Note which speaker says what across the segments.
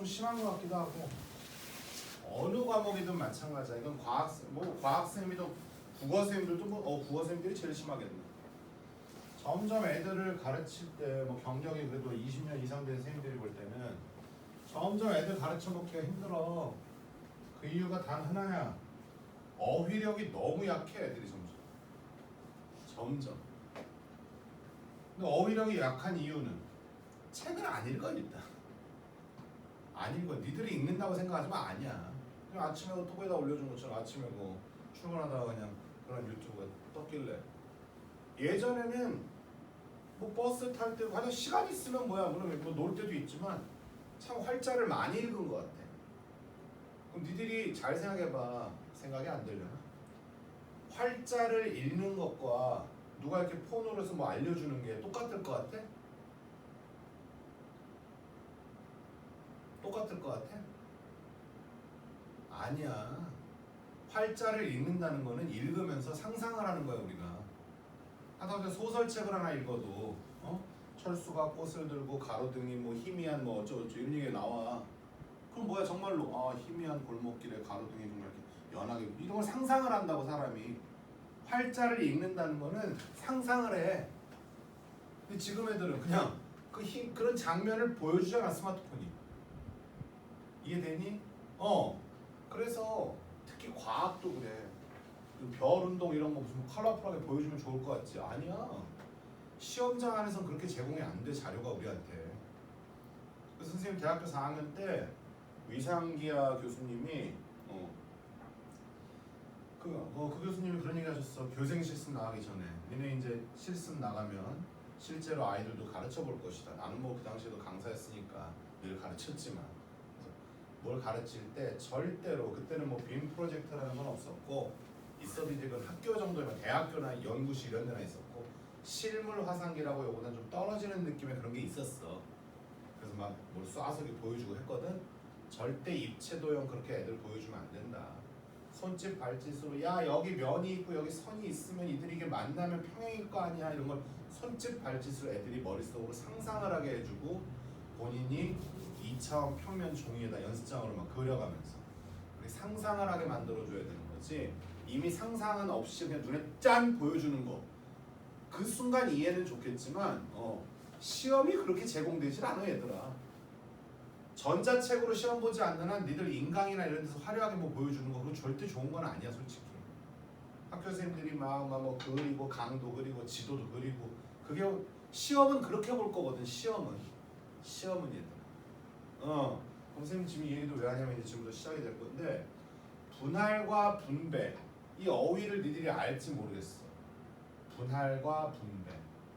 Speaker 1: 심한 것 같기도 하고. 어느 과목이든 마찬가지야. 이건 과학쌤이든 국어쌤들도 국어쌤들이 제일 심하겠네. 점점 애들을 가르칠 때 경력이 그래도 20년 이상 된 선생님들이 볼 때는 점점 애들 가르쳐 놓기가 힘들어. 그 이유가 단 하나야. 어휘력이 너무 약해 애들이 점점. 근데 어휘력이 약한 이유는 책을 안 읽어 일단. 안 읽어. 니들이 읽는다고 생각하지만 아니야. 그냥 아침에 토보에다 올려준 것처럼 아침에 출근하다가 그냥 그런 유튜브가 떴길래 예전에는 버스 탈 때 가장 시간 있으면 물론 놀 때도 있지만 참 활자를 많이 읽은 것 같아. 그럼 니들이 잘 생각해봐. 생각이 안 되려나? 활자를 읽는 것과 누가 이렇게 폰으로 해서 알려주는 게 똑같을 것 같아? 똑같을 것 같아? 아니야. 활자를 읽는다는 거는 읽으면서 상상을 하는 거야 우리가. 하다못해 소설책을 하나 읽어도 철수가 꽃을 들고 가로등이 희미한 어쩌고저쩌고 이런 얘기가 나와. 그럼 정말로 희미한 골목길에 가로등이 정말 이렇게 연하게 이런 걸 상상을 한다고 사람이. 활자를 읽는다는 거는 상상을 해. 근데 지금 애들은 그냥 그런 장면을 보여주잖아 스마트폰이. 이해되니? 그래서 특히 과학도 그래. 별 운동 이런 거 무슨 컬러풀하게 보여주면 좋을 것 같지? 아니야. 시험장 안에서는 그렇게 제공이 안 돼 자료가 우리한테. 그래서 선생님 대학교 4학년 때 위상기하 교수님이 그 교수님이 그런 얘기 하셨어. 교생 실습 나가기 전에 니네 이제 실습 나가면 실제로 아이들도 가르쳐 볼 것이다. 나는 그 당시에도 강사였으니까 늘 가르쳤지만 뭘 가르칠 때 절대로 그때는 빔 프로젝터라는 건 없었고 있어도 이제 그 학교 정도면 대학교나 연구실 이런 데나 있었고 실물 화상기라고 요거는 좀 떨어지는 느낌의 그런 게 있었어. 그래서 뭘 쏴서 보여주고 했거든. 절대 입체도형 그렇게 애들 보여주면 안 된다. 손짓 발짓으로 야 여기 면이 있고 여기 선이 있으면 이들이 이게 만나면 평행일 거 아니야 이런 걸 손짓 발짓으로 애들이 머릿속으로 상상을 하게 해주고 본인이 2차원 평면 종이에다 연습장으로 그려가면서 우리 상상을 하게 만들어줘야 되는 거지. 이미 상상은 없이 그냥 눈에 짠 보여주는 거 그 순간 이해는 좋겠지만 시험이 그렇게 제공되질 않아 얘들아. 전자책으로 시험 보지 않는 한 니들 인강이나 이런 데서 화려하게 보여주는 거 그거 절대 좋은 건 아니야 솔직히. 학교 선생님들이 그리고 강도 그리고 지도도 그리고 그게 시험은 그렇게 볼 거거든. 시험은 얘들아. 선생님 지금 이 얘기도 왜 하냐면 이제 지금부터 시작이 될 건데 분할과 분배 이 어휘를 니들이 알지 모르겠어. 분할과 분배.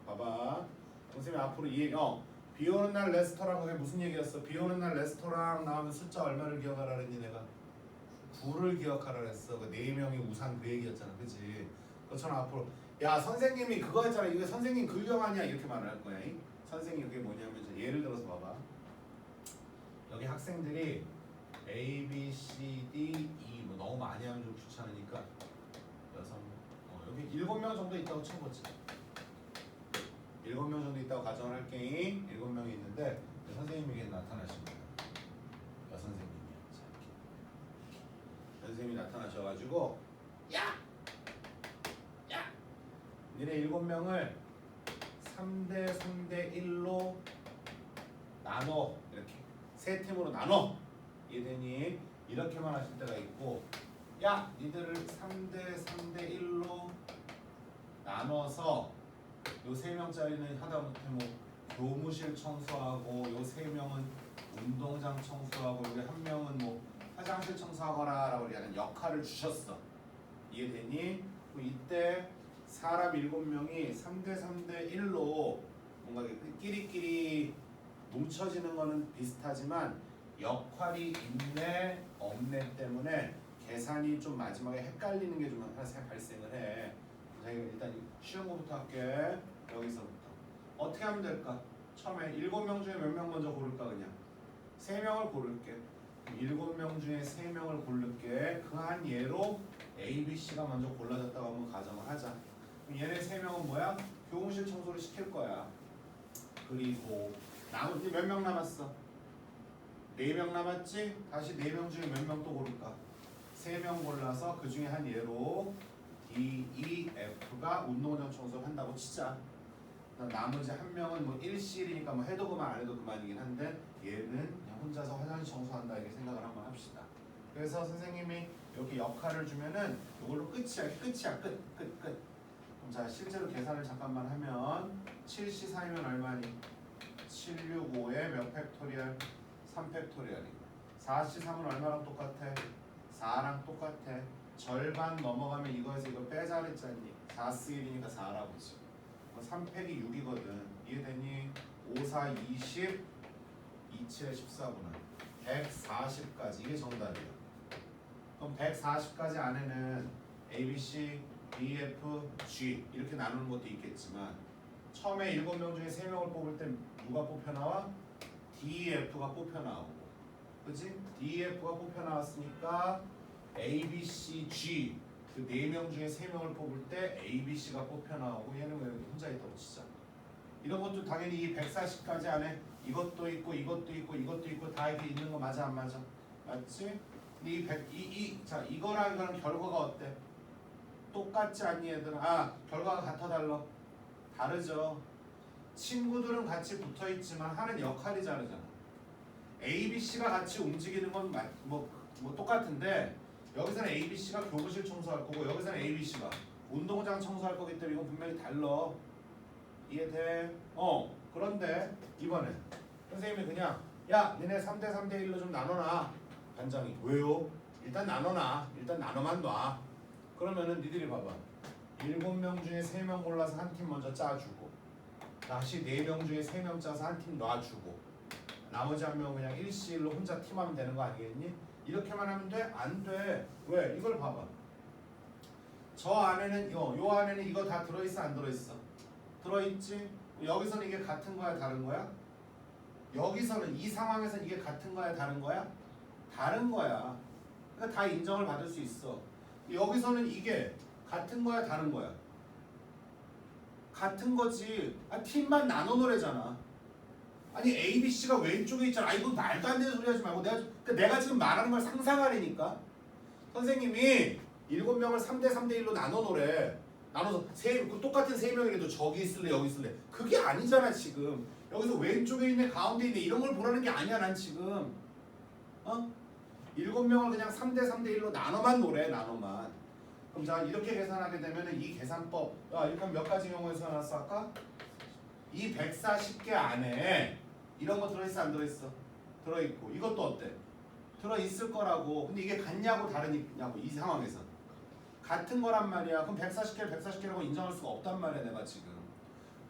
Speaker 1: 봐봐. 선생님 앞으로 이 얘기 비 오는 날 레스토랑 그게 무슨 얘기였어? 비 오는 날 레스토랑 나오면 숫자 얼마를 기억하라 그랬니 내가? 9를 기억하라 그랬어. 그 4명이 우산 그 얘기였잖아. 그치? 그것처럼 앞으로 야 선생님이 그거 했잖아. 이거 선생님 글경 아니야? 이렇게 말할 거야. 선생님 그게 뭐냐면 예를 들어서 봐봐. 여기 학생들이 A, B, C, D, E 너무 많이 하면 좀 귀찮으니까 6, 여기 7명 정도 있다고 쳐보지. 7명 정도 있다고 가정을 할게. 7명이 있는데 선생님에게 나타나십니다. 여선생님이요. 선생님이 나타나셔가지고 야! 니네 7명을 3대 3대 1로 나눠. 이렇게 세 팀으로 나눠. 이해되니? 이렇게만 하실 때가 있고 야! 니들을 3대 3대 1로 나눠서 요 3명짜리는 하다못해 교무실 청소하고 요 3명은 운동장 청소하고 여기 1명은 화장실 청소하거라 라고 하는 역할을 주셨어. 이해되니? 이때 사람 7명이 3대 3대 1로 뭔가 끼리끼리 뭉쳐지는 거는 비슷하지만 역할이 있네 없네 때문에 계산이 좀 마지막에 헷갈리는 게 좀 발생을 해. 일단 쉬운 거부터 할게. 여기서부터 어떻게 하면 될까? 처음에 7명 중에 몇 명 먼저 고를까? 그냥 3명을 고를게. 7명 중에 3명을 고를게. 그 한 예로 A, B, C가 먼저 골라졌다고 한번 가정을 하자. 얘네 3명은 뭐야? 교무실 청소를 시킬 거야. 그리고 나머지 몇 명 남았어? 4명 남았지? 다시 4명 중에 몇 명 또 고를까? 3명 골라서 그 중에 한 예로 D, E, F가 운동장 청소를 한다고 치자. 나머지 한 명은 뭐 1실이니까 뭐 해도 그만 안 해도 그만이긴 한데 얘는 그냥 혼자서 화장실 청소한다 이렇게 생각을 한번 합시다. 그래서 선생님이 이렇게 역할을 주면은 이걸로 끝이야. 끝. 그럼 자 실제로 계산을 잠깐만 하면 7시 4이면 얼마니? 765에 몇 팩토리얼? 3팩토리얼이고 4시 3은 얼마랑 똑같아? 4랑 똑같아. 절반 넘어가면 이거에서 이거 빼자 그랬잖니. 4 쓰 1이니까 4라고 지 3팩이 6이거든. 이해되니? 5, 4, 20, 27에 14구나. 140까지 이게 정답이야. 그럼 140까지 안에는 A, B, C, D, F, G 이렇게 나누는 것도 있겠지만 처음에 7명 중에 3명을 뽑을 때 누가 뽑혀 나와? D, F가 뽑혀 나오고 그치? D, F가 뽑혀 나왔으니까 A, B, C, G 그 4명 중에 3명을 뽑을 때 A, B, C가 뽑혀 나오고 얘는 왜 혼자 있다고 치자. 이런 것도 당연히 이 140까지 안에 이것도 있고 이것도 있고 이것도 있고 다 이렇게 있는 거 맞아 안 맞아? 맞지? 근데 자 이거랑 이거랑 결과가 어때? 똑같지 않니 얘들아? 아 결과가 같아 달라? 다르죠. 친구들은 같이 붙어 있지만 하는 역할이 다르잖아. A, B, C가 같이 움직이는 건 뭐 똑같은데 여기서는 A, B, C가 교무실 청소할 거고 여기서는 A, B, C가 운동장 청소할 거기 때문에 이건 분명히 달라. 이해돼? 그런데 이번에 선생님이 그냥 야 니네 3대 3대 1로 좀 나눠놔. 반장이 왜요? 일단 나눠놔. 일단 나눠만 놔. 그러면은 니들이 봐봐. 7명 중에 3명 골라서 한 팀 먼저 짜주고 다시 4명 중에 3명 짜서 한 팀 놔주고 나머지 한 명은 그냥 1시1로 혼자 팀하면 되는 거 아니겠니? 이렇게만 하면 돼? 안 돼. 왜? 이걸 봐봐. 저 안에는 요 안에는 이거 다 들어있어 안 들어있어? 들어있지? 여기서는 이게 같은 거야 다른 거야? 여기서는 이 상황에서는 이게 같은 거야 다른 거야? 다른 거야. 그러니까 다 인정을 받을 수 있어. 여기서는 이게 같은 거야 다른 거야? 같은 거지. 팀만 나눠 놓으래잖아. 아니 A, B, C가 왼쪽에 있잖아. 이거 말도 안 되는 소리 하지 말고 내가 지금 말하는 걸 상상하라니까. 선생님이 7명을 3대 3대 1로 나눠 놓으래. 나눠서 똑같은 3명이라도 저기 있을래 여기 있을래. 그게 아니잖아 지금. 여기서 왼쪽에 있네 가운데 있네 이런 걸 보라는 게 아니야 난 지금. 7명을 그냥 3대 3대 1로 나눠만 놓으래 나눠만. 그럼 자 이렇게 계산하게 되면 이 계산법 이렇게 하면 몇 가지 경우에서 나왔어 아까? 이 140개 안에 이런 거 들어있어 안 들어있어? 들어있고 이것도 어때? 들어있을 거라고. 근데 이게 같냐고 다르냐고 이 상황에서 같은 거란 말이야. 그럼 140개를 140개라고 인정할 수가 없단 말이야 내가 지금.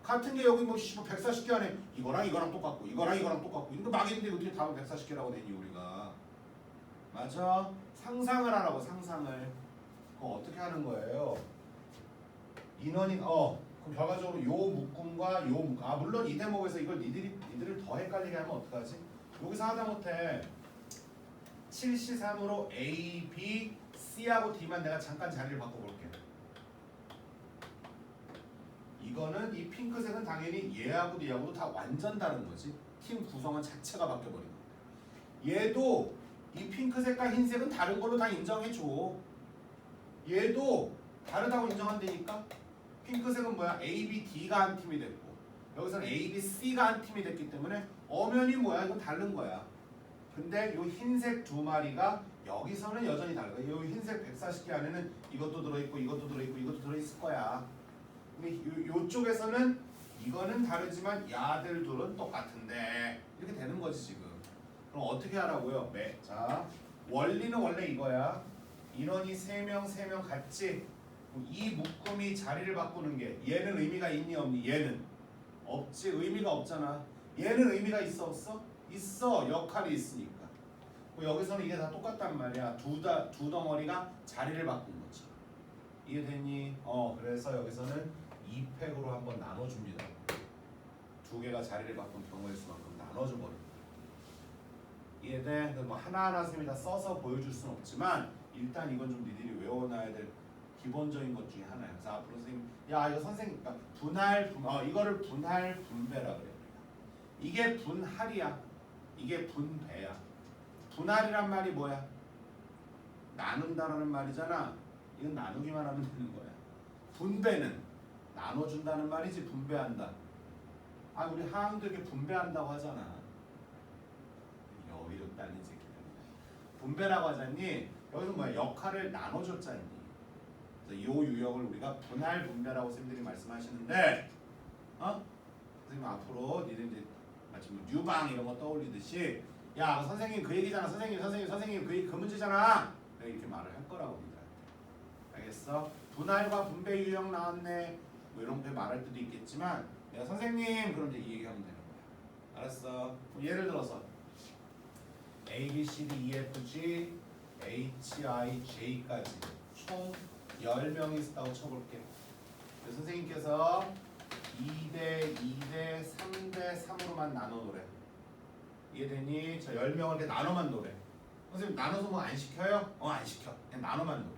Speaker 1: 같은 게 여기 뭐 140개 안에 이거랑 이거랑 똑같고 이거랑 이거랑 똑같고 이거 막 있는데 어떻게 답은 140개라고 되니 우리가. 맞아? 상상을 하라고 상상을. 그거 어떻게 하는 거예요? 인원이 그럼 결과적으로 요 묶음과 요 묶음 물론 이 대목에서 이걸 니들을 더 헷갈리게 하면 어떡하지? 여기서 하다못해 7시3으로 A, B, C하고 D만 내가 잠깐 자리를 바꿔볼게. 이거는 이 핑크색은 당연히 얘하고 얘하고도 다 완전 다른 거지. 팀 구성원 자체가 바뀌어버린 거야. 얘도 이 핑크색과 흰색은 다른 걸로 다 인정해줘. 얘도 다르다고 인정한다니까. 핑크색은 뭐야? A, B, D가 한 팀이 됐고 여기서는 A, B, C가 한 팀이 됐기 때문에 엄연히 뭐야? 이건 다른 거야. 근데 요 흰색 두 마리가 여기서는 여전히 다른 거야. 요 흰색 140개 안에는 이것도 들어있고 이것도 들어있고 이것도 들어있을 거야. 근데 요쪽에서는 이거는 다르지만 야들 둘은 똑같은데 이렇게 되는 거지 지금. 그럼 어떻게 하라고요? 자 원리는 원래 이거야. 인원이 3명 3명 같지? 이 묶음이 자리를 바꾸는 게 얘는 의미가 있니 없니? 얘는 없지. 의미가 없잖아. 얘는 의미가 있어 없어? 있어. 역할이 있으니까. 여기서는 이게 다 똑같단 말이야. 두 덩어리가 자리를 바꾼 거지. 이해됐니? 그래서 여기서는 2팩으로 한번 나눠줍니다. 두 개가 자리를 바꾼 경우의 수만큼 나눠줘 버립니다. 이해돼? 뭐 하나하나 선생님이 다 써서 보여줄 수는 없지만 일단 이건 좀 니들이 외워놔야 될 기본적인 것 중에 하나야. 그래서 앞으로 선생님, 이거 선생님, 그러니까 이거를 분할 분배라 그래. 이게 분할이야. 이게 분배야. 분할이란 말이 뭐야? 나눈다라는 말이잖아. 이건 나누기만 하면 되는 거야. 분배는 나눠준다는 말이지 분배한다. 아 우리 하항도 이렇게 분배한다고 하잖아. 여기로 딸린 새끼들. 분배라고 하잖니. 여기서 뭐야? 역할을 나눠줬잖니. 그래서 이 유형을 우리가 분할 분배라고 선생님들이 말씀하시는데, 선생님 앞으로 니들 이제 마치 뭐 뉴방 이런 거 떠올리듯이, 야 선생님 그 얘기잖아. 선생님 그 문제잖아. 이렇게 말을 할 거라고 봅니다. 알겠어? 분할과 분배 유형 나왔네. 뭐 이런 거 말할 때도 있겠지만, 내가 선생님 그럼 이제 이 얘기하면 되는 거야. 알았어? 예를 들어서 A, B, C, D, E, F, G, H, I, J까지 총 10명이 있다고 쳐볼게. 선생님께서 2대 2대 3대 3으로만 나눠놓으래. 이해되니? 저 10명을 이렇게 나눠만 놓으래. 선생님 나눠서 뭐 안 시켜요? 안 시켜. 그냥 나눠만 놓으래.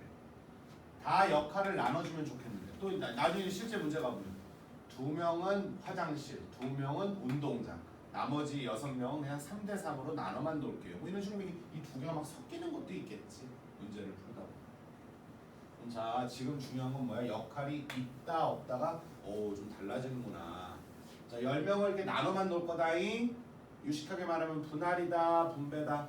Speaker 1: 다 역할을 나눠주면 좋겠는데 또 나중에 실제 문제가 보면 2명은 화장실, 2명은 운동장, 나머지 6명은 그냥 3대 3으로 나눠만 놓을게요. 뭐 이런 식으로 이 두 개가 막 섞이는 것도 있겠지. 문제를 풀다 보면. 자 지금 중요한 건 뭐야? 역할이 있다 없다가 좀 달라지는구나. 자 10명을 이렇게 나눠만 놓을 거다잉. 유식하게 말하면 분할이다 분배다.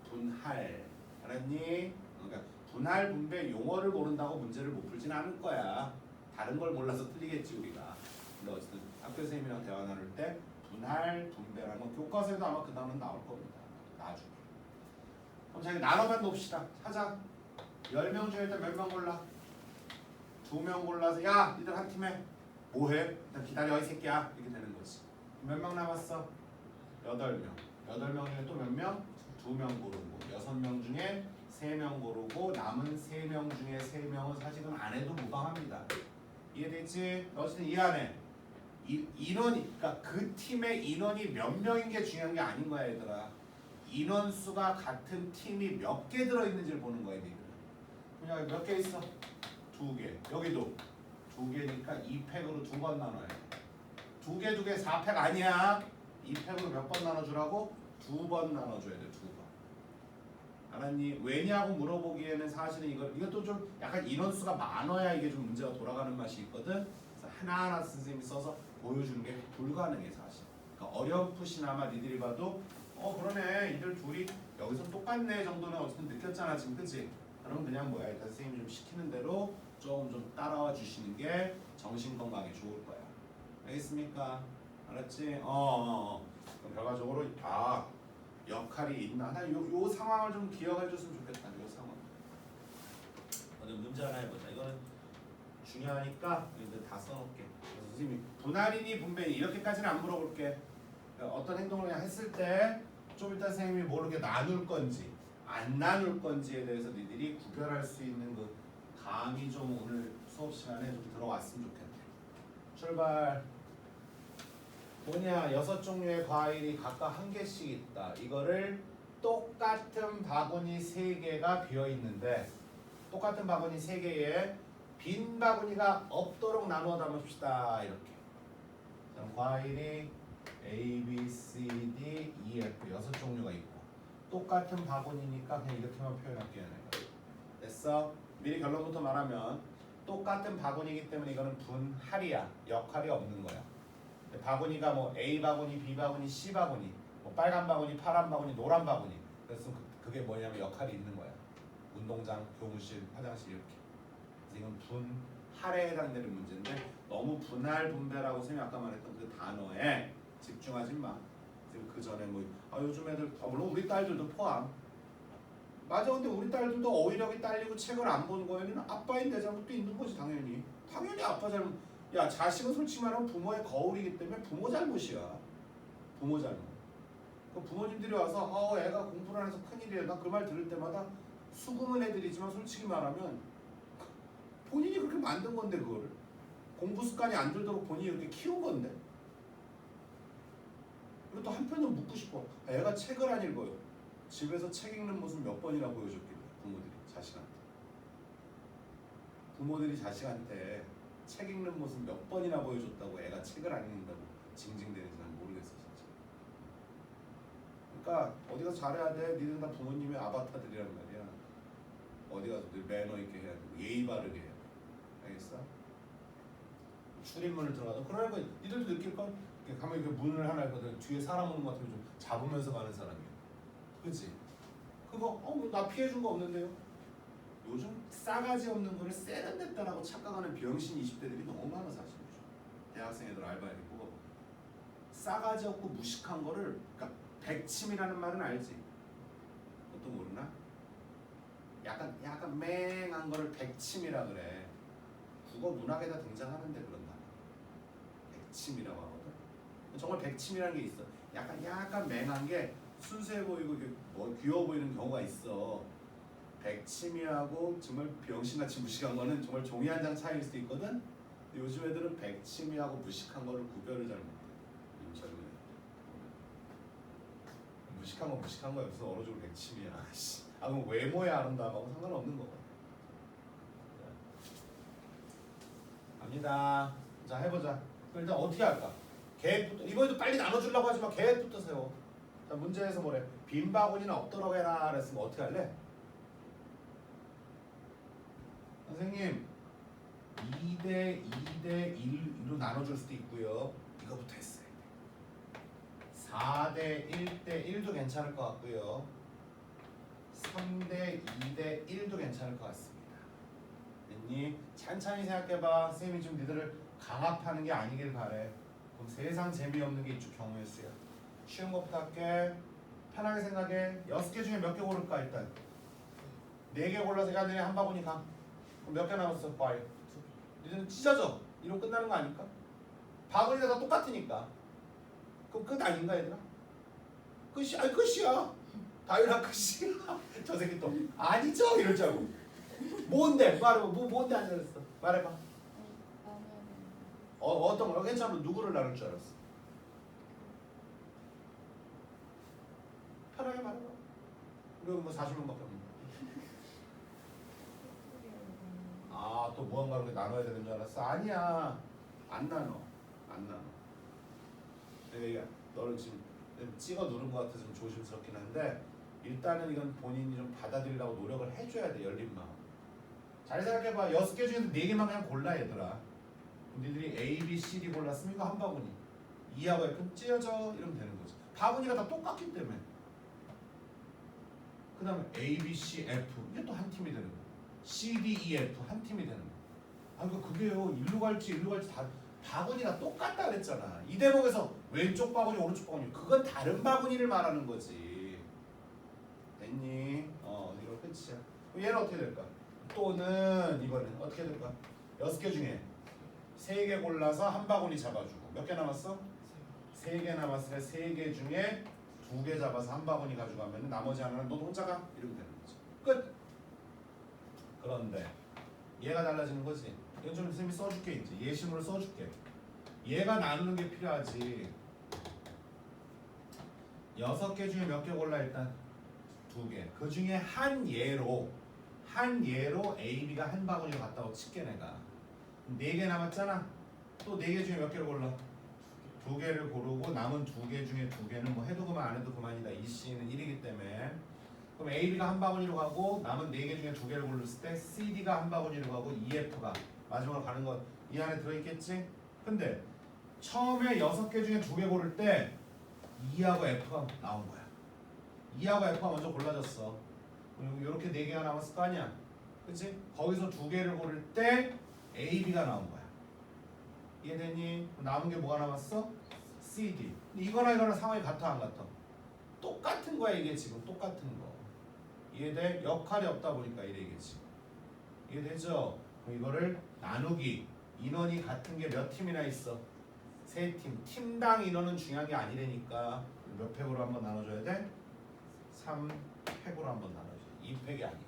Speaker 1: 분할. 알았니? 그러니까 분할 분배 용어를 모른다고 문제를 못 풀진 않을 거야. 다른 걸 몰라서 틀리겠지 우리가. 근데 어쨌든 학교 선생님이랑 대화 나눌 때 분할 분배라는 건 교과서에도 아마 그 단어는 나올 겁니다. 나중에. 그럼 자 나눠만 놓읍시다. 하자. 10명 중에 일단 몇 명 골라? 2명 골라서 야 니들 한 팀에 뭐해? 일단 기다려 이 새끼야. 이렇게 되는 거지. 몇 명 남았어? 8명. 8명 중에 또 몇 명? 2명 고르고 6명 중에 3명 고르고 남은 3명 중에 3명은 사실은 안 해도 무방합니다. 이해됐지? 어쨌든 이 안에 인원이, 그러니까 그 팀의 인원이 몇 명인 게 중요한 게 아닌 거야 얘들아. 인원수가 같은 팀이 몇 개 들어있는지를 보는 거야 얘들아. 그냥 몇 개 있어? 2개. 여기도 2개니까 2팩으로 2번 나눠야 돼. 2개 4팩 아니야. 2팩으로 몇 번 나눠주라고? 2번 나눠줘야 돼. 2번. 알았니? 왜냐고 물어보기에는 사실은 이것도 좀 약간 인원수가 많아야 이게 좀 문제가 돌아가는 맛이 있거든. 그래서 하나하나 선생님이 써서 보여주는 게 불가능해 사실. 그러니까 어렴풋이나마 니들이 봐도 그러네 이들 둘이 여기서 똑같네 정도는 어쨌든 느꼈잖아 지금 그치? 그럼 그냥 뭐야 일단 선생님이 좀 시키는 대로 좀 따라와 주시는 게 정신 건강에 좋을 거야. 알겠습니까? 알았지? 그럼 결과적으로 역할이 있나? 요 상황을 좀 기억해 줬으면 좋겠다. 요 상황. 오늘 문제 하나 해보자. 이거는 중요하니까 이제 다 써놓을게. 그래서 선생님이 분할이니 분배니 이렇게까지는 안 물어볼게. 그러니까 어떤 행동을 그냥 했을 때 좀 이따 선생님이 모르게 나눌 건지 안 나눌 건지에 대해서 니들이 구별할 수 있는 그 감이 좀 오늘 수업 시간에 좀 들어왔으면 좋겠네. 출발. 뭐냐? 6종류의 과일이 각각 1개씩 있다. 이거를 똑같은 바구니 3개가 비어있는데 똑같은 바구니 3개에 빈 바구니가 없도록 나누어 담읍시다. 이렇게. 과일이 A, B, C, D, E, F 6종류가 있고 똑같은 바구니니까 그냥 이렇게만 표현할게요. 됐어? 미리 결론부터 말하면 똑같은 바구니이기 때문에 이거는 분할이야. 역할이 없는 거야. 바구니가 뭐 A 바구니, B 바구니, C 바구니, 뭐 빨간 바구니, 파란 바구니, 노란 바구니. 그래서 그게 뭐냐면 역할이 있는 거야. 운동장, 교무실, 화장실 이렇게. 그래서 이건 분할에 해당되는 문제인데 너무 분할 분배라고 선생님이 아까 말했던 그 단어에 집중하지 마. 지금 그 전에 뭐 요즘 애들 물론 우리 딸들도 포함. 맞아. 근데 우리 딸들도 어휘력이 딸리고 책을 안 보는 거에는 아빠인 내 잘못도 있는 거지 당연히. 당연히 아빠 잘못. 야 자식은 솔직히 말하면 부모의 거울이기 때문에 부모 잘못이야. 부모 잘못. 그 부모님들이 와서 애가 공부를 안 해서 큰일이야. 나 그 말 들을 때마다 수긍은 해드리지만 솔직히 말하면 본인이 그렇게 만든 건데 그거를. 공부 습관이 안 들도록 본인이 이렇게 키운 건데. 그리고 또 한편으로 묻고 싶어. 애가 책을 안 읽어요. 집에서 책 읽는 모습 몇 번이나 보여줬길래 부모들이 자식한테. 부모들이 자식한테 책 읽는 모습 몇 번이나 보여줬다고 애가 책을 안 읽는다고 징징대는지 난 모르겠어 진짜. 그러니까 어디 가서 잘해야 돼. 니들은 다 부모님의 아바타들이란 말이야. 어디 가서 매너 있게 해야 되고 예의 바르게 해야 돼. 알겠어? 출입문을 들어가도 그러니까 니들도 느낄 건 가면 이렇게 문을 하나 열거든. 뒤에 사람 오는 것 같으면 좀 잡으면서 가는 사람이야. 그치? 그거 나 피해준 거 없는데요? 요즘 싸가지 없는 거를 세련됐다라고 착각하는 병신 20대들이 너무 많아 사실. 대학생 애들 알바 애들 뽑아. 싸가지 없고 무식한 거를 그러니까 백침이라는 말은 알지? 그것도 모르나? 약간 맹한 거를 백침이라 그래. 국어 문학에다 등장하는데 그런 단어. 백침이라고 하거든. 정말 백침이라는 게 있어. 약간 맹한 게 순수해 보이고 뭐 귀여워 보이는 경우가 있어. 백치미하고 정말 병신같이 무식한 거는 정말 종이 한 장 차이일 수도 있거든. 요즘 애들은 백치미하고 무식한 거를 구별을 잘 못해. 요즘 젊은 애들. 무식한 건 무식한 거야. 무슨 어느 정도 백치미야. 그럼 외모에 아름다움하고 상관없는 거거든. 갑니다. 자 해보자. 일단 어떻게 할까? 계획부터 이번에도 빨리 나눠주려고 하지만 계획부터 세워. 자 문제에서 뭐래? 빈 바구니는 없도록 해라 그랬으면 어떻게 할래? 선생님 2대 2대 1로 나눠줄 수도 있고요. 이거부터 했어요. 4대 1대 1도 괜찮을 것 같고요. 3대 2대 1도 괜찮을 것 같습니다. 됐니? 찬찬히 생각해봐. 선생님이 좀 니들을 강압하는 게 아니길 바래. 그럼 세상 재미없는 게 이쪽 경우의 수야. 쉬운 것부터 할게. 편하게 생각해. 6개 중에 몇 개 고를까 일단? 4개 골라서 야 너네 한 바구니 가. 그럼 몇 개 남았어? 과일. 니들은 찢어져. 이러고 끝나는 거 아닐까? 바구니가 다 똑같으니까. 그럼 끝 아닌가 얘들아? 끝이 아니 끝이야. 다이라 끝이야. 저 새끼 또 아니죠 이럴 줄 알고. 뭔데? 말해봐. 뭔데 안 잘했어? 말해봐. 어떤 거? 괜찮아. 누구를 나눌 줄 알았어? 편하게 말해봐. 우리 뭐 40명밖에 없는데. 또 무언가를 나눠야 되는 줄 알았어? 아니야. 안 나눠. 내가 너를 지금 찍어 누른 것 같아서 좀 조심스럽긴 한데 일단은 이건 본인이 좀 받아들이려고 노력을 해줘야 돼. 열린 마음. 잘 생각해봐. 6개 중에서 4개만 그냥 골라 얘들아. 니들이 A, B, C, D 골랐으면 이거 한 바구니. 2하고 F는 찢어져 이러면 되는 거지. 바구니가 다 똑같기 때문에. 그 다음에 A, B, C, F 이게 또 한 팀이 되는 거야. C, D, E, F 한 팀이 되는 거야. 그게요. 일로 갈지 다 바구니가 똑같다 그랬잖아. 이 대목에서 왼쪽 바구니 오른쪽 바구니 그건 다른 바구니를 말하는 거지. 됐니? 이거 끝이야. 그럼 얘는 어떻게 될까? 또는 이번엔 어떻게 될까? 6개 중에 3개 골라서 한 바구니 잡아주고 몇 개 남았어? 3개 남았으니까 3개 중에 2개 잡아서 한 바구니 가져가면 나머지 하나는 너 혼자 가? 이러면 되는 거지. 끝! 그런데 얘가 달라지는 거지. 이건 좀 선생님이 써줄게 이제. 예시문을 써줄게. 얘가 나누는 게 필요하지. 6개 중에 몇 개 골라 일단? 2개. 그 중에 한 예로 A, B가 한 바구니로 갔다고 칠게 내가. 4개 남았잖아. 또 4개 중에 몇 개를 골라? 2개를 고르고 남은 2개 중에 2개는 뭐 해도 그만 안 해도 그만이다. 이 C는 1이기 때문에. 그럼 A, B가 한 바구니로 가고 남은 4개 중에 2개를 골랐을 때 C, D가 한 바구니로 가고 E, F가 마지막으로 가는 거 이 안에 들어있겠지? 근데 처음에 6개 중에 2개 고를 때 E하고 F가 나온 거야. E하고 F가 먼저 골라졌어. 이렇게 4개가 남았을 거 아니야? 그치? 거기서 2개를 고를 때 A, B가 나온 거야. 이해되니? 남은 게 뭐가 남았어? C, D. 이거나 상황이 같아 안 같아? 똑같은 거야 이게 지금 똑같은 거. 이해돼? 역할이 없다 보니까 이래겠지. 이해되죠? 그럼 이거를 나누기. 인원이 같은 게 몇 팀이나 있어? 3팀. 팀당 인원은 중요한 게 아니라니까. 몇 팩으로 한번 나눠줘야 돼? 3팩으로 한번 나눠줘. 2팩이 아니고.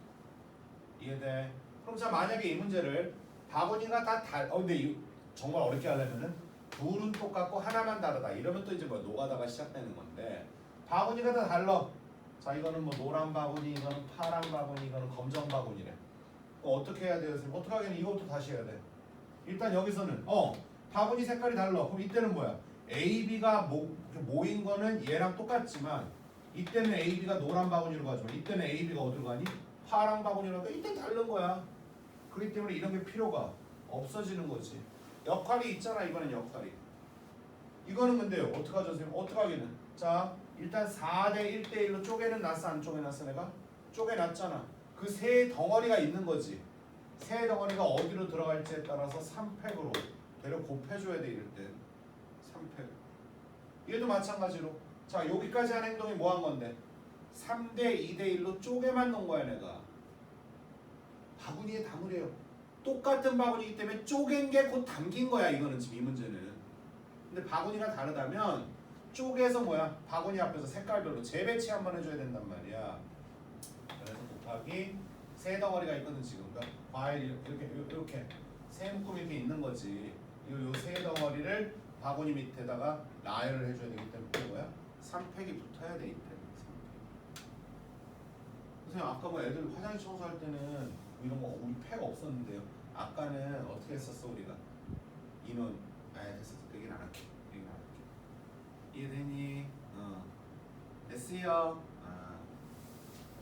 Speaker 1: 이해돼? 그럼 자 만약에 이 문제를 바구니가 다 근데 정말 어렵게 하려면은 둘은 똑같고 하나만 다르다. 이러면 또 이제 뭐 노가다가 시작되는 건데 바구니가 다 달라. 자 이거는 뭐 노란 바구니, 이거는 파란 바구니, 이거는 검정 바구니래. 어떻게 해야 돼요? 선생님? 어떻게 하겠니? 이것도 다시 해야 돼. 일단 여기서는 바구니 색깔이 달라. 그럼 이때는 뭐야? A, B가 모인 거는 얘랑 똑같지만 이때는 AB가 노란 바구니로 가지만 이때는 AB가 어디로 가니? 파랑 바구니로 가니까 이때 다른 거야. 그렇기 때문에 이런 게 필요가 없어지는 거지. 역할이 있잖아. 이번엔 역할이. 이거는 근데 어떡하죠 선생님? 어떡하기는? 자 일단 4대 1대1로 쪼개놨어 안 쪼개놨어 내가? 쪼개놨잖아. 그 세 덩어리가 있는 거지. 세 덩어리가 어디로 들어갈지에 따라서 3팩으로 대략 곱해줘야 돼 이럴 때 3팩. 얘도 마찬가지로 자 여기까지 한 행동이 뭐 한 건데 3대 2대1로 쪼개만 놓은 거야 내가. 바구니에 담으래요. 똑같은 바구니이기 때문에 쪼갠 게 곧 담긴 거야 이거는 지금 이 문제는. 근데 바구니가 다르다면 쪼개서 뭐야 바구니 앞에서 색깔별로 재배치 한번 해줘야 된단 말이야. 그래서 곱하기 세 덩어리가 있거든 지금. 그러니까 과일 이렇게 세 묶음 이렇게 있는 거지. 요세 덩어리를 바구니 밑에다가 나열을 해줘야 되기 때문에 뭐야? 3팩이 붙어야 돼 이때. 3팩. 선생님 아까 뭐 애들 화장실 청소할 때는 이런 거 우리 팩 없었는데요. 아까는 어떻게 했었어 우리가? 인원 됐어. 얘기는 안 할게. 얘기는 안 할게. 이해되니? 됐어요.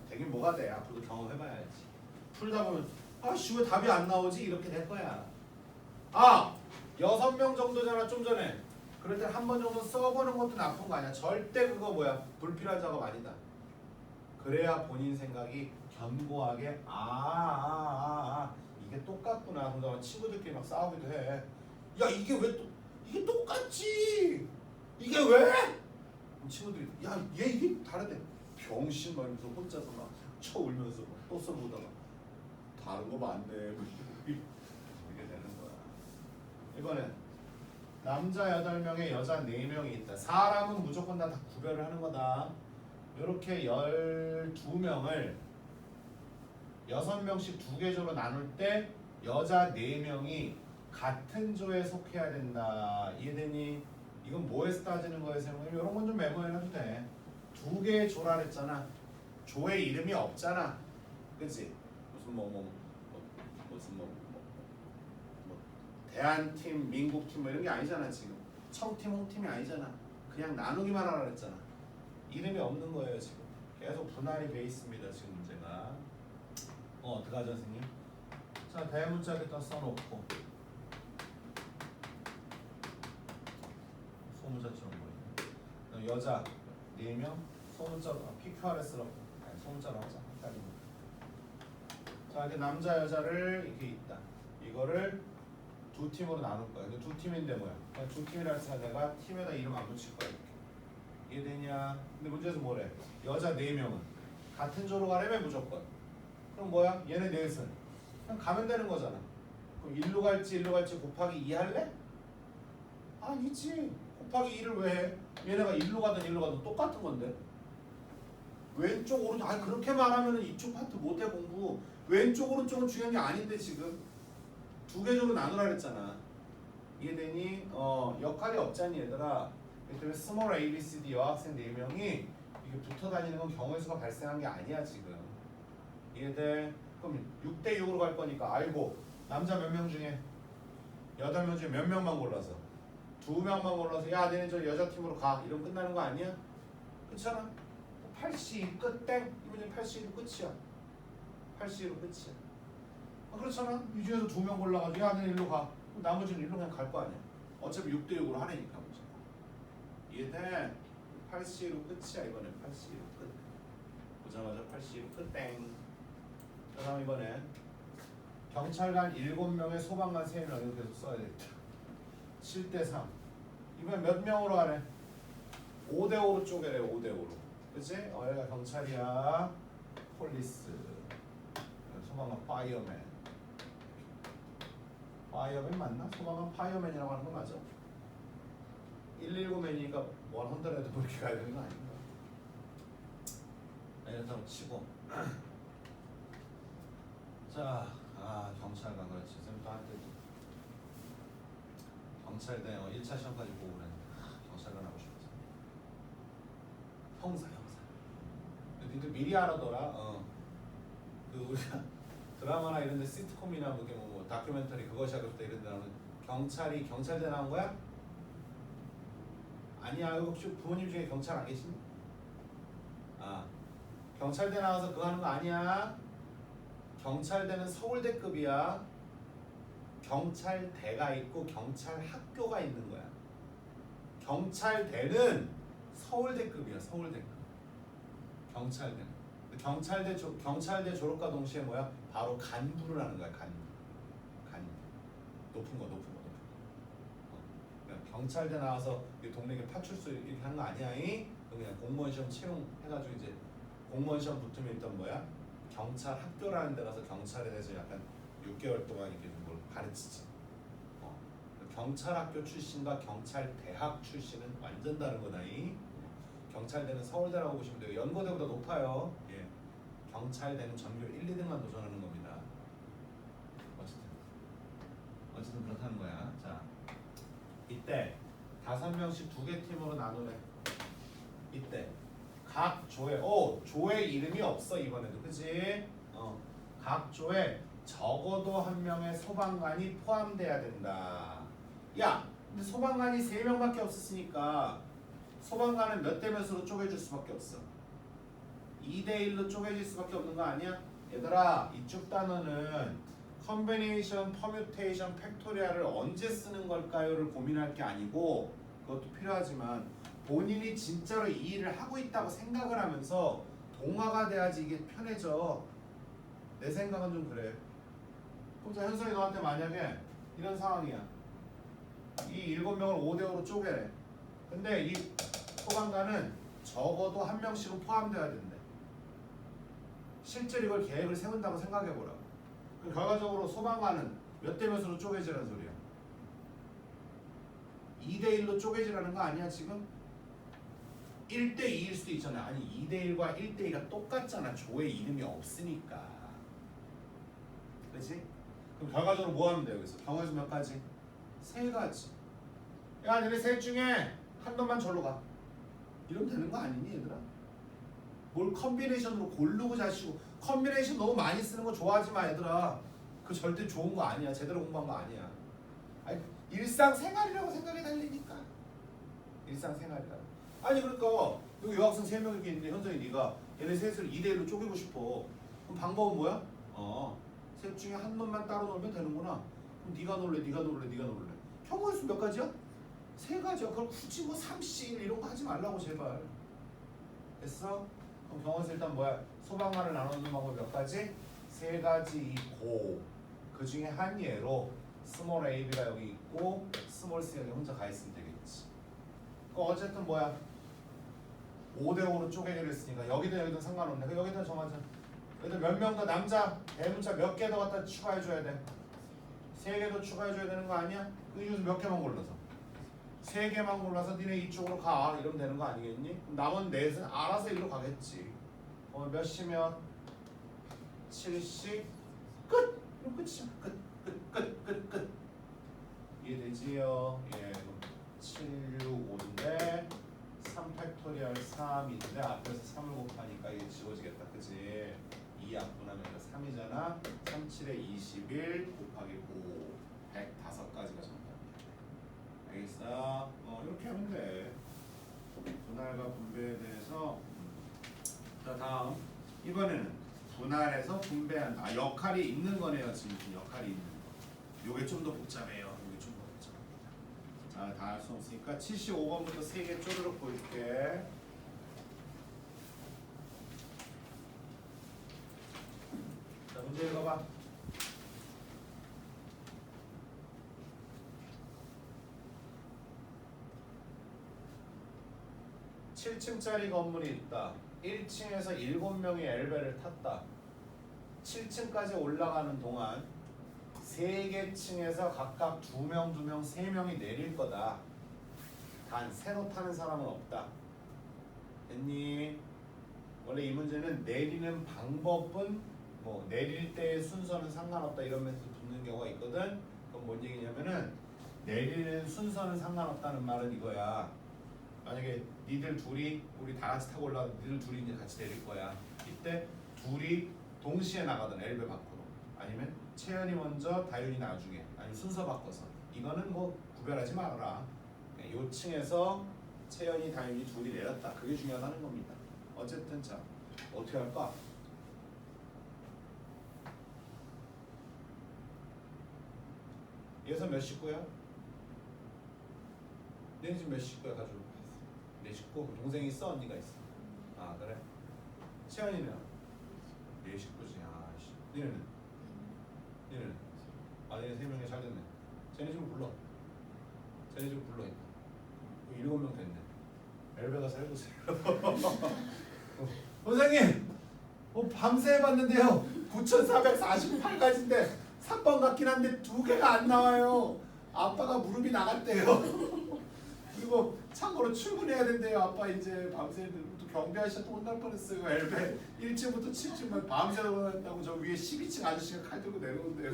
Speaker 1: 되긴 뭐가 돼? 앞으로도 경험해봐야지. 풀다 보면 아씨 왜 답이 안 나오지? 이렇게 될 거야. 6명 정도잖아 좀 전에. 그럴 때 한 번 정도 써보는 것도 나쁜 거 아니야. 절대 그거 뭐야 불필요한 작업 아니다. 그래야 본인 생각이 견고하게 이게 똑같구나. 그러다 친구들끼리 막 싸우기도 해. 야 이게 왜 이게 똑같지? 이게 왜? 그럼 친구들이 야 얘 이게 다르대. 병신 말면서 혼자서 막 쳐울면서 또 써보다가 다른 거 맞네. 이렇게 되는 거야. 이번엔 남자 8명에 여자 4명이 있다. 사람은 무조건 다 구별을 하는 거다. 이렇게 12명을 6명씩 2개 조로 나눌 때 여자 4명이 같은 조에 속해야 된다. 이해되니? 이건 뭐에서 따지는 거에서 이런 건 좀 메모해놔도 돼. 2개의 조라 그랬잖아. 조의 이름이 없잖아. 그치? 무슨 무슨 대한팀, 민국팀 뭐 이런 게 아니잖아 지금. 청팀, 홍팀이 아니잖아. 그냥 나누기만 하라 그랬잖아. 이름이 없는 거예요 지금. 계속 분할이 돼 있습니다 지금 문제가. 어떡하죠 선생님? 자 대문자 여기다 써놓고 소문자처럼 보이네. 여자 4명 소문자로 PQRS라고 소문자로 하자. 헷갈리니까. 자 이제 남자 여자를 이렇게 있다. 이거를 두 팀으로 나눌 거야. 근데 두 팀인데 뭐야? 그냥 두 팀이라 해서 내가 팀에다 이름 안 붙일 거야. 이렇게. 이해되냐? 근데 문제에서 뭐래? 여자 4명은 같은 조로 가려면 무조건. 그럼 뭐야? 얘네 넷은 그냥 가면 되는 거잖아. 그럼 1로 갈지 곱하기 2 할래? 아니지. 곱하기 2를 왜 해? 얘네가 1로 가든 똑같은 건데. 왼쪽 오른쪽 그렇게 말하면 이쪽 파트 못해 공부. 왼쪽 오른쪽은 중요한 게 아닌데 지금 2개 조로 나누라 그랬잖아. 이해되니? 역할이 없잖니 얘들아. 그렇기 때문에 스몰 A, B, C, D 여학생 4명이 이게 붙어 다니는 건 경우의 수가 발생한 게 아니야 지금. 이해돼? 그럼 6대 6으로 갈 거니까 알고 남자 몇 명 중에 8명 중에 몇 명만 골라서 2명만 골라서 야 너네 저 여자 팀으로 가 이러면 끝나는 거 아니야? 그렇잖아. 8C 끝 땡. 이번엔 8C로 끝이야. 8C로 끝이야. 그렇잖아. 이 중에서 2명 골라가지고 야 너네 일로 가. 그럼 나머지는 일로 그냥 갈 거 아니야. 어차피 6대 6으로 하려니까 문제. 이해돼? 8C로 끝이야 이번엔. 8C로 끝. 보자마자 8C로 끝 땡. 그 다음 이번엔 경찰관 7명에 소방관 3명 이렇게 계속 써야 되겠다. 7대 3. 이번엔 몇 명으로 가네? 5대 5로 쪼개래. 5대 5로. 그치? 얘가 경찰이야. 폴리스. 소방관 파이어맨. 파이어맨 맞나? 소방관 파이어맨이라고 하는 거 맞아? 119맨이니까 100에도 그렇게 가야 되는 거 아닌가? 이렇다고 치고 자, 경찰관 그렇지. 선생님도 한때 경찰대 1차 시험까지 보고 그래. 경찰관 하고 싶어서. 형사. 근데 니들 미리 알아둬라. 그 우리가 드라마나 이런데 시트콤이나 뭐 다큐멘터리 그거 시작할 때 이런 데 나오는 경찰이 경찰대 나온 거야? 아니야. 혹시 부모님 중에 경찰 안 계시니? 아, 경찰대 나와서 그거 하는 거 아니야. 경찰대는 서울대급이야. 경찰대가 있고 경찰학교가 있는 거야. 경찰대는 서울대급이야. 서울대급. 경찰대는. 경찰대 졸업과 동시에 뭐야? 바로 간부를 하는 거야. 간부. 높은 거. 그냥 경찰대 나와서 동네에 파출소 이렇게 하는 거 아니야? 그냥 공무원 시험 채용해가지고 이제 공무원 시험 붙으면 일단 뭐야? 경찰 학교라는 데 가서 경찰에 대해서 약간 6개월 동안 이렇게 뭘 가르치지. 경찰학교 출신과 경찰대학 출신은 완전 다른 거다. 경찰대는 서울대라고 보시면 돼요. 연고대보다 높아요. 예. 경찰대는 전교 1, 2등만 도전하는 겁니다. 어쨌든 그렇다는 거야. 자, 이때 5명씩 2개 팀으로 나누래. 이때 각 조에 조에 이름이 없어 이번에도. 그치? 각 조에 적어도 한 명의 소방관이 포함돼야 된다. 야, 근데 소방관이 3명밖에 없었으니까 소방관은 몇 대 몇으로 쪼개줄 수밖에 없어. 2대1로 쪼개질 수밖에 없는 거 아니야? 얘들아, 이쪽 단어는 컨비네이션, 퍼뮤테이션, 팩토리얼을 언제 쓰는 걸까요를 고민할 게 아니고, 그것도 필요하지만 본인이 진짜로 이 일을 하고 있다고 생각을 하면서 동화가 돼야지 이게 편해져. 내 생각은 좀 그래. 그럼 현석이 너한테 만약에 이런 상황이야. 이 7명을 5대5로 쪼개래. 근데 이 소방관은 적어도 한 명씩은 포함돼야 된대. 실제로 이걸 계획을 세운다고 생각해보라. 결과적으로 소방관은 몇 대 몇으로 쪼개지라는 소리야. 2대1로 쪼개지라는 거 아니야 지금? 1대2일 수도 있잖아. 아니 2대1과 1대2가 똑같잖아. 조에 이름이 없으니까. 그렇지? 그럼 결과적으로 뭐 하면 돼 여기서? 경우에서 몇 가지? 3가지. 야 너네 셋 중에 한 놈만 절로 가. 이러면 되는 거 아니니 얘들아? 뭘 컨비네이션으로 고르고 자시고. 컨비네이션 너무 많이 쓰는 거 좋아하지 마 얘들아. 그거 절대 좋은 거 아니야. 제대로 공부한 거 아니야. 아니, 일상생활이라고 생각이 달리니까. 일상생활이라고. 아니 그러니까 여기 여학생 3명 이렇게 있는데 현석이 네가 얘네 셋을 2대1로 쪼개고 싶어. 그럼 방법은 뭐야? 셋 중에 한 놈만 따로 놀면 되는구나. 그럼 네가 놀래. 경우의 수 몇 가지야? 3가지야. 그걸 굳이 뭐 3씩 이런 거 하지 말라고 제발. 됐어? 그럼 경우의 수 일단 뭐야? 소방관을 나누는 방법 몇 가지? 3가지이고 그 중에 한 예로 스몰 a, b가 여기 있고 스몰 c가 여기 혼자 가 있으면 되겠지. 어쨌든 뭐야? 5대5로 쪼개기로 했으니까 여기든 상관없네. 그 여기다 정하자. 여기다 몇 명 더 남자 대문자 몇 개 더 갖다 추가해줘야 돼. 3개 더 추가해줘야 되는 거 아니야? 그 중에서 몇 개만 골라서 3개만 골라서 니네 이쪽으로 가 이러면 되는 거 아니겠니? 그럼 남은 4은 알아서 일로 가겠지. 몇 시면 7시 끝! 이거 끝이야. 끝. 이해되지요? 예, 그럼 7, 6, 5인데 3팩토리얼 3인데 앞에서 3을 곱하니까 이게 지워지겠다. 그치? 2 약분하면 3이잖아. 3, 7에 21 곱하기 5 105가지가 정답이야. 알겠어? 이렇게 하면 돼. 분할과 분배에 대해서. 자, 다음 이번에는 분할해서 분배한다. 역할이 있는 거네요. 지금 역할이 있는 거. 요게 좀 더 복잡해요. 요게 좀 더 복잡합니다. 자, 다 할 수 없으니까 75번부터 3개 쪼르륵 보여줄게. 자, 문제 읽어봐. (7층짜리) 건물이 있다. 1층에서 7명이 엘베를 탔다. 7층까지 올라가는 동안 3개 층에서 각각 2명, 3명이 내릴 거다. 단 새로 타는 사람은 없다. 됐니? 원래 이 문제는 내리는 방법은 뭐 내릴 때의 순서는 상관없다 이런 멘트 붙는 경우가 있거든. 그럼 뭔 얘기냐면은 내리는 순서는 상관없다는 말은 이거야. 만약에 니들 둘이 우리 다 같이 타고 올라가 니들 둘이 이제 같이 내릴 거야. 이때 둘이 동시에 나가든 엘베 밖으로 아니면 채연이 먼저 다윤이 나중에 아니면 순서 바꿔서 이거는 뭐 구별하지 말아라. 요 층에서 채연이 다윤이 둘이 내렸다. 그게 중요하다는 겁니다. 어쨌든 자 어떻게 할까? 얘서 몇 식구야? 너네 집 몇 식구야 가지고? 네 식구? 동생이 있어? 언니가 있어? 아 그래? 채연이는? 네 식구지. 아씨. 니네는? 니네는? 아 니네 세 명이 잘 됐네. 쟤네 좀 불러. 쟤네 좀 불러. 7명 됐네. 엘베 가서 해보세요. 선생님! 밤새 해봤는데요. 9,448가지인데 3번 같긴 한데 2개가 안 나와요. 아빠가 무릎이 나갔대요. 그리고 참고로 출근해야 된대요. 아빠 이제 밤새 또 경비 아저씨한테 혼날 뻔했어요. 엘베 1층부터 7층만 밤새 돌아다닌다고 저 위에 12층 아저씨가 칼 들고 내려온대요.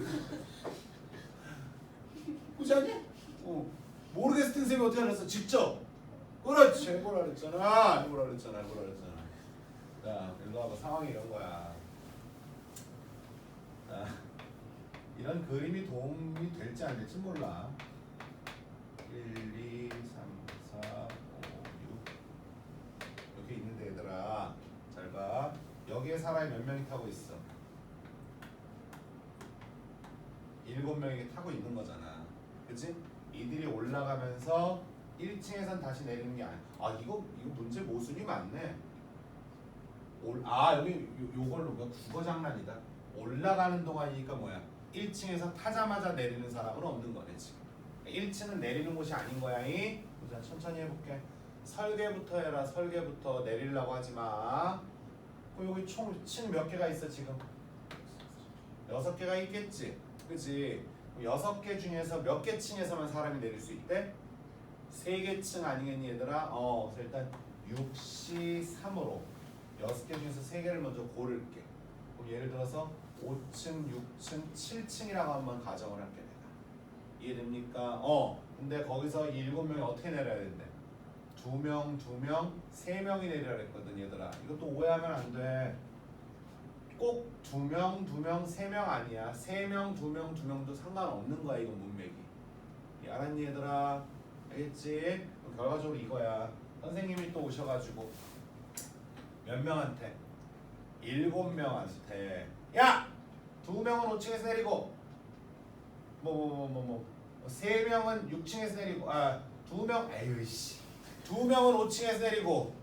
Speaker 1: 그지 않니? 모르겠을 땐 쌤이 어떻게 알았어? 직접. 그렇지. 해보라 그랬잖아. 해보라 그랬잖아. 자, 일로 와봐. 상황이 이런 거야. 자, 이런 그림이 도움이 될지 안 될지 몰라. 1, 2, 3, 4, 5, 6 이렇게 있는데 얘들아 잘 봐. 여기에 사람이 몇 명이 타고 있어? 7명이 타고 있는 거잖아. 그치? 이들이 올라가면서 1층에선 다시 내리는 게 아니야. 아 이거 문제 모순이 많네. 여기 요걸로 국어 장난이다. 올라가는 동안이니까 뭐야? 1층에서 타자마자 내리는 사람은 없는 거네 지금. 1층은 내리는 곳이 아닌 거야. 자 천천히 해볼게. 설계부터 해라. 설계부터 내리려고 하지 마. 여기 총 층 몇 개가 있어 지금? 6개가 있겠지. 그치? 6개 중에서 몇 개 층에서만 사람이 내릴 수 있대? 3개 층 아니겠니 얘들아? 그래서 일단 6C3으로 6개 중에서 3개를 먼저 고를게. 그럼 예를 들어서 5층, 6층, 7층이라고 한번 가정을 할게 내가. 이해됩니까? 근데 거기서 7명이 어떻게 내려야 된대? 2명, 2명, 3명이 내리라 그랬거든 얘들아. 이것도 오해하면 안 돼. 꼭 2명, 2명, 3명 아니야. 3명, 2명, 2명도 상관없는 거야 이건 문맥이. 알았니 얘들아? 알겠지? 그럼 결과적으로 이거야. 선생님이 또 오셔가지고 몇 명한테? 7명한테 야! 2명은 5층에서 내리고 3명은 6층에서 내리고 2명 에이씨 2명은 5층에서 내리고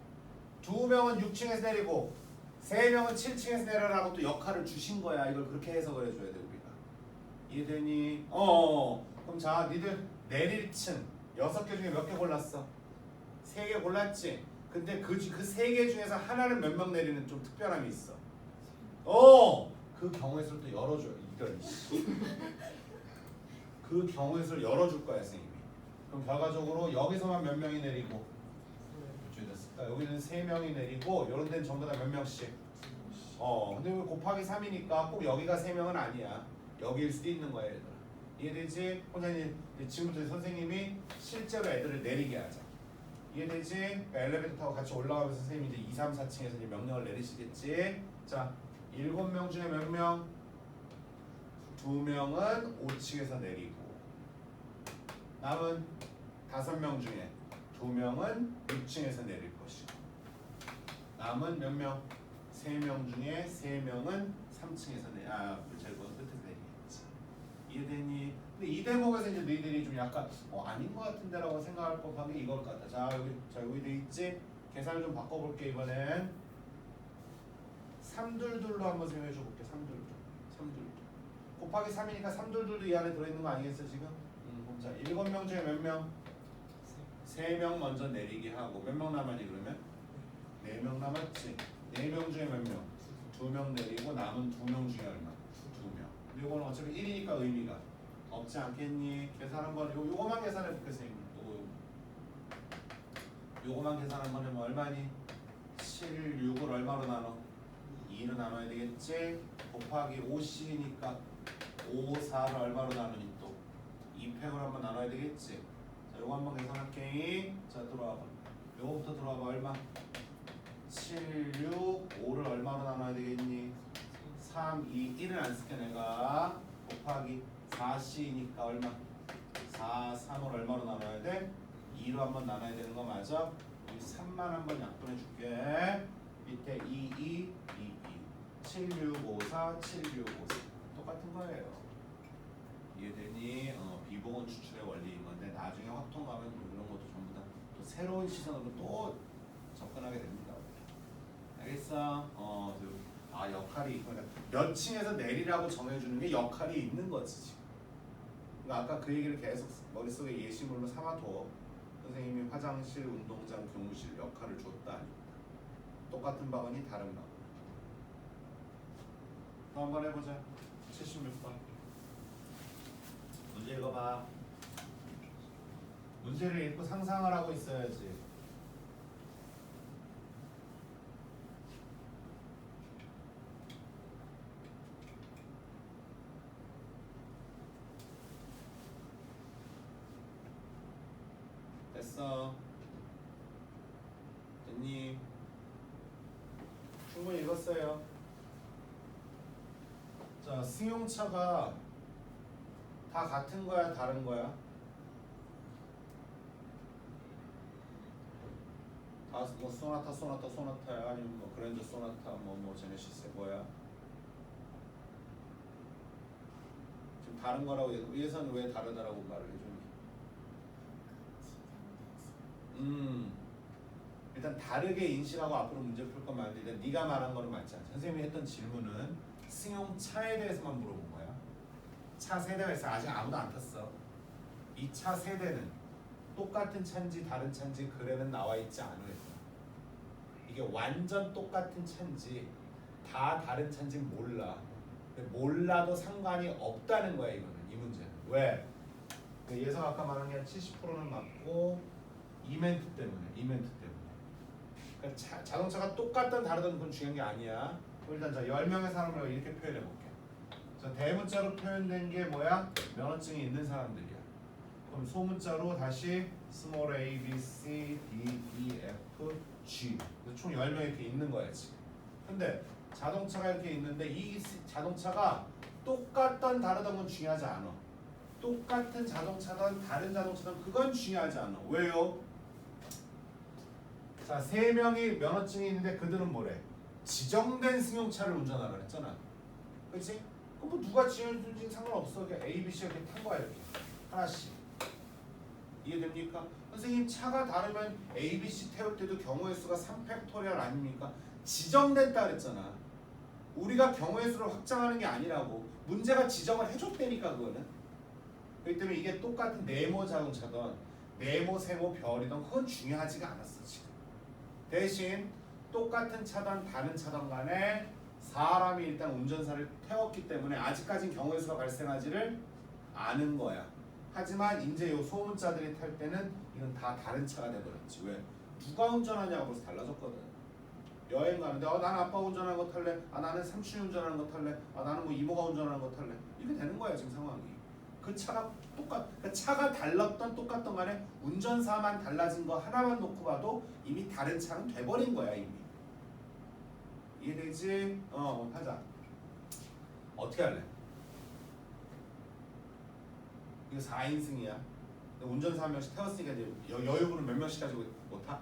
Speaker 1: 2명은 6층에서 내리고 3명은 7층에서 내려라고 또 역할을 주신 거야. 이걸 그렇게 해석을 해줘야 돼 우리가. 이해되니? 그럼 자 니들 내릴 층 6개 중에 몇 개 골랐어? 3개 골랐지? 근데 그 3개 중에서 하나는 몇 명 내리는 좀 특별함이 있어. 그 경우의 수를 또 열어줘요. 이런 그 경우의 수를 열어줄 거야 선생님이. 그럼 결과적으로 여기서만 몇 명이 내리고 여기는 3명이 내리고 이런 데는 전부 다 몇 명씩? 근데 왜 곱하기 3이니까 꼭 여기가 3명은 아니야. 여기일 수도 있는 거야 얘들아. 이해되지? 혼자님 지금부터 선생님이 실제로 애들을 내리게 하자. 이해되지? 그러니까 엘리베이터 타고 같이 올라가면서 선생님이 이제 2, 3, 4층에서 이제 명령을 내리시겠지? 자, 7명 중에 몇 명? 2명은 5층에서 내리고 남은 5명 중에 2명은 6층에서 내릴 것이고 남은 몇 명? 3명 중에 3명은 3층에서 제일 끝에서 내리겠지. 이해되니? 근데 이 대목에서 이제 너희들이 좀 약간 아닌 것 같은데라고 생각할 법한 게 이걸 같아. 자 여기 돼 있지? 계산을 좀 바꿔볼게 이번엔. 3둘둘로 한번 생각해 줘볼게. 3둘둘 곱하기 3이니까 3둘둘도 이 안에 들어있는 거 아니겠어 지금? 자 7명 중에 몇 명? 3명 먼저 내리게 하고 몇 명 남았니 그러면? 4명 남았지. 4명 중에 몇 명? 2명 내리고 남은 2명 중에 얼마? 2명. 근데 이거는 어차피 1이니까 의미가 없지 않겠니? 계산 한번 요거만 계산해 볼게 선생님. 요거만 계산 한번 해보면 얼마니? 7, 6을 얼마로 나눠? 2로 나눠야 되겠지? 곱하기 5C니까 5, 4를 얼마로 나누니 또 2팩을 한번 나눠야 되겠지? 자, 요거 한번 계산할게. 자, 들어와봐. 요거부터 들어와봐. 얼마? 7, 6, 5를 얼마로 나눠야 되겠니? 3, 2, 1을 안 쓸게 내가. 곱하기 4C니까 얼마? 4, 3을 얼마로 나눠야 돼? 2로 한번 나눠야 되는 거 맞아? 여기 3만 한번 약분해 줄게. 밑에 22, 7654, 7654 똑같은 거예요. 이해되니? 비보건 추출의 원리인 건데 나중에 확통 가면 이런 것도 전부 다 또 새로운 시선으로 또 접근하게 됩니다. 알겠어? 역할이 그러니까 몇 층에서 내리라고 정해주는 게 역할이 있는 거지 지금. 그러니까 아까 그 얘기를 계속 머릿속에 예시물로 삼아둬. 선생님이 화장실, 운동장, 교무실 역할을 줬다. 똑같은 방언이 다른 방언. 또 한번 해보자. 76번. 문제 읽어봐. 문제를 읽고 상상을 하고 있어야지. 됐어. 됐니? 충분히 읽었어요. 자, 승용차가 다 같은 거야, 다른 거야? 다 뭐 소나타야 아니면 뭐 그랜저 소나타 뭐 제네시스 뭐야? 지금 다른 거라고 위에서는 왜 다르다라고 말을 해주니? 일단 다르게 인식하고 앞으로 문제 풀 건 많은데 일단 네가 말한 거는 맞지 않아. 선생님이 했던 질문은 승용차에 대해서만 물어본 거야. 차 세대가 있어. 아직 아무도 안 탔어. 이 차 세대는 똑같은 차인지 다른 차인지 글에는 나와 있지 않을. 이게 완전 똑같은 차인지 다 다른 차인지 몰라. 몰라도 상관이 없다는 거야 이거는. 이 문제는. 왜? 예상 아까 말한 게 70%는 맞고 이멘트 때문에. 그러니까 자동차가 똑같든 다르든 그건 중요한 게 아니야. 일단 자 10명의 사람을 이렇게 표현해 볼게. 자 대문자로 표현된 게 뭐야? 면허증이 있는 사람들이야. 그럼 소문자로 다시 스몰 a, b, c, d, e, f, g. 총 10명 이렇게 있는 거야 지금. 근데 자동차가 이렇게 있는데 이 자동차가 똑같던 다르던 건 중요하지 않아. 똑같은 자동차든 다른 자동차든 그건 중요하지 않아. 왜요? 자, 3명이 면허증이 있는데 그들은 뭐래? 지정된 승용차를 운전하라 했잖아. 그렇지? 그럼 뭐 누가 지정된지 상관없어. 그냥 A, B, C 이렇게 탄 거야 이렇게. 하나씩. 이해됩니까? 선생님 차가 다르면 A, B, C 태울 때도 경우의 수가 3팩토리얼 아닙니까? 지정됐다 그랬잖아. 우리가 경우의 수를 확장하는 게 아니라고. 문제가 지정을 해줬다니까 그거는. 그렇기 때문에 이게 똑같은 네모 자동차든 네모, 세모, 별이든 그건 중요하지가 않았어 지금. 대신 똑같은 차든 다른 차든 간에 사람이 일단 운전사를 태웠기 때문에 아직까진 경우의 수가 발생하지를 않은 거야. 하지만 이제 요 소문자들이 탈 때는 이건 다 다른 차가 돼버렸지. 왜? 누가 운전하냐가 벌써 달라졌거든. 여행 가는데 나는 아빠 운전하는 거 탈래. 나는 삼촌이 운전하는 거 탈래. 나는 뭐 이모가 운전하는 거 탈래. 이렇게 되는 거야 지금 상황이. 그 차가 그러니까 차가 달랐던 똑같던 간에 운전사만 달라진 거 하나만 놓고 봐도 이미 다른 차는 돼버린 거야 이미. 이해되지? 하자. 어떻게 할래? 이거 4인승이야. 운전사 한 명씩 태웠으니까 이제 여유분은 몇 명씩 가지고 못 타?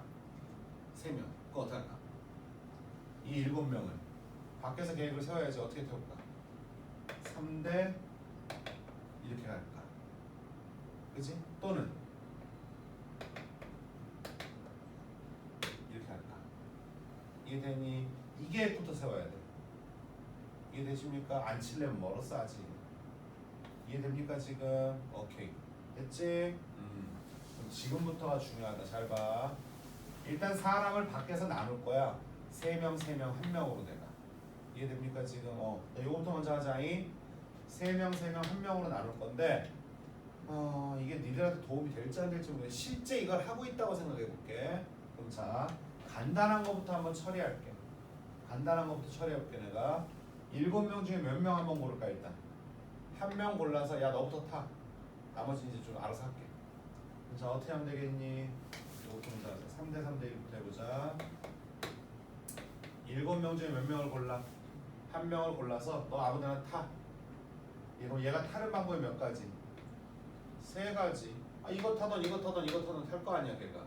Speaker 1: 3명. 그거 어떻게 할까? 이 7명은 밖에서 계획을 세워야지. 어떻게 태울까? 3대 이렇게 갈까? 그치? 또는 이렇게 할까? 이해되니? 이게부터 세워야 돼. 이해되십니까? 안 칠려면 멀었어 아직. 이해됩니까 지금? 오케이. 됐지? 그럼 지금부터가 중요하다. 잘 봐. 일단 사람을 밖에서 나눌 거야. 3명, 1명으로 내가. 이해됩니까 지금? 요거부터 먼저 하자잉. 3명, 1명으로 나눌 건데 이게 니들한테 도움이 될지 안 될지 모르겠는데 실제 이걸 하고 있다고 생각해 볼게. 그럼 자, 간단한 거부터 한번 처리할게. 내가 7명 중에 몇 명 한번 고를까 일단. 한 명 골라서 야 너부터 타. 나머지 이제 좀 알아서 할게. 자 어떻게 하면 되겠니? 요거 좀 자 3대 3대 1부터 해보자. 7명 중에 몇 명을 골라? 한 명을 골라서 너 아무데나 타. 그럼 얘가 타는 방법이 몇 가지? 3가지. 이거 타던 탈 거 아니야 걔가.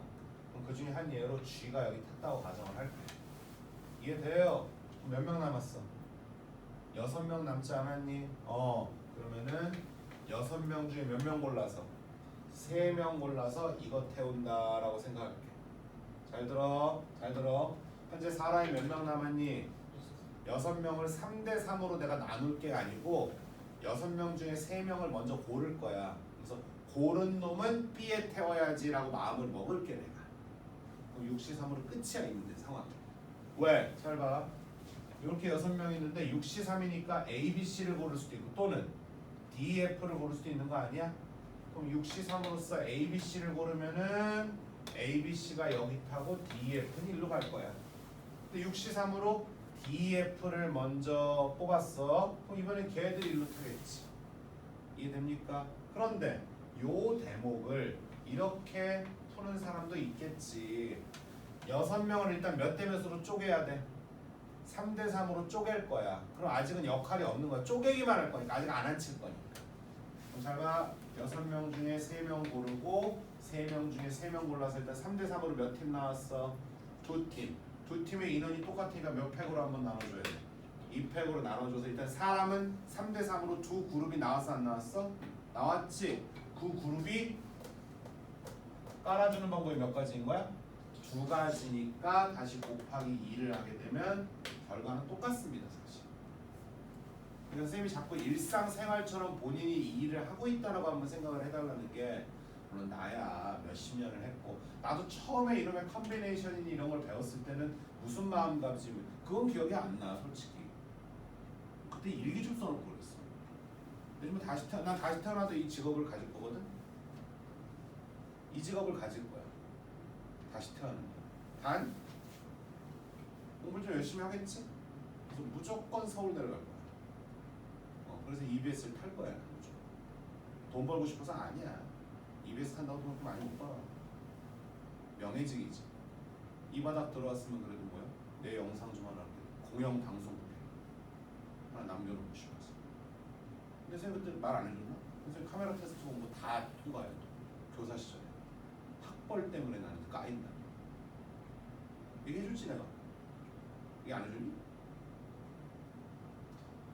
Speaker 1: 그럼 그 중에 한 예로 G가 여기 탔다고 가정을 할게. 이해돼요? 몇 명 남았어? 6명 남지 않았니? 그러면은 6명 중에 몇 명 골라서? 3명 골라서 이거 태운다라고 생각할게. 잘 들어. 잘 들어. 현재 사람이 몇 명 남았니? 6명을 3대 3으로 내가 나눌 게 아니고 6명 중에 3명을 먼저 고를 거야. 그래서 고른 놈은 B에 태워야지라고 마음을 먹을게 내가. 그럼 6시 3으로 끝이야 있는데 상황. 왜? 잘 봐. 이렇게 6명 있는데 6시 3이니까 A, B, C를 고를 수도 있고 또는 D, F를 고를 수도 있는 거 아니야? 그럼 6시 3으로서 A, B, C를 고르면은 A, B, C가 여기 타고 D, F는 일로 갈 거야. 근데 6시 3으로 D, F를 먼저 뽑았어. 그럼 이번엔 걔들이 일로 타겠지. 이해됩니까? 그런데 요 대목을 이렇게 푸는 사람도 있겠지. 6명을 일단 몇 대 몇으로 쪼개야 돼? 3대 3으로 쪼갤 거야. 그럼 아직은 역할이 없는 거야. 쪼개기만 할 거니까 아직 안 앉힐 거니까. 그럼 잘 봐. 6명 중에 3명 고르고 3명 중에 3명 골라서 일단 3대 3으로 몇 팀 나왔어? 2팀. 두 팀의 인원이 똑같으니까 몇 팩으로 한번 나눠줘야 돼? 2팩으로 나눠줘서 일단 사람은 3대 3으로 두 그룹이 나왔어 안 나왔어? 나왔지? 그 그룹이 깔아주는 방법이 몇 가지인 거야? 2가지니까 다시 곱하기 2를 하게 되면 결과는 똑같습니다 사실. 그러니까 선생님이 자꾸 일상생활처럼 본인이 이 일을 하고 있다라고 한번 생각을 해달라는 게 물론 나야 몇십 년을 했고 나도 처음에 이름의 컨비네이션이니 이런 걸 배웠을 때는 무슨 마음가짐 그건 기억이 안 나 솔직히. 그때 일기 좀 써놓고 그랬어. 요즘은 난 다시 태어나도 이 직업을 가질 거거든. 이 직업을 가질 거야. 다시 태어나면. 단 공부를 좀 열심히 하겠지? 그래서 무조건 서울대를 갈 거야. 그래서 EBS를 탈 거야. 무조건. 돈 벌고 싶어서 아니야. EBS 탄다고 돈 많이 못 벌어. 명예직이지. 이 바닥 들어왔으면 그래도 뭐야? 내 영상 좀 하나 공영 방송 하나 남겨놓고 싶어서. 근데 선생님 그때 말 안 해줬나? 선생님 카메라 테스트 공부 다 통과해. 교사 시절에. 학벌 때문에 나는 까인다. 얘기해줄지 내가. 이게 안 해주니?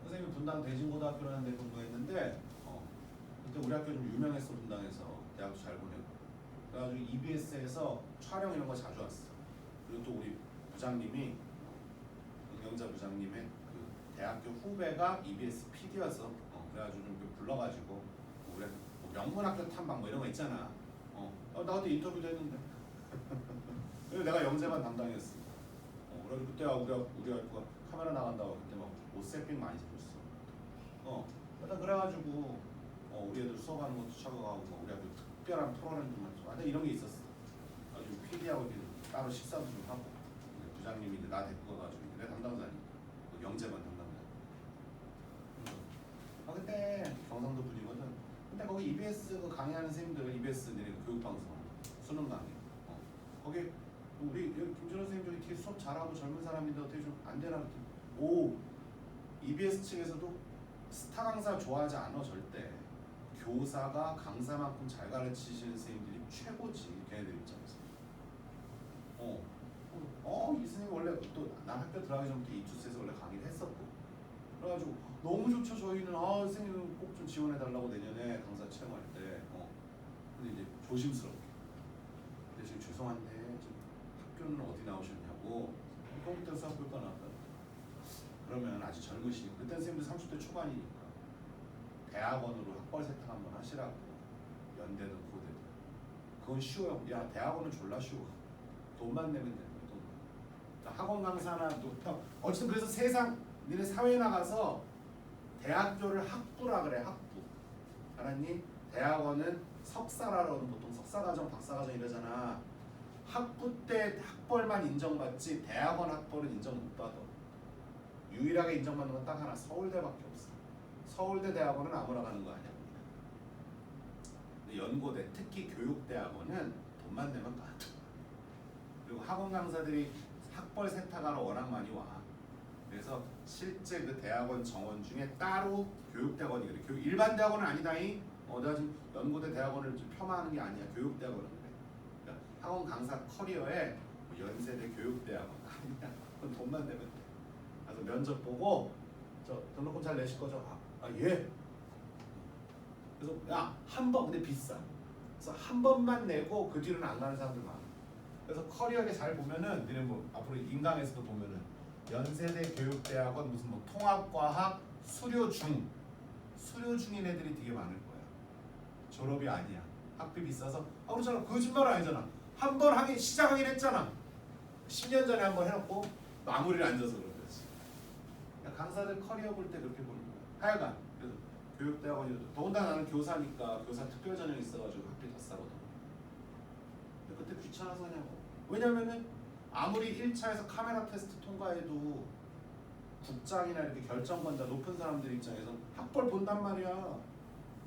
Speaker 1: 선생님이 분당 대진고등학교라는 데 공부했는데 그때 우리 학교 좀 유명했어. 분당에서 대학도 잘 보내고 그래가지고 EBS에서 촬영 이런 거 자주 왔어. 그리고 또 우리 부장님이 응영자 부장님의 그 대학교 후배가 EBS PD여서 그래가지고 좀 불러가지고 우리 뭐 명문학교 탐방 뭐 이런 거 있잖아. 나 그때 인터뷰도 했는데 그래서 내가 영재만 담당이었어. 그래서 그때 우리 와이프가 카메라 나간다고 그때 막 옷세핑 많이 해줬어. 일단 그래가지고 우리 애들 수업하는 것도 찾아가고 뭐 우리 학교 특별한 프로그램도 많고 하여튼 이런 게 있었어. 아주 PD하고 따로 식사도 좀 하고 부장님이 이제 나 데리고 가가지고 내 담당자니까 영재만 담당자. 그때 경상도 분이거든. 근데 거기 EBS 그 강의하는 선생님들 EBS 내리 교육방송 수능 강의. 거기 우리 김준호 선생님 저기 뒤에 수업 잘하고 젊은 사람인데 어떻게 좀 안 되나 그랬더니 오 EBS 측에서도 스타 강사 좋아하지 않아 절대. 교사가 강사만큼 잘 가르치시는 선생님들이 최고지 걔네들 입장에서. 이 선생님 원래 또 난 학교 들어가기 전부터 이투스에서 원래 강의를 했었고 그래가지고 너무 좋죠 저희는 선생님 꼭 좀 지원해달라고 내년에 강사 채용할 때 근데 이제 조심스럽게 근데 지금 죄송한데 지금 학교는 어디 나오셨냐고 컴퓨터 수학교과 나왔다 그러면 아직 젊으시니까 그때 선생님들 30대 초반이니까 대학원으로 학벌 세탁 한번 하시라고 연대든 고대든 그건 쉬워요. 야 대학원은 졸라 쉬워. 돈만 내면 되는 거야. 돈만. 학원 강사나 또 어쨌든 그래서 세상 니네 사회에 나가서 대학교를 학부라 그래. 학부 알았니? 대학원은 석사라고는 보통 석사과정 박사과정 이러잖아. 학부 때 학벌만 인정받지 대학원 학벌은 인정 못 받아. 유일하게 인정받는 건 딱 하나 서울대밖에 없어. 서울대 대학원은 아무나 가는 거 아니야. 근데 연고대 특히 교육대학원은 돈만 내면 가. 그리고 학원 강사들이 학벌 세탁하러 워낙 많이 와. 그래서 실제 그 대학원 정원 중에 따로 교육대학원이 그래. 일반 대학원은 아니다이. 내가 지금 연고대 대학원을 좀 폄하하는 게 아니야. 교육대학원은 그래. 그러니까 학원 강사 커리어에 뭐 연세대 교육대학원 아니야. 그건 돈만 내면 돼. 그래서 면접 보고 저 등록금 잘 내실 거죠? 예. 그래서 야 한 번 근데 비싸. 그래서 한 번만 내고 그 뒤로는 안 가는 사람들 많아. 그래서 커리어에 잘 보면은 니네 뭐 앞으로 인강에서도 보면은 연세대 교육대학원 무슨 뭐 통합과학 수료중인 애들이 되게 많을 거야. 졸업이 아니야. 학비 비싸서 그렇잖아. 거짓말 아니잖아. 한 번 하긴 시작하긴 했잖아. 10년 전에 한 번 해놓고 마무리를 안 져서 그런 거지. 그러니까 강사들 커리어 볼 때 그렇게 보는 거야. 하여간 그래서 교육대학원이 더군다나 나는 교사니까 교사 특별 전형이 있어가지고 학비 더 싸거든. 근데 그때 귀찮아서 하냐고. 왜냐면은 아무리 1차에서 카메라 테스트 통과해도 국장이나 이렇게 결정권자 높은 사람들 입장에서 학벌 본단 말이야.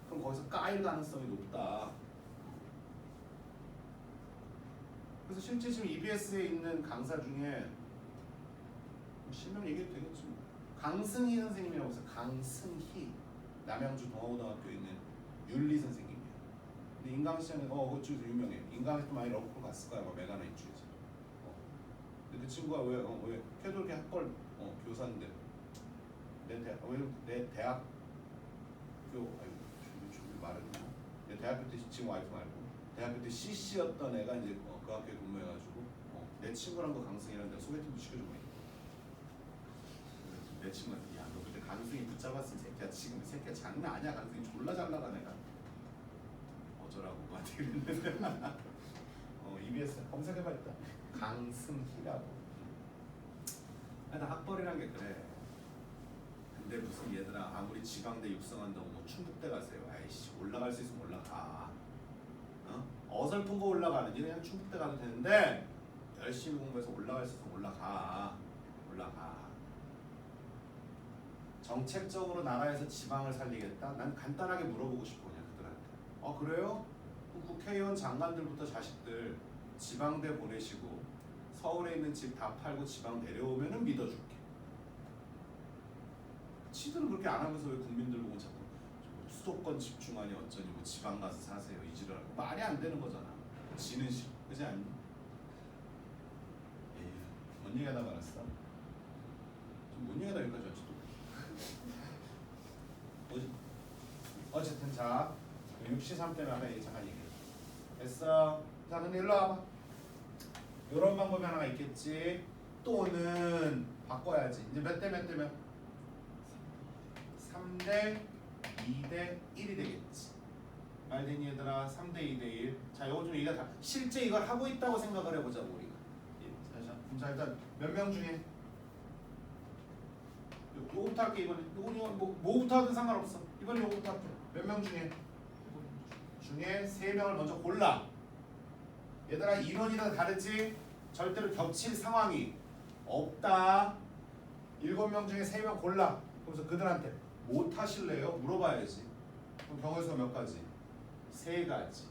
Speaker 1: 그럼 거기서 까일 가능성이 높다. 그래서 실제 지금 EBS에 있는 강사 중에 실명 얘기해도 되겠지 뭐. 강승희 선생님이라고 있어요. 강승희. 남양주 동아고등학교에 있는 윤리 선생님이야. 근데 인강시장에 그쪽에서 유명해. 인강에서 많이 러프로 갔을 거야. 메가나 입주에서. 근데 그 친구가 왜 걔도 이렇게 학벌 교사인데 내 대학교 준비 말했나? 내 대학교 때 지금 와이프 말고 대학교 때 CC였던 애가 이제 그 학교에 근무해가지고 내 친구랑 그 강승이랑 내가 소개팅도 시켜주고 내 친구한테 야 너 그때 강승이 붙잡았으면 새끼야 지금 이 새끼야 장난 아니야. 강승이 졸라 잘 나가 내가 어쩌라고 나한테 그랬는데 EBS 검색해봐 일단 강승희라고. 하여튼 학벌이란 게 그래. 근데 무슨 얘들아 아무리 지방대 육성한다고 뭐 충북대 가세요. 아이씨 올라갈 수 있으면 올라가. 어설픈 거 올라가는지 그냥 충북대 가도 되는데 열심히 공부해서 올라갈 수 있으면 올라가. 정책적으로 나라에서 지방을 살리겠다? 난 간단하게 물어보고 싶어 그냥 그들한테. 그래요? 국회의원 장관들부터 자식들 지방대 보내시고 서울에 있는 집 다 팔고 지방 내려오면은 믿어줄게. 지들은 그렇게 안 하면서 왜 국민들 보고 자꾸 수도권 집중하니 어쩌니 뭐 지방 가서 사세요 이 지랄하고 말이 안 되는 거잖아. 지는 식 그지 않니? 뭔 얘기하다 말았어? 뭔 얘기하다 여기까지 왔지 또? 어쨌든 자 63 때문에 아까 잠깐 얘기해. 됐어. 자 근데 일로 와봐. 이런 방법이 하나가 있겠지. 또는 바꿔야지. 이제 몇 대 몇 대면 3대 2대 1이 되겠지. 말되니 얘들아 3대 2대 1. 자 이거 좀 이거 다 실제 이걸 하고 있다고 생각을 해보자고 우리가. 자 일단 몇 명 중에 요거부터 할게. 이번에 요거는 뭐부터 하든 상관없어. 이번에 요거부터 할게. 몇 명 중에 3명을 먼저 골라. 얘들아 인원이 다 다르지? 절대로 겹칠 상황이 없다. 7명 중에 3명 골라. 그래서 그들한테 뭐 타실래요? 물어봐야지. 그럼 경우의 수가 몇 가지? 3가지.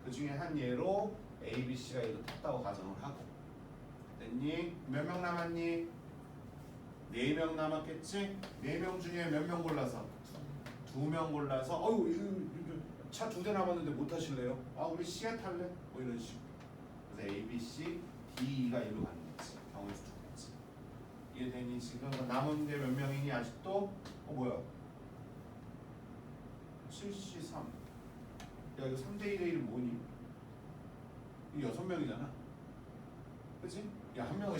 Speaker 1: 그 중에 한 예로 A, B, C가 얘도 탔다고 가정을 하고. 됐니? 몇 명 남았니? 4명 남았겠지? 4명 중에 몇 명 골라서? 2명 골라서 차 2대 남았는데 못 타실래요? 우리 C에 탈래? 뭐 이런 식으로. 그래서 A, B, C, D가 일로 가는 거지. 경우의 수 2가지. 이해되니? 지금 남은 게 몇 명이니 아직도? 뭐야? 7C3. 야 이거 3대 1의 1은 뭐니? 이거 6명이잖아. 그치? 야 한 명은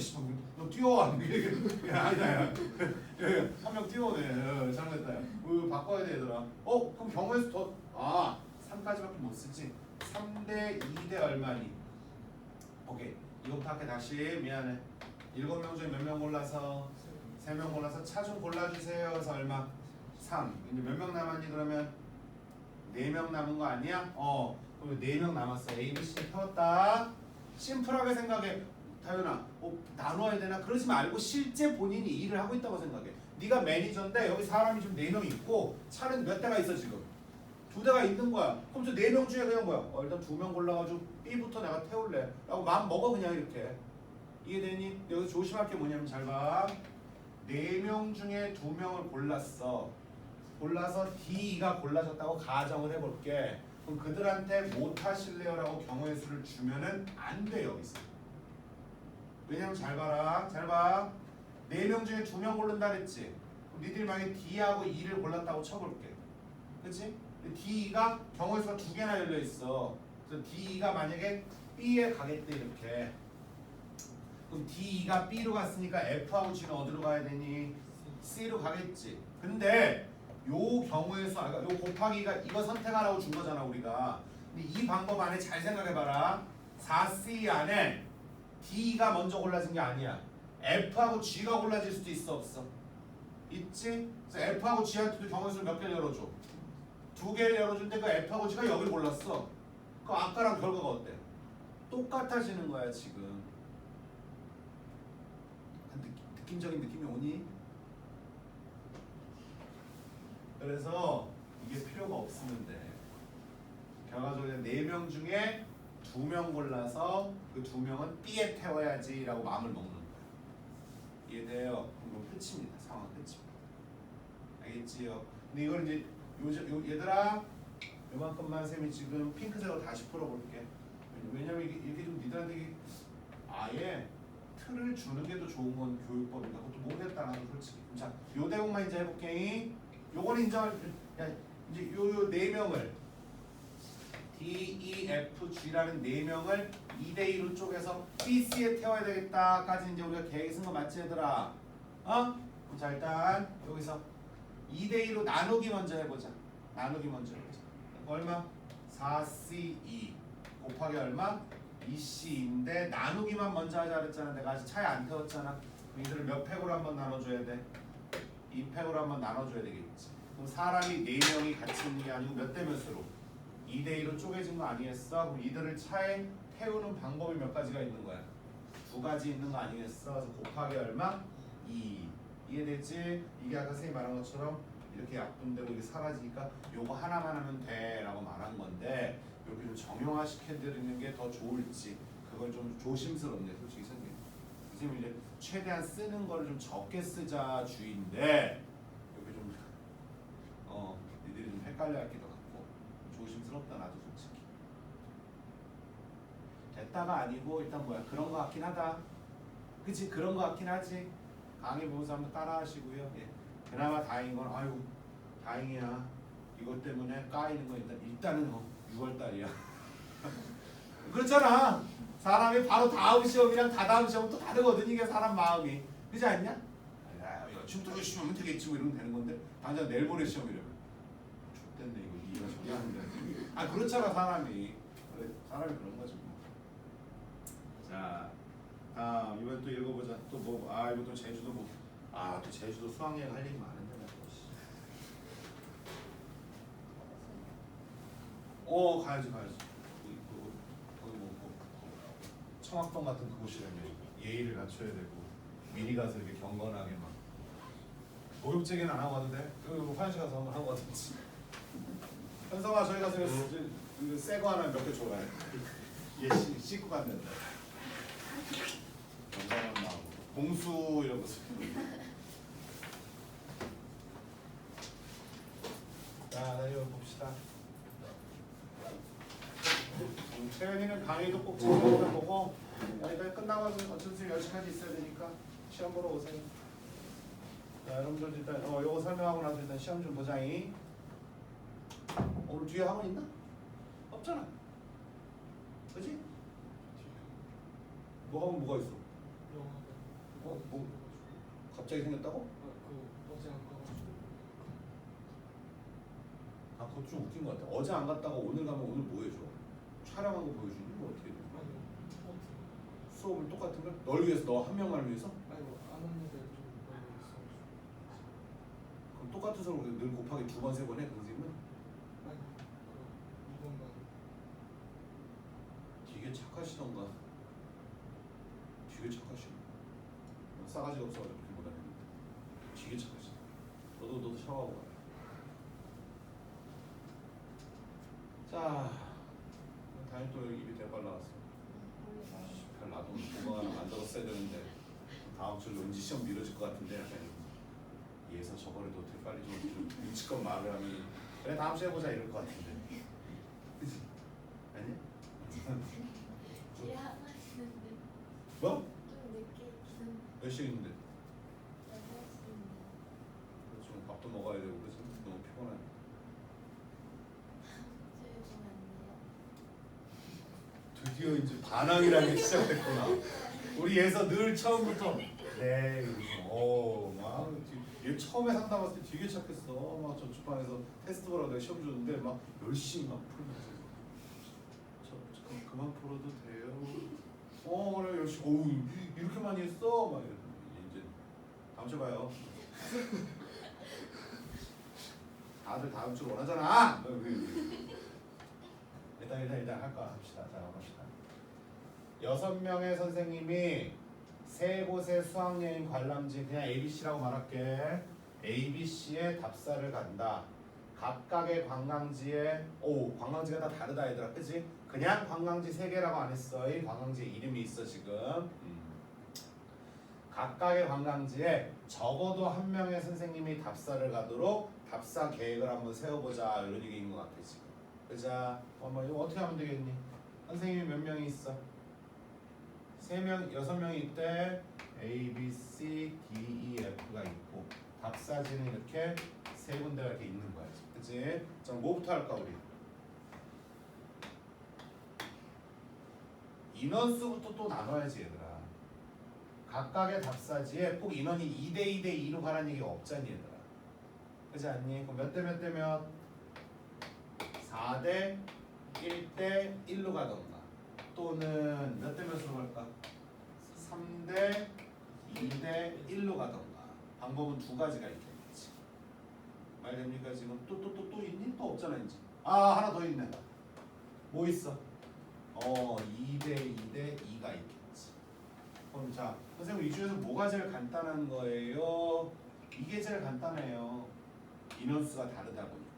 Speaker 1: 너 뛰어와. 야 아니야. 한 명 뛰어오네. 잘못했다. 바꿔야 돼 얘들아. 그럼 경우의 수 더 3까지밖에 못 쓰지. 3대 2대 얼마니? 오케이. 이거부터 할게 다시. 미안해. 7명 중에 몇 명 골라서? 3명 골라서 차 좀 골라주세요. 그래서 얼마? 3. 이제 몇 명 남았니 그러면? 4명 남은 거 아니야? 그럼 4명 남았어. A, B, C 태웠다. 심플하게 생각해. 다현아, 나눠야 되나? 그러지 말고 실제 본인이 일을 하고 있다고 생각해. 네가 매니저인데 여기 사람이 지금 4명 있고 차는 몇 대가 있어 지금? 2대가 있는 거야. 그럼 저 4명 중에 그냥 뭐야? 일단 2명 골라가지고 B부터 내가 태울래. 라고 마음 먹어 그냥 이렇게. 이해되니? 여기서 조심할 게 뭐냐면 잘 봐. 4명 중에 2명을 골랐어. 골라서 D가 골라졌다고 가정을 해볼게. 그럼 그들한테 못 하실래요? 라고 경우의 수를 주면은 안 돼 여기서. 왜냐면 잘 봐라. 잘 봐. 4명 중에 2명 고른다 그랬지. 그럼 니들이 만약에 D하고 E를 골랐다고 쳐볼게. 그치? D가 경우의 수가 2개나 열려있어. 그래서 D가 만약에 B에 가겠대 이렇게. 그럼 D가 B로 갔으니까 F하고 G는 어디로 가야 되니? C로 가겠지. 근데 요 경우의 수, 요 곱하기가 이거 선택하라고 준 거잖아 우리가. 근데 이 방법 안에 잘 생각해봐라. 4C 안에 D가 먼저 골라진 게 아니야. F하고 G가 골라질 수도 있어 없어? 있지? 그래서 F하고 G한테도 경우의 수를 몇 개를 열어줘? 2개를 열어줄 때 그 F하고 G가 여기를 골랐어. 그럼 아까랑 결과가 어때? 똑같아지는 거야 지금. 느낌적인 느낌이 오니? 그래서 이게 필요가 없으면 돼. 결과적으로 4명 중에 2명 골라서 그 2명은 B에 태워야지 라고 마음을 먹는 거야. 이해돼요? 그럼 끝입니다. 상황 끝입니다. 알겠지요? 근데 이걸 이제 얘들아 요만큼만 쌤이 지금 핑크색으로 다시 풀어볼게. 왜냐면 이게 좀 니들한테 이게 아예 틀을 주는 게 더 좋은 건 교육법이다. 그것도 모르겠다 나도 솔직히. 자, 요 대목만 이제 해볼게. 요거는 인정할. 야, 이제 요 4명을 D, E, F, G라는 4명을 2대2로 쪼개서 BC에 태워야 되겠다까지 이제 우리가 계획 쓴 거 맞지 얘들아? 어? 자 일단 여기서 2대2로 나누기 먼저 해보자. 나누기 먼저 해보자. 얼마? 4C2 곱하기 얼마? 2C인데 나누기만 먼저 하자 그랬잖아. 내가 아직 차에 안 태웠잖아. 그럼 이들을 몇 팩으로 한번 나눠줘야 돼? 2팩으로 한번 나눠줘야 되겠지. 그럼 사람이 4명이 같이 있는 게 아니고 몇 대 몇으로? 2대2로 쪼개진 거 아니겠어? 그럼 이들을 차에 태우는 방법이 몇 가지가 있는 거야? 2가지 있는 거 아니겠어? 그래서 곱하기 얼마? 2. 이해되지? 이게 아까 선생님이 말한 것처럼 이렇게 약분되고 이게 사라지니까 요거 하나만 하면 돼 라고 말한 건데 이렇게 좀 정형화 시켜드리는 게 더 좋을지 그걸 좀 조심스럽네 솔직히 선생님 이제 최대한 쓰는 거를 좀 적게 쓰자 주의인데 이렇게 좀 니들이 좀 헷갈려 할 기도 같고 조심스럽다 나도 솔직히 됐다가 아니고 일단 뭐야 그런 거 같긴 하다 그치 그런 거 같긴 하지 강의 보면서 한번 따라 하시고요 예. 그나마 다행인 건 아유 다행이야 이것 때문에 까이는 거 일단은 6월달이야 그렇잖아 사람이 바로 다음 시험이랑 다다음 시험은 또 다르거든 이게 사람 마음이 그렇지 않냐? 야 지금부터 열심히 하면 되겠지 뭐 이러면 되는 건데 당장 내일 모레 시험이라면 X됐네 이거 이해가 쉽게 하는데 아 그렇잖아 사람이 그래 사람이 그런 거지 뭐. 자 다음 이번에 또 읽어보자 또 뭐 아 이거 또 제주도 뭐 아 또 제주도 수학여행 할 얘기 많은데 가야지 거기 뭐 청학동 같은 그곳이라면 예의를 갖춰야 되고 미리 가서 이렇게 경건하게 막 모욕제기는 안 하고 가도 돼? 화장실 가서 한번 하고 가든지 현성아 저희 가서 이거 새거 하나 몇 개 줘라 얘 씻고 갔는데 경건한 마음 봉수 이런 거 자 이거 봅시다 채연이는 강의도 꼭 챙겨보다 보고 여기까지 끝나고 어쨌든 10시까지 있어야 되니까 시험 보러 오세요. 자 여러분들 일단 요거 설명하고 나서 일단 시험 좀 보자잉. 오늘 뒤에 학원 있나? 없잖아. 그치? 뭐 하면 뭐가 있어? 뭐 갑자기 생겼다고? 아 그거 좀 웃긴 것 같아. 어제 안 갔다가 오늘 가면 오늘 뭐 해줘? 촬영한 거 보여주니? 뭐 어떻게 돼? 수업을 똑같은 걸? 널 위해서 너 한 명만을 위해서? 그럼 똑같은 수업을 늘 곱하기 2번 3번 해? 그 선생님은? 되게 착하시던가 되게 착하시네 싸가지가 없어가지고 그렇게 못하는데 되게 착하시다 너도 샤워하고 가라 자 다행히 또 여기 입이 대빨 나왔어 별 나도 도망 하나 만들었어야 되는데 다음 주로 왠지 시험 미뤄질 것 같은데 약간 얘에서 저번에도 되게 빨리 좀 눈치껏 말을 하면 그래 다음 주에 보자 이럴 것 같은데 그치? 아니야?
Speaker 2: 뒤에 하나 있는데
Speaker 1: 뭐?
Speaker 2: 좀 늦게 기상
Speaker 1: 몇 시에 있는데? 드디어 이제 반항이라는 게 시작됐구나. 우리 에서 늘 처음부터 네, 막 얘 처음에 상담 왔을 때 되게 착했어. 막 저축반에서 테스트 보라고 내가 시험 줬는데 막 열심히 막 풀면서 그만 풀어도 돼요. 그래 열심히. 어우 이렇게 많이 했어. 막 이랬더니 이제 다음 주에 봐요. 다들 다음 주 원하잖아. 일단 할 거 합시다. 자 갑시다. 6명의 선생님이 세 곳의 수학여행 관람지 그냥 ABC라고 말할게. ABC에 답사를 간다. 각각의 관광지에 관광지가 다 다르다 얘들아, 그치? 그냥 관광지 3개라고 안 했어. 이 관광지에 이름이 있어 지금. 각각의 관광지에 적어도 한 명의 선생님이 답사를 가도록 답사 계획을 한번 세워보자 이런 얘기인 것 같아 지금. 그자, 이거 어떻게 하면 되겠니? 선생님이 몇 명이 있어? 3명, 6명이 있대. A, B, C, D, E, F가 있고 답사지는 이렇게 세 군데가 이렇게 있는 거야. 그치? 자, 뭐부터 할까 우리? 인원수부터 또 나눠야지 얘들아. 각각의 답사지에 꼭 인원이 2대 2대 2로 가라는 얘기가 없잖니 얘들아. 그렇지 않니? 그럼 몇 대 몇 대면 4대 1대 1로 가던가 또는 몇 대 몇으로 갈까? 3대 2대 1로 가던가. 방법은 두 가지가 있겠지. 말 됩니까 지금? 또 있니? 또 없잖아 이제. 하나 더 있네. 뭐 있어? 2대 2대 2가 있겠지. 그럼 자, 선생님 이 중에서 뭐가 제일 간단한 거예요? 이게 제일 간단해요. 인원수가 다르다 보니까.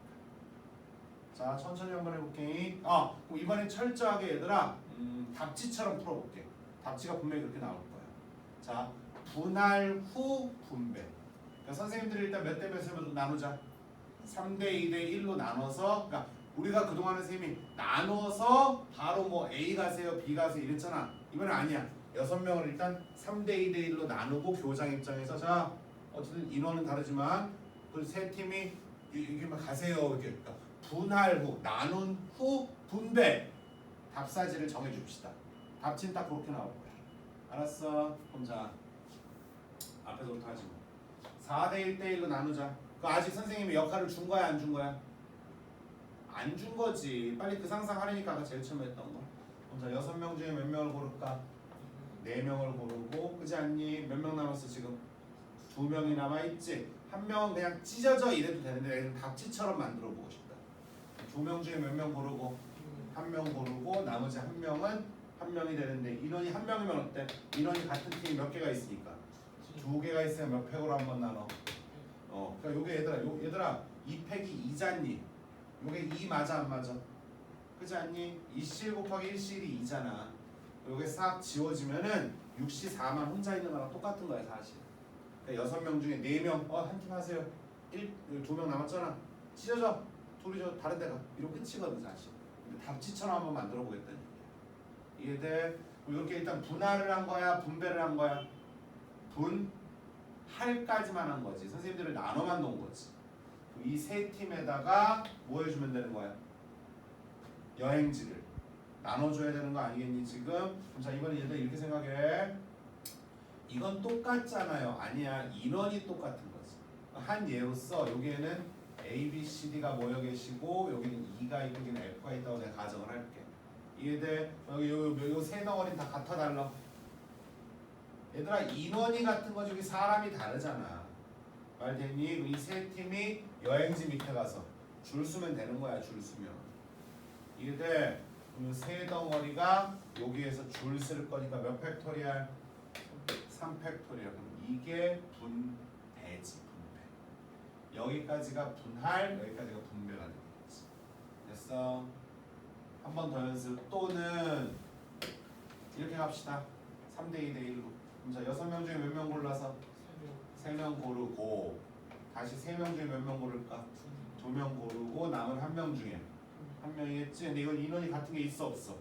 Speaker 1: 자, 천천히 한번 해볼게. 그럼 이번엔 철저하게 얘들아 답지처럼 풀어볼게. 답지가 분명히 그렇게 나올 거야. 자, 분할 후 분배. 그러니까 선생님들이 일단 몇 대 몇으로 나누자. 3대 2대 1로 나눠서, 그러니까 우리가 그동안에 선생님이 나눠서 바로 뭐 A 가세요, B 가세요 이랬잖아. 이번엔 아니야. 6명을 일단 3대 2대 1로 나누고 교장 입장에서 자, 어쨌든 인원은 다르지만 그 세 팀이 이렇게만 가세요. 이렇게. 그러니까 분할 후, 나눈 후 분배. 답사지를 정해줍시다. 답지는 딱 그렇게 나올 거야. 알았어? 그럼 자, 앞에서부터 하지 뭐. 4대 1대 1로 나누자. 그 아직 선생님이 역할을 준 거야, 안 준 거야? 안 준 거지. 빨리 그 상상하려니까 아까 제일 처음에 했던 거. 그럼 자, 6명 중에 몇 명을 고를까? 4명을 고르고, 그지 않니? 몇 명 남았어 지금? 2명이 남아있지? 한 명은 그냥 찢어져 이래도 되는데 답지처럼 만들어 보고 싶다. 2명 중에 몇 명 고르고, 1명 고르고, 나머지 1명은 한 명이 되는데 인원이 1명이면 어때? 인원이 같은 팀이 몇 개가 있으니까 2개가 있으면 몇 팩으로 한번 나눠? 그러니까 요게 얘들아 2팩이 2잖니? 요게 2 맞아 안 맞아? 그지 않니? 2실 곱하기 1실이 2잖아. 요게 싹 지워지면은 6시 4만 혼자 있는 거랑 똑같은 거야 사실. 그러니까 6명 중에 4명 한 팀 하세요. 2명 남았잖아. 찢어져. 둘이 저 다른 데가. 이러고 끝이거든 사실. 근데 답지처럼 한번 만들어 보겠다는 얘기야. 이해돼? 이렇게 일단 분할을 한 거야? 분배를 한 거야? 분할까지만 한 거지. 선생님들을 나눠만 놓은 거지. 이 세 팀에다가 뭐 해주면 되는 거야? 여행지를 나눠줘야 되는 거 아니겠니 지금? 자, 이번에 얘들 이렇게 생각해. 이건 똑같잖아요. 아니야. 인원이 똑같은 거지. 한 예로서 여기에는 A, B, C, D가 모여 계시고 여기는 E가 있고 여기는 F가 있다고 내가 가정을 할게. 이해돼? 여기 요 세 덩어리는 다 같아 달라. 얘들아 인원이 같은 거지 여기 사람이 다르잖아. 말 되니? 이 세 팀이 여행지 밑에 가서 줄 서면 되는 거야. 줄 서면. 이해돼? 세 덩어리가 여기에서 줄 쓸 거니까 몇 팩토리얼? 3팩토리얼. 그럼 이게 분배지. 분배. 여기까지가 분할, 여기까지가 분배가 되는 거지. 됐어? 한 번 더 연습. 또는 이렇게 갑시다. 3대 2대 1로. 그럼 자 6명 중에 몇 명 골라서? 3명 고르고 다시 3명 중에 몇 명 고를까? 2명 고르고 남은 1명 중에 한 명이겠지? 근데 이건 인원이 같은 게 있어 없어?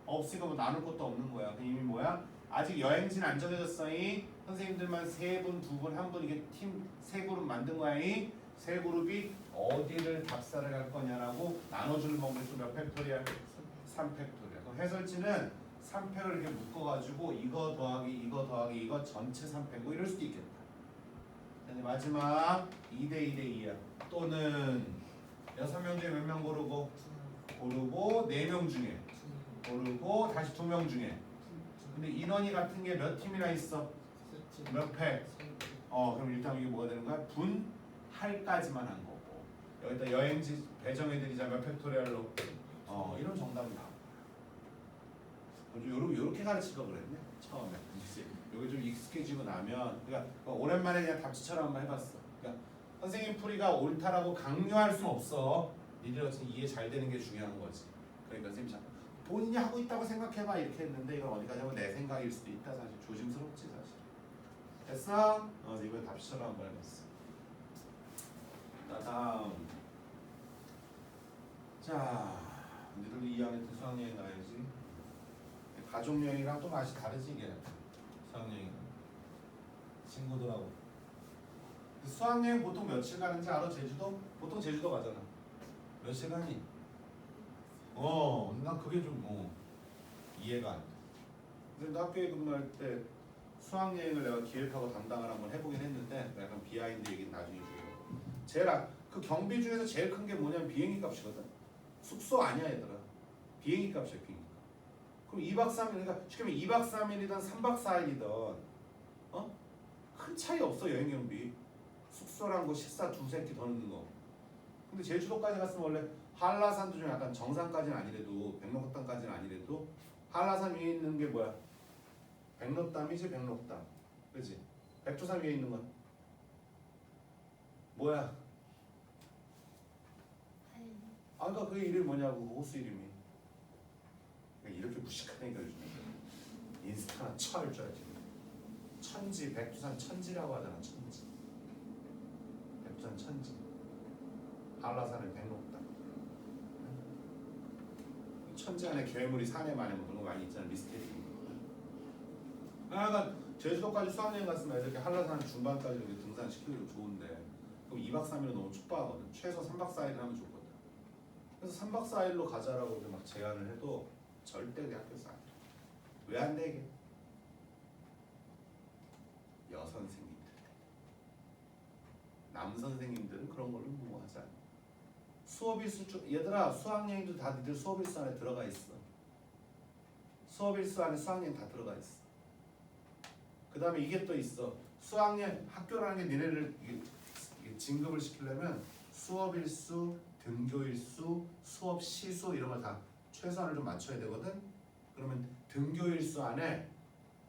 Speaker 1: 없으니까 뭐 나눌 것도 없는 거야. 그 이미 뭐야? 아직 여행지는 안 정해졌어. 이 선생님들만 3분, 2분, 1분 이게 팀 3그룹 만든 거야. 이 3그룹이 어디를 답사를 갈 거냐라고 나눠주는 방법이 몇 팩토리얼? 3팩토리얼. 그럼 해설지는 3팩을 이렇게 묶어가지고 이거 더하기 이거 전체 3팩 뭐 이럴 수도 있겠다. 이제 마지막 2대 2대 2야. 또는 6명 중에 몇 명 고르고 4명 중에 고르고 다시 2명 중에. 근데 인원이 같은 게 몇 팀이나 있어? 몇 팩? 그럼 일단 이게 뭐가 되는 거야? 분할까지만 한 거고. 여기다 여행지 배정해드리자 몇 팩토리얼로. 이런 정답이 나와. 요렇게 가르칠 거 그랬네 처음에. 요게 좀 익숙해지고 나면 그러니까 오랜만에 그냥 답지처럼 한번 해봤어. 그러니까 선생님 풀이가 옳다라고 강요할 수는 없어. 니들 어쨌든 이해 잘 되는 게 중요한 거지. 그러니까 선생님 참 본인이 하고 있다고 생각해봐 이렇게 했는데 이건 어디까지 하면 내 생각일 수도 있다. 사실 조심스럽지 사실. 됐어? 이번에 답지처럼 한번 해봤어. 다음. 자, 니들 2학년 때 수학여행 가야지. 가족여행이랑 또 맛이 다르지 이게. 수학여행 친구들하고. 수학여행 보통 며칠 가는지 알아? 제주도? 보통 제주도 가잖아. 며칠 가니? 난 그게 좀 이해가 안 돼. 근데 나 학교에 근무할 때 수학여행을 내가 기획하고 담당을 한번 해보긴 했는데 약간 비하인드 얘기는 나중에 주고. 그 경비 중에서 제일 큰 게 뭐냐면 비행기 값이거든. 숙소 아니야 얘들아. 비행기 값이야 비행기. 그럼 2박 3일 그러니까 쉽게 말하면 2박 3일이든 3박 4일이든 큰 차이 없어 여행 경비. 숙소랑 거 식사 두세 끼 더 넣는 거. 근데 제주도까지 갔으면 원래 한라산도 좀 약간 정상까지는 아니래도 백록담까지는 아니래도 한라산 위에 있는 게 뭐야? 백록담이지 백록담. 그렇지? 백두산 위에 있는 건 뭐야? 그러니까 그게 이름이 뭐냐고 호수 이름이. 그러니까 이렇게 무식하니까 요즘에 인스타나 쳐할 줄 알지. 천지 백두산 천지라고 하잖아 천지. 백두산 천지. 한라산은 백록담. 천지 안에 괴물이 산에 많이 뭐 그런 거 많이 있잖아 미스테리. 그러니까 제주도까지 수학여행 갔으면 이렇게 한라산 중반까지 이렇게 등산 시키기도 좋은데 그럼 2박 3일은 너무 촉박하거든. 최소 3박 4일 하면 좋거든. 그래서 3박 4일로 가자라고 막 제안을 해도 절대 우리 학교에서 안 돼. 왜 안 되게? 여선생님들. 남선생님들은 그런 걸로 무모하지 않아. 수업일수 얘들아 수학여행도 다 니들 수업일수 안에 들어가 있어. 수업일수 안에 수학여행 다 들어가 있어. 그 다음에 이게 또 있어. 수학여행 학교라는 게 니네를 진급을 시키려면 수업일수, 등교일수, 수업 시수 이런 걸 다 최소한을 좀 맞춰야 되거든. 그러면 등교일수 안에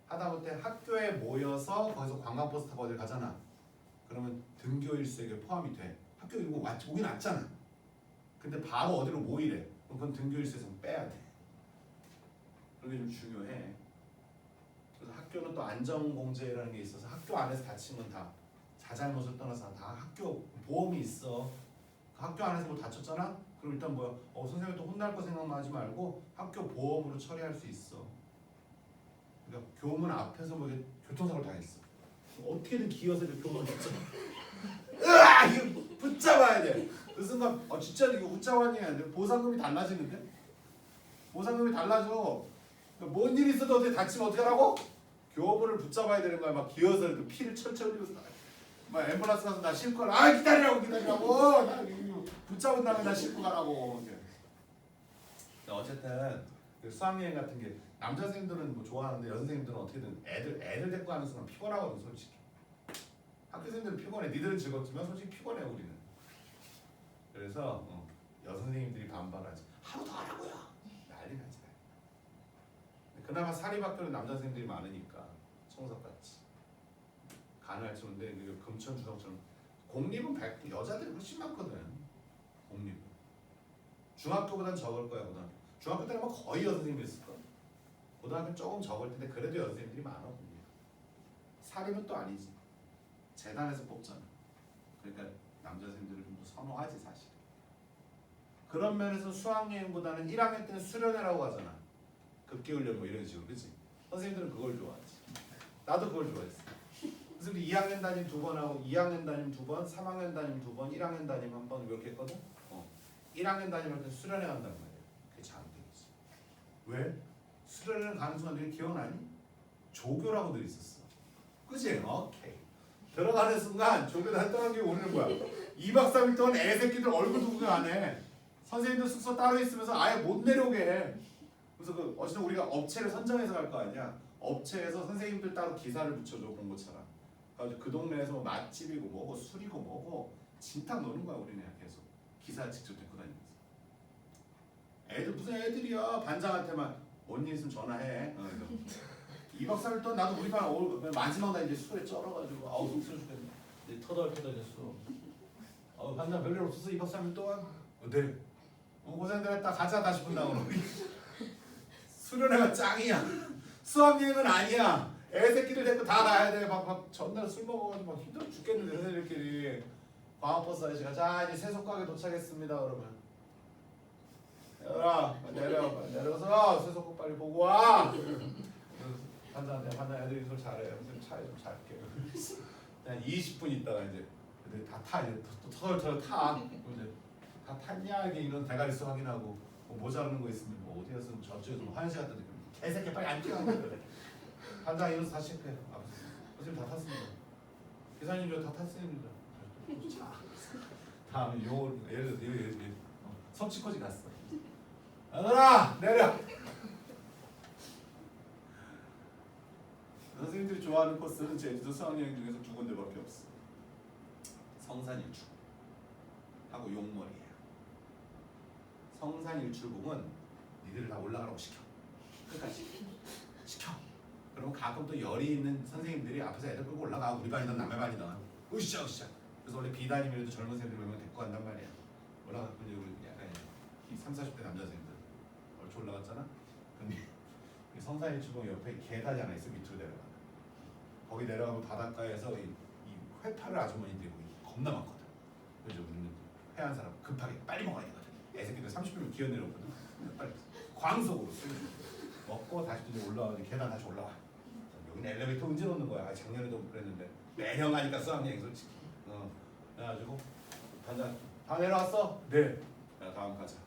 Speaker 1: 하다못해 학교에 모여서 거기서 관광버스 타고 어딜 가잖아. 그러면 등교일수에 이게 포함이 돼. 학교 이거 오긴 왔잖아. 근데 바로 어디로 모이래. 그럼 그건 등교일수에서 빼야 돼. 그게 좀 중요해. 그래서 학교는 또 안전공제라는 게 있어서 학교 안에서 다치면 다 자잘못을 떠나서 다 학교 보험이 있어. 그 학교 안에서 뭐 다쳤잖아? 그럼 일단 뭐야? 선생님 또 혼날 거 생각만 하지 말고 학교 보험으로 처리할 수 있어. 그러니까 교문 앞에서 뭐 교통사고를 당했어. 어떻게든 기어서 교문을 붙잡아. 으아! 이거 붙잡아야 돼. 그 순간 진짜 이거 붙잡아야 돼. 보상금이 달라지는데? 보상금이 달라져. 그러니까 뭔 일이 있어도 어떻게 다치면 어떻게 하라고? 교문을 붙잡아야 되는 거야. 막 기어서 그 피를 철철 흘리면서 막 앰뷸런스 가서 나 싣고 가라. 기다리라고. 나 붙잡은 다음에 나 싣고 가라고. 어쨌든 그 수학여행 같은 게 남자 선생님들은 뭐 좋아하는데 여자 선생님들은 어떻게든 애들 데리고 가는 순간 피곤하거든 솔직히. 학교 선생님들은 피곤해. 니들은 즐겁지만 솔직히 피곤해 우리는. 그래서 여자 선생님들이 반발하지. 하루 더 하라고요. 난리 나지. 그나마 사립학교는 남자 선생님들이 많으니까 청석같이 가능할지 모르는데 그 금천 주성처럼 공립은 여자들이 훨씬 많거든. 공립은 중학교보단 적을 거야. 고등학교 중학교 때는 뭐 거의 여자 선생님이 있을 거야. 고등학교 조금 적을 텐데 그래도 여자 선생님들이 많아. 공립. 사립은 또 아니지. 재단에서 뽑잖아. 그러니까 남자 선생님들을 좀 더 선호하지 사실. 그런 면에서 수학여행보다는 1학년 때는 수련회라고 하잖아. 급기훈련 뭐 이런 식으로, 그렇지? 선생님들은 그걸 좋아하지. 나도 그걸 좋아했어. 그래서 우리 2학년 담임 2번 하고 2학년 담임 2번, 3학년 담임 2번, 1학년 담임 1번 이렇게 했거든. 1학년 담임할 때 수련회 간단 말이야. 그게 장점이지. 왜? 수련회를 가는 순간 너희 기억나니? 조교라고 늘 있었어. 그치? 오케이. 들어가는 순간 조교들 했던 게 오는 거야. 2박 3일 동안 애새끼들 얼굴도 구경 안 해. 선생님들 숙소 따로 있으면서 아예 못 내려오게 해. 그래서 그 어쨌든 우리가 업체를 선정해서 갈 거 아니야. 업체에서 선생님들 따로 기사를 붙여줘 공고처럼. 그래서 그 동네에서 뭐 맛집이고 뭐고 술이고 뭐고 진탕 노는 거야 우리네 계속. 기사 직접 데리고 다니면서. 애들 무슨 애들이야. 반장한테만 뭔 일 있으면 전화해. 2박 3일 동안 나도 우리 반 마지막 날 이제 술에 쩔어가지고 아우 속 쓰려 죽겠네. 이제 터덜터덜했어. 반장 별일 없었어 2박 3일 동안? 네. 고생들 했다 가자 다시 본다고. 수련회가 짱이야. 수학여행은 아니야. 애새끼들 데리고 다 가야 돼. 막 전날 술 먹어가지고 막 힘들어 죽겠는데 선생님들끼리. 광화버스 아저씨가 자 이제 세속가게 도착했습니다 그러면 얘들아 내려서 세속국 빨리 보고 와. 반장 애들이 술 잘해. 선생님 차에 좀 잘게. 한 20분 있다가 이제 애들이 다 타. 이제 또 터덜터덜 타. 이제 다 탔냐 이렇게 이런 대가리 수 확인하고 뭐 모자라는 거 있으면 뭐 어디에서 저쪽에서 뭐 화장실 갔다 개새끼 빨리 안 뛰어. 반장 이러면서 다시 체크해. 선생님 다 탔습니다. 기사님 저 다 탔습니다. 다음에 요 예를 들어 섭취코지 갔어. 얘들아 내려. 선생님들이 좋아하는 코스는 제주도 수학여행 중에서 두 군데밖에 없어. 성산일출 하고 용머리예요. 성산일출봉은 니들 다 올라가라고 시켜. 끝까지 시켜. 그럼 가끔 또 열이 있는 선생님들이 앞에서 애들 끌고 올라가. 우리 반이든 남의 반이든 으쌰. 그래서 원래 비단임이라도 젊은 새들 보면 데리고 간단 말이야. 올라가고 이제 우리 약간 30, 40대 남자 선생님들 얼추 올라갔잖아. 근데 성산일출봉 옆에 계단이 하나 있어. 밑으로 내려가. 거기 내려가면 바닷가에서 이 회파를 아주머니들이 겁나 많거든. 그래서 우리는 회한 사람 급하게 빨리 먹어야 되거든. 애새끼들 30분이면 기어 내려오거든. 빨리 광속으로 먹고 다시 이제 올라와. 계단 다시 올라와. 여기는 엘리베이터 언제 놓는 거야. 작년에도 그랬는데 매년 가니까 수학여행 솔직히. 그래가지고 반장 다 내려왔어? 네. 야 다음 가자.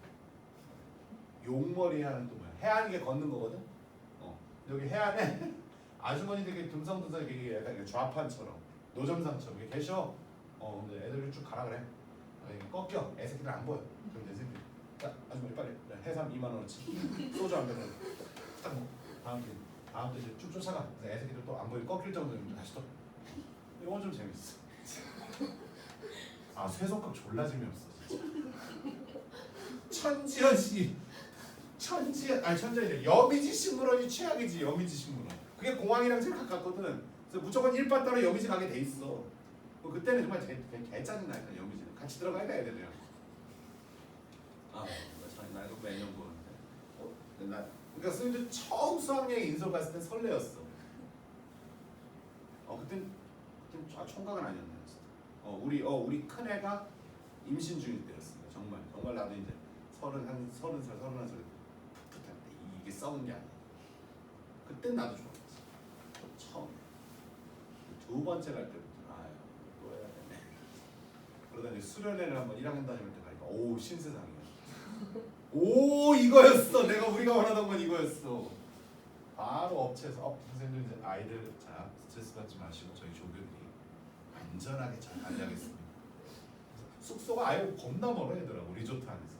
Speaker 1: 용머리 해안은 또 뭐야? 해안이게 걷는 거거든. 여기 해안에 아주머니들이 듬성듬성 이게 약간 좌판처럼 노점상처럼 이렇게 계셔. 근데 애들 쭉 가라 그래. 꺾여. 애새끼들 안 보여. 그럼 내 새끼. 자 아주머니 빨리 해삼 2만 원어치 소주 한 병을 딱 먹. 다음 때 이제 쭉 쫓아가. 그래서 애새끼들 또 안 보여. 꺾일 정도면 다시 또. 이건 좀 재밌어. 쇠속각 졸라 재미없어 진짜. 천지연이 여미지 식물원이 최악이지. 여미지 식물원. 그게 공항이랑 제일 가깝거든. 그래서 무조건 1반 따로 여미지 가게 돼 있어. 그때는 정말 개 짜증나니까 여미지는 같이 들어가야 돼 애들이랑. 나 이거 매년 보는데. 그러니까 선생님들 처음 수학여행 인솔 갔을 때 설레었어. 그땐 총각은 아니었네. 우리 큰 애가 임신 중일 때였습니다. 정말 나도 이제 30살, 31살 풋풋할 때 이게 썩은 게 아니야. 그땐 나도 좋았어. 처음. 두 번째 갈 때부터 또 해야 되네. 그러다 이제 수련회를 한번 1학년 다닐 때 가니까 오 신세상이야. 오 이거였어. 우리가 원하던 건 이거였어. 바로 업체에서 선생님들 이제 아이들 자 스트레스 받지 마시고 저희 조교들이 안전하게 잘 관리하겠습니다. 숙소가 아예 겁나 멀어 애들하고 리조트 안에서.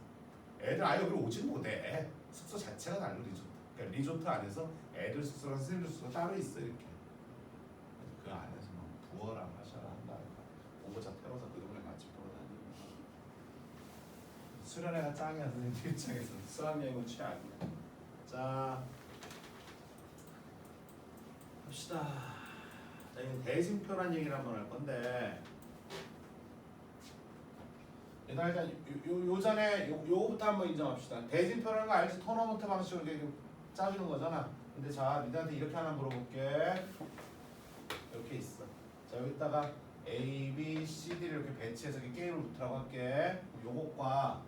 Speaker 1: 애들 아예 여기 오지는 못해. 숙소 자체가 다른 리조트. 그러니까 리조트 안에서 애들 숙소랑 선생님들 숙소 따로 있어 이렇게. 그 안에서 막 부어라 마셔라 한다. 오고자 태워서 그 동네 맛집 돌아다니고. 수련회가 짱이야 선생님 입장에서. 수학여행은 최악이야. 자 합시다. 자, 이제 대진표란 얘기를 한번 할 건데 일단 요전에 요거부터 한번 인정합시다. 대진표라는 거 알지? 토너먼트 방식으로 이렇게 짜주는 거잖아. 근데 자 니들한테 이렇게 하나 물어볼게. 이렇게 있어. 자 여기다가 A, B, C, D를 이렇게 배치해서 이렇게 게임을 붙으라고 할게. 요것과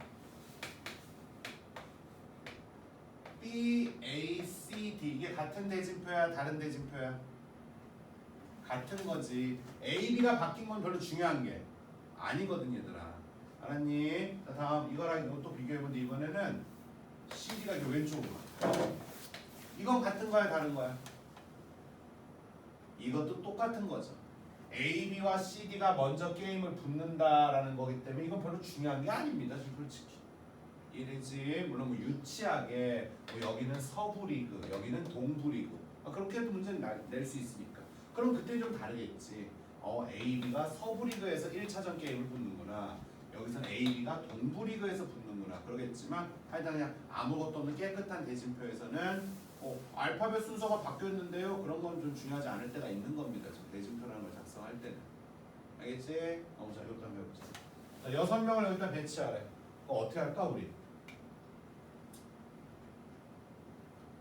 Speaker 1: B, A, C, D 이게 같은 대진표야? 다른 대진표야? 같은 거지. A, B가 바뀐 건 별로 중요한 게 아니거든 얘들아. 알았니? 자 다음 이거랑 이것도 비교해보는데 이번에는 CD가 이렇게 왼쪽으로 가. 이건 같은 거야 다른 거야? 이것도 똑같은 거죠. A, B와 C, D가 먼저 게임을 붙는다라는 거기 때문에 이건 별로 중요한 게 아닙니다. 지금 솔직히. 이래지 물론 뭐 유치하게 뭐 여기는 서부 리그, 여기는 동부 리그 그렇게 해도 문제는 낼 수 있으니까. 그럼 그때 좀 다르겠지. A, B가 서부 리그에서 1차전 게임을 붙는구나. 여기서는 A, B가 동부 리그에서 붙는구나. 그러겠지만 하여튼 그냥 아무것도 없는 깨끗한 대진표에서는 알파벳 순서가 바뀌었는데요. 그런 건 좀 중요하지 않을 때가 있는 겁니다. 지금 대진표라는 걸 작성할 때는. 알겠지? 자, 이것도 한번 해보자. 자, 6명을 여기다 배치하래. 어떻게 할까 우리?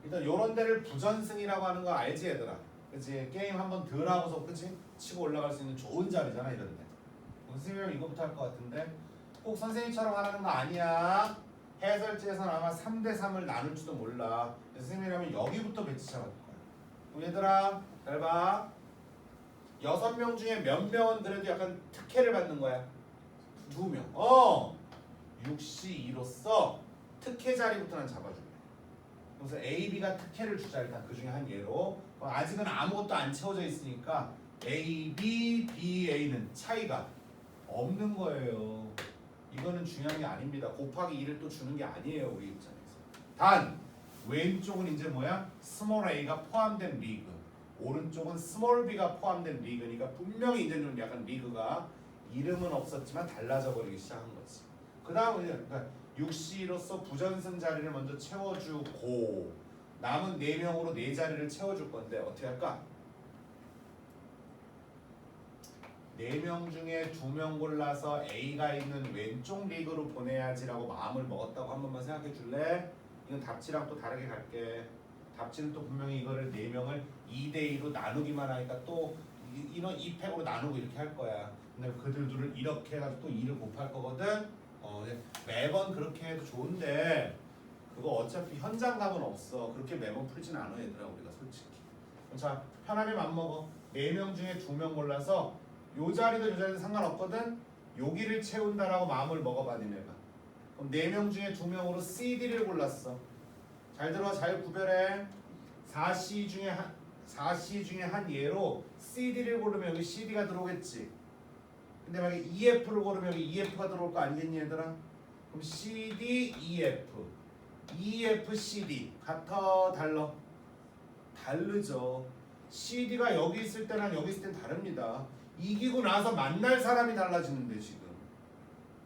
Speaker 1: 일단 요런 데를 부전승이라고 하는 거 알지 얘들아? 그치? 게임 한번 덜 하고서 그치? 치고 올라갈 수 있는 좋은 자리잖아 이런 데. 선생님은 이거부터 할 것 같은데 꼭 선생님처럼 하라는 거 아니야. 해설지에서는 아마 3대3을 나눌지도 몰라. 선생님이라면 여기부터 배치 잡아줄 거야. 그럼 얘들아 잘 봐. 6명 중에 몇 명은 그래도 약간 특혜를 받는 거야. 2명. 6C2로서 특혜 자리부터 난 잡아줄게. 그래서 A, B가 특혜를 주자. 일단 그 중에 한 예로. 아직은 아무것도 안 채워져 있으니까 A, B, B, A는 차이가 없는 거예요. 이거는 중요한 게 아닙니다. 곱하기 2를 또 주는 게 아니에요. 우리 입장에서. 단 왼쪽은 이제 뭐야? 스몰 A가 포함된 리그. 오른쪽은 스몰 B가 포함된 리그니까 분명히 이제 좀 약간 리그가 이름은 없었지만 달라져 버리기 시작한 거지. 그 다음은 그러니까 6C로서 부전승 자리를 먼저 채워주고 남은 4명으로 4자리를 채워줄 건데 어떻게 할까? 4명 중에 2명 골라서 A가 있는 왼쪽 리그로 보내야지라고 마음을 먹었다고 한 번만 생각해 줄래? 이건 답지랑 또 다르게 갈게. 답지는 또 분명히 이거를 4명을 2대2로 나누기만 하니까 또 이런 2팩으로 나누고 이렇게 할 거야. 근데 그들 둘을 이렇게 해가지고 또 2를 곱할 거거든. 매번 그렇게 해도 좋은데 그거 어차피 현장감은 없어. 그렇게 매번 풀진 않아 얘들아 우리가 솔직히. 자 편하게 맘먹어. 4명 중에 2명 골라서 요 자리도 요 자리도 상관없거든. 여기를 채운다라고 마음을 먹어봐 니네가. 그럼 4명 중에 2명으로 CD를 골랐어. 잘 들어 잘 구별해. 4C 중에 한 예로 CD를 고르면 여기 CD가 들어오겠지. 근데 만약에 EF를 고르면 여기 EF가 들어올 거 아니겠니 얘들아? 그럼 CD, EF, EF, CD 같아 달라? 다르죠. CD가 여기 있을 때랑 여기 있을 땐 다릅니다. 이기고 나서 만날 사람이 달라지는데 지금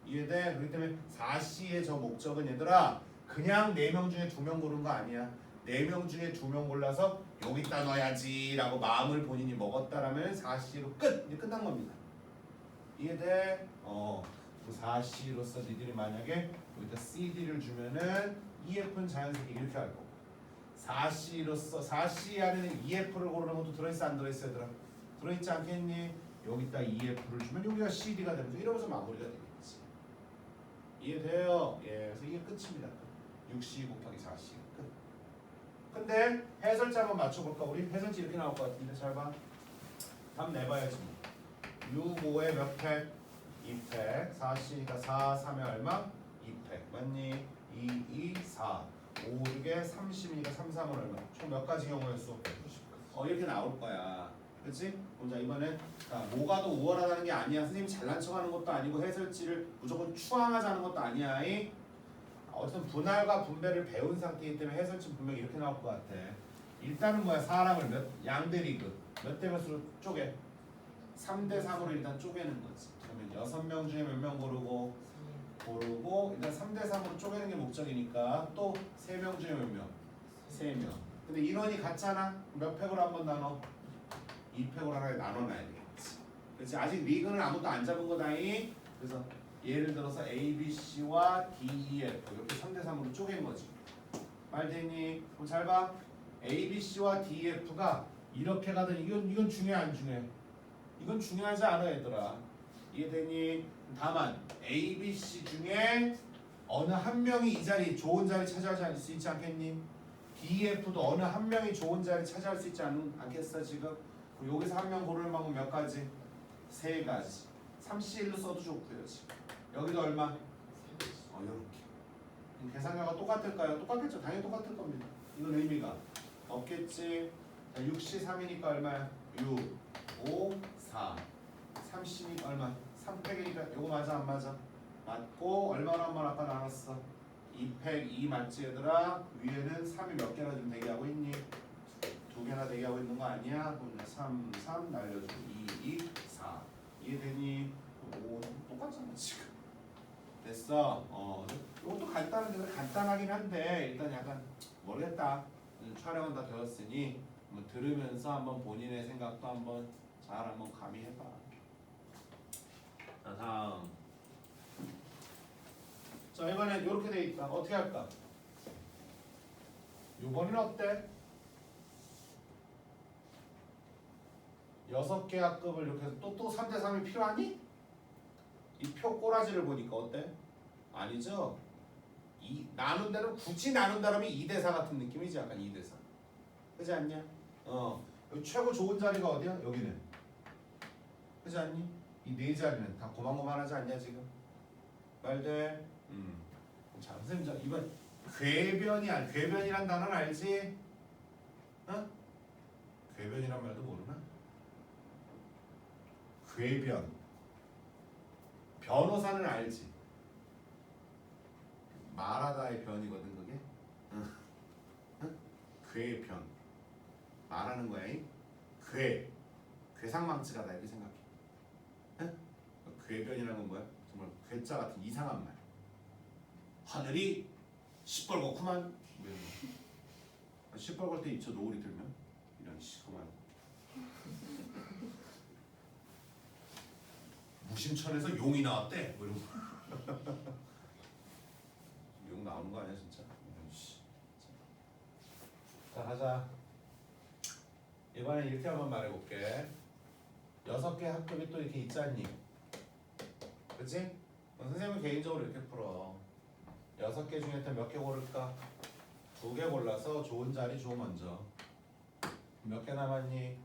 Speaker 1: 이해돼? 그렇기 때문에 4C의 저 목적은 얘들아 그냥 4명 중에 2명 고른 거 아니야. 4명 중에 2명 골라서 여기다 넣어야지 라고 마음을 본인이 먹었다라면 4C로 끝! 이제 끝난 겁니다. 이해돼? 그 4C로서 니들이 만약에 여기다 CD를 주면은 EF는 자연스럽게 이렇게 할 거고 4C로서 4C 안에는 EF를 고르는 것도 들어있어 안 들어있어 얘들아? 들어있지 않겠니? 여기다 EF를 주면 여기가 CD가 되면서 이러면서 마무리가 되겠지. 이해돼요? 예, 그래서 이게 끝입니다. 6C 곱하기 4C 끝. 근데 해설지 한번 맞춰볼까? 우리 해설지 이렇게 나올 것 같은데 잘 봐. 답 내봐야지 뭐. 6, 5에 몇 팩? 2팩. 4C니까 4, 3에 얼마? 2팩. 맞니? 2, 2, 4. 5, 6에 30이니까 3, 3은 얼마? 총 몇 가지 경우의 수? 이렇게 나올 거야. 그렇지? 자 이번엔 뭐가 더 우월하다는 게 아니야. 선생님이 잘난 척하는 것도 아니고 해설지를 무조건 추앙하자는 것도 아니야. 어쨌든 분할과 분배를 배운 상태이기 때문에 해설지 분명히 이렇게 나올 것 같아. 일단은 뭐야? 사람을 양대 리그 몇 대 몇으로 쪼개? 3대3으로 일단 쪼개는 거지. 그러면 6명 중에 몇 명 고르고 일단 3대3으로 쪼개는 게 목적이니까 또 3명 중에 몇 명? 3명. 근데 인원이 같잖아? 몇 팩으로 한번 나눠? 2팩으로 하나에 나눠놔야 되겠지. 그렇지? 아직 리그는 아무도 안 잡은 거다이. 그래서 예를 들어서 A, B, C와 D, E, F 이렇게 3대3으로 쪼갠 거지. 말되니? 그럼 잘 봐. A, B, C와 D, E, F가 이렇게 가든 이건 중요해 안 중요해? 이건 중요하지 않아 얘들아. 이해되니? 다만 A, B, C 중에 어느 한 명이 이 자리 좋은 자리 차지할 수 있지 않겠니? D, F도 어느 한 명이 좋은 자리 차지할 수 있지 않겠어 지금? 여기서 한 명 고르는 방법 몇 가지? 3가지. 3C1로 써도 좋고요 지금. 여기도 얼마? 이렇게. 계산가가 똑같을까요? 똑같겠죠. 당연히 똑같을 겁니다. 이건 의미가 없겠지. 자, 6시 3이니까 얼마야? 6, 5, 4. 30이니까 얼마? 3팩이니까 요거 맞아 안 맞아? 맞고 얼마나 한번 아까 나눴어? 2팩 2 맞지 얘들아? 위에는 3이 몇 개나 좀 대기하고 있니? 두 개나 대기하고 있는 거 아니야? 그럼 3, 3 날려주고 2, 2, 4 이해되니? 5 똑같잖아 지금. 됐어. 이것도 간단하긴 한데 일단 약간 모르겠다. 촬영은 다 되었으니 한번 들으면서 한번 본인의 생각도 한번 잘 한번 가미해봐. 자, 다음. 자, 이번엔 이렇게 돼 있다. 어떻게 할까? 이번엔 어때? 6개 학급을 이렇게 해서 또 3대 3이 필요하니? 이 표 꼬라지를 보니까 어때? 아니죠? 나눈 다면 굳이 나눈다면 2대 4 같은 느낌이지. 약간 2대 4. 그렇지 않냐? 여기 최고 좋은 자리가 어디야? 여기는. 그렇지 않니? 이 네 자리는 다 고만고만하지 않냐 지금? 말돼? 자, 선생님 저 이번 궤변이란 단어는 알지? 어? 궤변이란 말도 모르나? 궤변. 변호사는 알지? 말하다의 변이거든 그게. 궤변. 말하는 거야. 괴상망측하다 이렇게 생각해. 궤변이라는 건 뭐야? 정말 괴짜 같은 이상한 말. 하늘이 시뻘겋구만. 뭐 이런 거. 시뻘겋을 때 입쳐 노을이 들면 이런 시커먼. 무심천에서 용이 나왔대. 뭐 이런 거. 용 나오는 거 아니야 진짜? 자 가자. 이번엔 이렇게 한번 말해볼게. 6개 학급이 또 이렇게 있잖니. 그치? 선생님은 개인적으로 이렇게 풀어. 6개 중에 몇 개 고를까? 2개 골라서 좋은 자리 줘 먼저. 몇 개 남았니?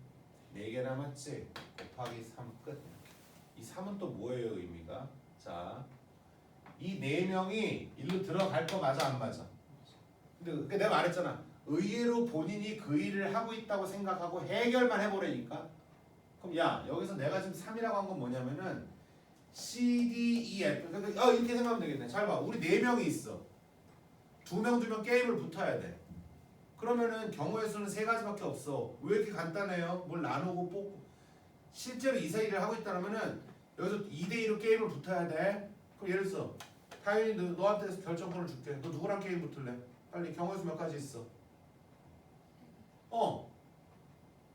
Speaker 1: 4개 남았지? 곱하기 3 끝. 이 3은 또 뭐예요 의미가? 자, 이 4명이 일로 들어갈 거 맞아 안 맞아? 근데 내가 말했잖아. 의외로 본인이 그 일을 하고 있다고 생각하고 해결만 해보라니까. 그럼 야 여기서 내가 지금 3이라고 한 건 뭐냐면은 C, D, E, F 이렇게 생각하면 되겠네. 잘 봐. 우리 4명이 있어. 2명 게임을 붙어야 돼. 그러면은 경우의 수는 3가지밖에 없어. 왜 이렇게 간단해요? 뭘 나누고 뽑고. 실제로 이 사이를 하고 있다면은 여기서 2대2로 게임을 붙어야 돼. 그럼 예를 들어서 타윤이 너한테 결정권을 줄게. 너 누구랑 게임 붙을래? 빨리. 경우의 수 몇 가지 있어?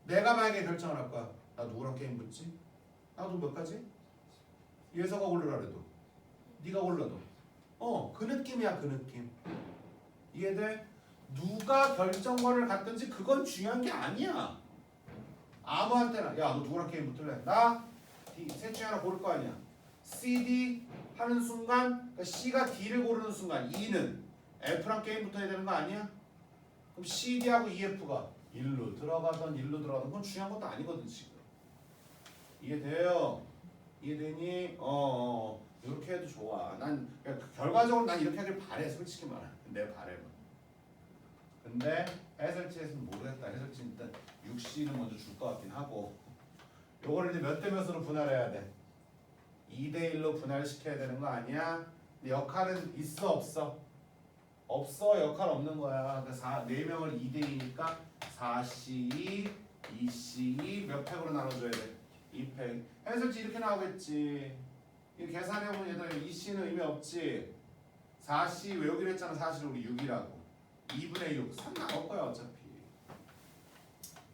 Speaker 1: 내가 만약에 결정을 할 거야. 나 누구랑 게임 붙지? 나도 몇 가지? 예서가 고르라 그래도 네가 골라도 그 느낌이야. 그 느낌. 이해돼? 누가 결정권을 갖든지 그건 중요한 게 아니야. 아무한테나 야 너 누구랑 게임 붙을래? 나 D. 셋 중에 하나 고를 거 아니야. C, D 하는 순간 그러니까 C가 D를 고르는 순간 E는 F랑 게임 붙어야 되는 거 아니야? 그럼 C, D하고 EF가 1로 들어가던 1로 들어가던 그건 중요한 것도 아니거든 지금. 이해돼요? 이해되니? 이렇게 해도 좋아. 난 그러니까 결과적으로 난 이렇게 하길 바래. 솔직히 말해. 내 바램은. 근데 해설지에서는 모르겠다. 해설지 일단 6C는 먼저 줄 것 같긴 하고 요거를 이제 몇 대 몇으로 분할해야 돼? 2대 1로 분할시켜야 되는 거 아니야? 근데 역할은 있어 없어? 없어. 역할 없는 거야. 그러니까 4명을 2대 2니까 4C, 2C 몇 팩으로 나눠줘야 돼? 2팩. 해설지 이렇게 나오겠지. 이거 계산해보면 얘들아 2C는 의미 없지. 4C 외우기로 했잖아. 사실 우리 6이라고. 2분의 6. 3 나올 거야 어차피.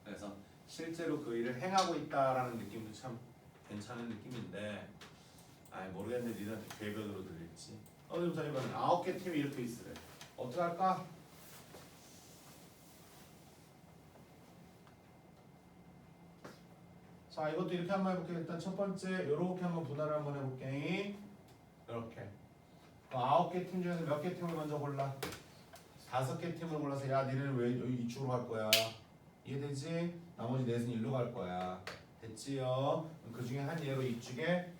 Speaker 1: 그래서 실제로 그 일을 행하고 있다라는 느낌도 참 괜찮은 느낌인데 모르겠네. 니들한테 궤변으로 들릴지. 좀 자 이번엔 9개 팀이 이렇게 있으래. 어떻게 할까? 자 이것도 이렇게 한번 해볼게. 일단 첫 번째 요렇게 한번 분할을 한번 해볼게. 이렇게 9개 팀 중에서 몇 개 팀을 먼저 골라? 5개 팀을 골라서 야 니네는 왜 이쪽으로 갈 거야? 이해되지? 나머지 넷은 일로 갈 거야. 됐지요? 그 중에 한 예로 이쪽에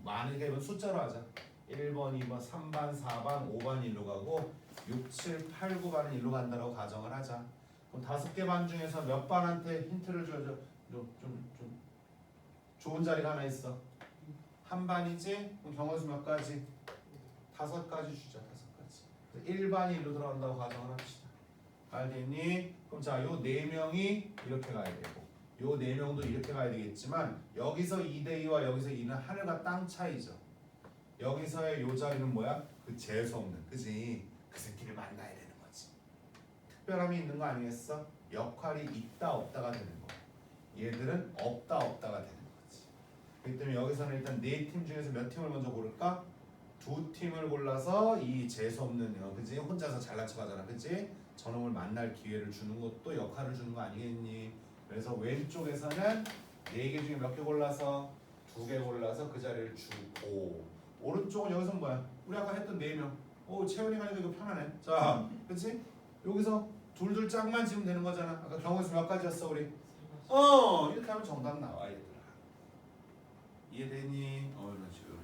Speaker 1: 많으니까 이번 숫자로 하자. 1번, 2번, 3반, 4반, 5반 일로 가고 6, 7, 8, 9반은 일로 간다라고 가정을 하자. 그럼 5개 반 중에서 몇 반한테 힌트를 줘야죠. 좀 좋은 자리가 하나 있어. 한 반이지? 그럼 경우수 몇 가지? 5가지 주자. 5가지. 1반이 일로 들어간다고 가정을 합시다. 알겠니? 그럼 자, 요 4명이 이렇게 가야 되고 요 4명도 이렇게 가야 되겠지만 여기서 2대2와 여기서 2는 하늘과 땅 차이죠. 여기서의 요 자리는 뭐야? 그 재수 없는, 그지? 그 새끼를 만나야 되는 거지. 특별함이 있는 거 아니겠어? 역할이 있다 없다가 되는 거. 얘들은 없다 없다가 되는 거지. 그렇기 때문에 여기서는 일단 4팀 중에서 몇 팀을 먼저 고를까? 2팀을 골라서 이 재수 없는, 그지? 혼자서 잘난 척하잖아, 그지? 저놈을 만날 기회를 주는 것도 역할을 주는 거 아니겠니? 그래서 왼쪽에서는 4개 중에 몇 개 골라서 2개 골라서 그 자리를 주고, 오른쪽은 여기서 뭐야? 우리 아까 했던 4명. 오, 채연이가 하니까 이거 편하네. 자, 그치? 여기서 둘둘 짝만 지으면 되는 거잖아. 아까 경우에서 몇 가지였어 우리? 이렇게 하면 정답 나와 얘들아. 이해되니? 이런 식으로.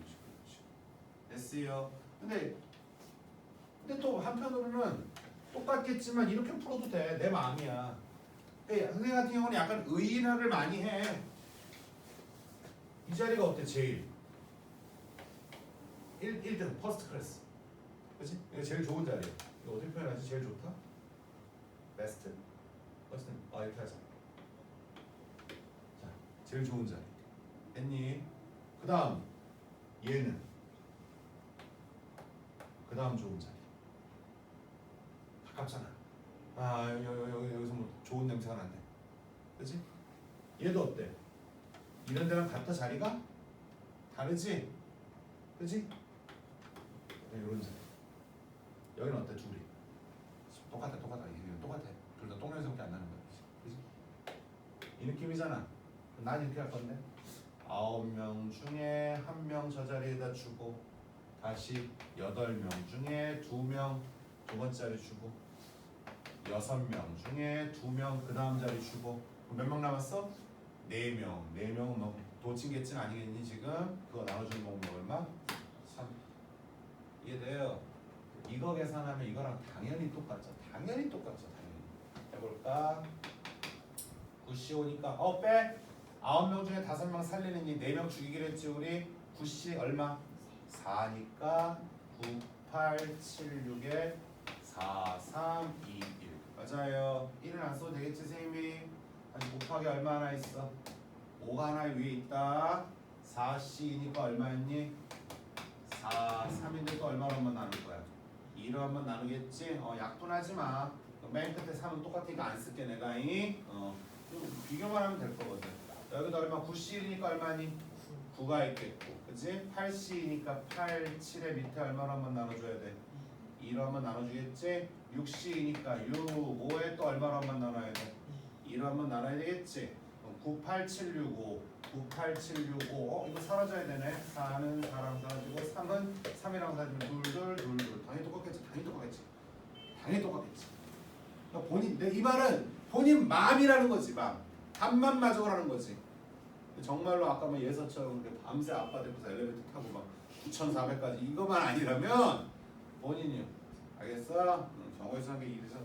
Speaker 1: 됐어요. 근데 또 한편으로는 똑같겠지만 이렇게 풀어도 돼. 내 마음이야. 선생님 같은 경우는 약간 의인화를 많이 해. 이 자리가 어때? 제일 1등 퍼스트 클래스, 그렇지? 이거 제일 좋은 자리야. 이거 어떻게 표현하지? 제일 좋다? 베스트? 어쨌든 이렇게 하자. 자, 제일 좋은 자리 했니? 그 다음 얘는 그 다음 좋은 자리. 가깝잖아. 여기서 뭐 좋은 냄새가 난대, 그렇지? 얘도 어때? 이런 데랑 같아? 자리가? 다르지? 그렇지? 이런 자리. 여기는 어때? 둘이 똑같아. 이게 똑같아. 둘 다 똥냄새밖에 안 나는 거야, 그렇지? 이 느낌이잖아. 난 이렇게 할 건데 9명 중에 1명 저 자리에다 주고 다시 8명 중에 2명 두 번째 자리 주고 6명 중에 2명 그 다음 자리 주고 몇 명 남았어? 4명. 4명은 뭐 도친개찐 아니겠니 지금? 그거 나눠주는 거 얼마? 3. 이해돼요? 이거 계산하면 이거랑 당연히 똑같죠. 당연히. 해볼까? 9시 오니까 빼! 9명 중에 5명 살리느니 4명 죽이기로 했지 우리? 9시 얼마? 4니까 9, 8, 7, 6에 4, 3, 2, 1 맞아요. 1은 안 써도 되겠지 선생님이? 아니 곱하기 얼마 하나 있어? 5가 하나 위에 있다. 4C니까 얼마였니? 4, 3인데 또 얼마로 한번 나눌 거야? 2로 한번 나누겠지? 약분하지 마. 맨 끝에 3은 똑같으니까 안 쓸게 내가. 비교만 하면 될 거거든. 여기도 얼마? 9C니까 얼마니? 9가 있겠고, 그치? 8C니까 8, 7의 밑에 얼마로 한번 나눠줘야 돼? 2로 한번 나눠주겠지? 6C니까 6, 5에 또 얼마로 한번 나눠야 돼? 2로 한번 나눠야 되겠지? 9, 8, 7, 6, 5 9, 8, 7, 6, 5 이거 사라져야 되네. 4는 4랑 사라지고 3은 3이랑 사라지면 둘 당연히 똑같겠지. 그러니까 이 말은 본인 마음이라는 거지. 마음. 답만 맞으라는 거지. 정말로 아까 뭐 예서처럼 밤새 아빠 데리고서 엘리베이터 타고 막 9,400까지 이거만 아니라면 본인이요. 알겠어? 경우에서 한 게 이래서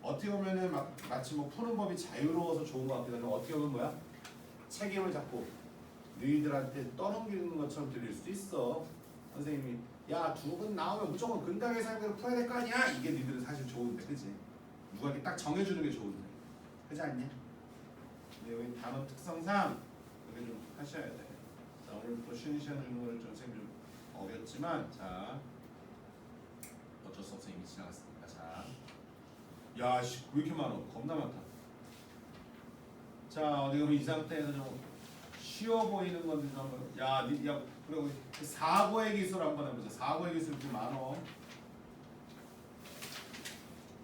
Speaker 1: 어떻게 보면은 마치 뭐 푸는 법이 자유로워서 좋은 것 같기도 하지만 어떻게 보면 뭐야? 책임을 자꾸 너희들한테 떠넘기는 것처럼 들릴 수도 있어. 선생님이 야 2근 나오면 무조건 근당 계산대로 풀어야 될 거 아니야? 이게 너희들은 사실 좋은데, 그치? 누가 이렇게 딱 정해주는 게 좋은데, 그렇지 않냐? 근데 여기 단어 특성상 그게 좀 하셔야 돼. 자, 오늘 또 쉬는 시간 주는 거를 좀 선생님 좀 어겼지만, 자 어쩔 수 없어 이미 지나갔으니까. 자, 야, 왜 이렇게 많아? 겁나 많다. 자, 어디 그럼 이 상태에서 좀 쉬워 보이는 건데 좀 한번. 야, 그리고 사고의 기술 한번 해보자. 사고의 기술 좀 많어.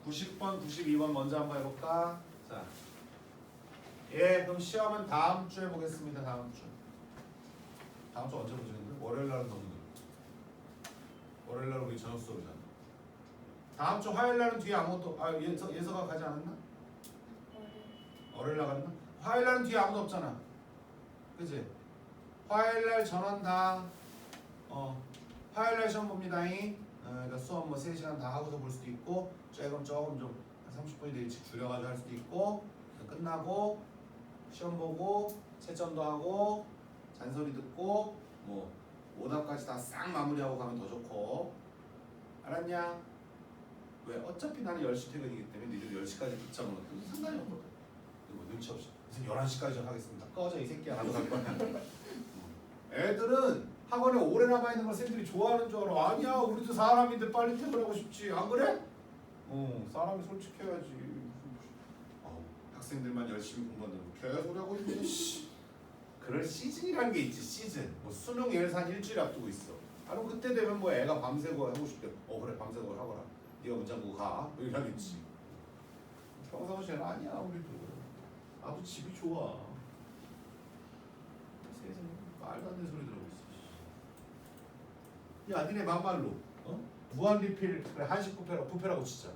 Speaker 1: 90번, 92번 먼저 한번 해볼까? 자, 그럼 시험은 다음 주에 보겠습니다. 다음 주 언제 보시는데? 월요일 날은 너무 월요일 날 우리 저녁 수업이잖아. 다음 주 화요일 날은 뒤에 아무것도 예서가 가지 않았나? 월요일 날 갔나? 화요일 날은 뒤에 아무도 없잖아. 그치? 화요일 날 전원 다 화요일 날 시험 봅니다. 그러니까 수업 뭐 3시간 다 하고서 볼 수도 있고 조금 좀 한 30분이 더 일찍 줄여가지고 할 수도 있고 끝나고 시험 보고 채점도 하고 잔소리 듣고 뭐 오답까지 다 싹 마무리하고 가면 더 좋고 알았냐? 왜? 어차피 나는 10시 퇴근이기 때문에 니들 10시까지 붙잡으면 상관이 없거든. 뭐 눈치 없이 무슨 11시까지 하겠습니다. 꺼져 이 새끼야 라고 할 거야. 애들은 학원에 오래 남아있는 걸 쌤들이 좋아하는 줄 알아. 아니야 우리도 사람인데 빨리 퇴근하고 싶지 안 그래? 사람이 솔직해야지. 학생들만 열심히 공부한다고 개소리하고 있네. 그럴 시즌이라는 게 있지. 시즌 뭐 수능 예를 한 일주일 앞두고 있어. 그럼 그때 되면 뭐 애가 밤새고 하고 싶대. 그래 밤새고 하거라. 네가 문장고 가. 이러겠지. 평상시에는 아니야 우리도. 나도 집이 좋아. 세상에 말도 안 되는 소리 들어오고 있어. 야 니네 막말로 무한 리필 그래 한식 뷔페라고 치자.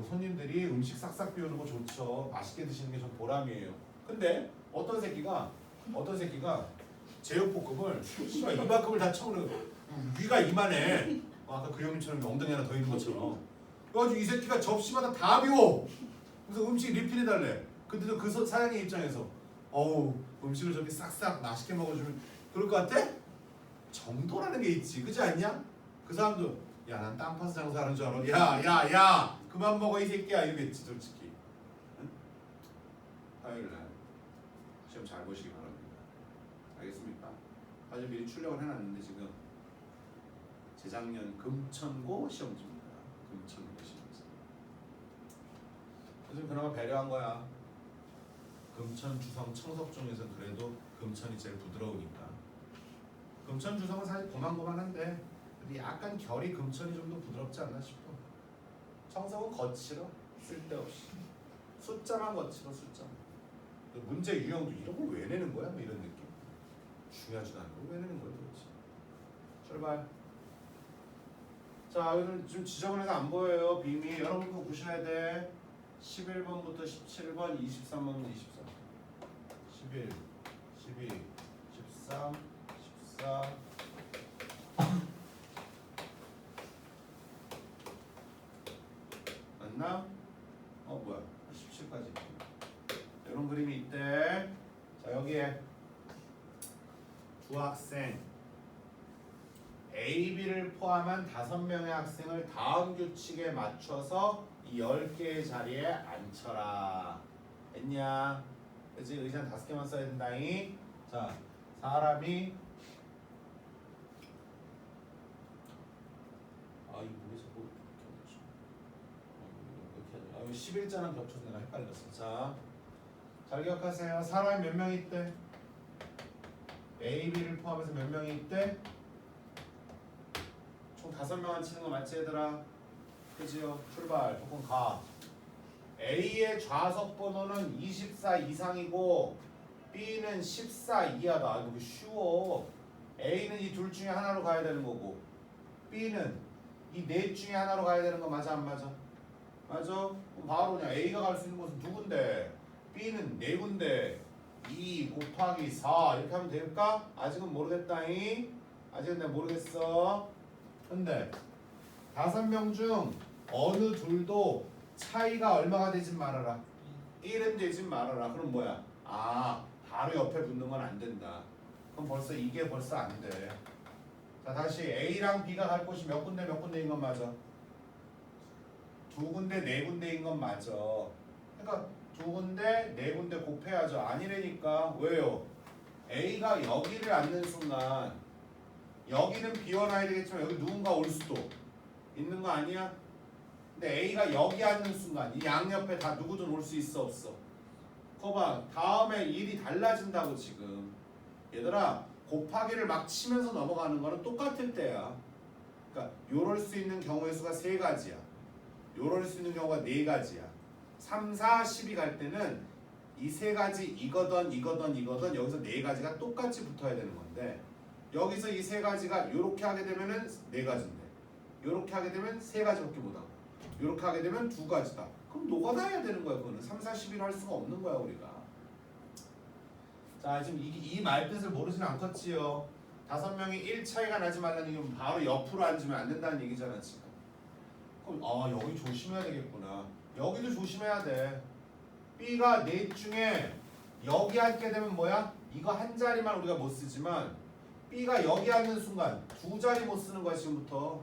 Speaker 1: 손님들이 음식 싹싹 비우는 거 좋죠. 맛있게 드시는 게 전 보람이에요. 근데 어떤 새끼가 제육볶음을 씨발 이만큼을 다 쳐오는 위가 이만해. 아까 그 형님처럼 엉덩이 하나 더 있는 것처럼. 그래가지고 이 새끼가 접시마다 다 비워. 그래서 음식 리필해달래. 근데도 그 사장님 입장에서 음식을 저렇게 싹싹 맛있게 먹어주면 그럴 것 같아? 정도라는 게 있지. 그렇지 않냐? 그 사람도 야 난 땅 파서 장사하는 줄 알아. 야 그만 먹어 이 새끼야 이러겠지 솔직히. 응? 화요일날 시험 잘 보시기 바랍니다. 알겠습니까? 사실 미리 출력을 해놨는데 지금 재작년 금천고 시험지입니다. 금천고 시험지. 요즘 그나마 배려한 거야. 금천, 주성, 청석 중에서 그래도 금천이 제일 부드러우니까. 금천, 주성은 사실 고만고만한데 약간 결이 금천이 좀 더 부드럽지 않나 싶어. 청석은 거칠어. 쓸데없이. 숫자만 거칠어 숫자. 문제 유형도 이런 걸 왜 내는 거야? 뭐 이런 느낌. 중요하지도 않은 걸 왜 내는 거야 도대체. 출발. 자 여기는 지금 지저분해서 안 보여요. 빔이. 여러분 그거 보셔야 돼. 11번부터 17번, 23번, 23. 11, 12, 13, 14. 맞나? 뭐야? 17까지. 이런 그림이 있대. 자 여기에 중학생 A, B를 포함한 5명의 학생을 다음 규칙에 맞춰서 이 10개의 자리에 앉혀라. 했냐? 그치? 의자는 5개만 써야 된다잉. 자, 사람이 이 물에서 뭐 이렇게 11자랑 겹쳐서 내가 헷갈렸어. 자, 잘 기억하세요. 사람이 몇 명이 있대? A, B를 포함해서 몇 명이 있대? 총 5명만 치는 거 맞지 얘들아? 그지요? 출발. 조금 가. A의 좌석 번호는 24 이상이고 B는 14 이하다. 이거 쉬워. A는 이 둘 중에 하나로 가야 되는 거고 B는 이 넷 중에 하나로 가야 되는 거 맞아 안 맞아? 맞아? 그럼 바로 그냥 A가 갈 수 있는 곳은 두 군데 B는 네 군데 2 곱하기 4 이렇게 하면 될까? 아직은 모르겠다잉. 아직은 내가 모르겠어. 근데 5명 중 어느 둘도 차이가 얼마가 되진 말아라. 1은 되진 말아라. 그럼 뭐야? 바로 옆에 붙는 건 안 된다. 그럼 벌써 이게 벌써 안 돼. 자 다시 A랑 B가 갈 곳이 몇 군데인 건 맞아? 두 군데 네 군데인 건 맞아. 그러니까 두 군데 네 군데 곱해야죠. 아니라니까. 왜요? A가 여기를 앉는 순간 여기는 비워놔야 되겠지만 여기 누군가 올 수도 있는 거 아니야? 근데 A가 여기 앉는 순간 이 양옆에 다 누구든 올 수 있어 없어? 거봐 다음에 일이 달라진다고 지금. 얘들아 곱하기를 막 치면서 넘어가는 거는 똑같을 때야. 그러니까 요럴 수 있는 경우의 수가 3가지야. 요럴 수 있는 경우가 4가지야. 3, 4, 10이 갈 때는 이 3가지 이거든 여기서 4가지가 똑같이 붙어야 되는 건데 여기서 이 3가지가 요렇게 하게 되면은 4가지인데 요렇게 하게 되면 3가지밖에 못하고 요렇게 하게 되면 2가지다. 그럼 노가다해야 되는 거야. 그거는 3, 4, 11을 할 수가 없는 거야 우리가. 자 지금 이 말뜻을 모르진 않겠지요. 5명이 1 차이가 나지 말라는 얘기는 바로 옆으로 앉으면 안 된다는 얘기잖아 지금. 그럼 여기 조심해야 되겠구나. 여기도 조심해야 돼. B가 넷 중에 여기 앉게 되면 뭐야? 이거 한 자리만 우리가 못 쓰지만 B가 여기 앉는 순간 두 자리 못 쓰는 거야 지금부터.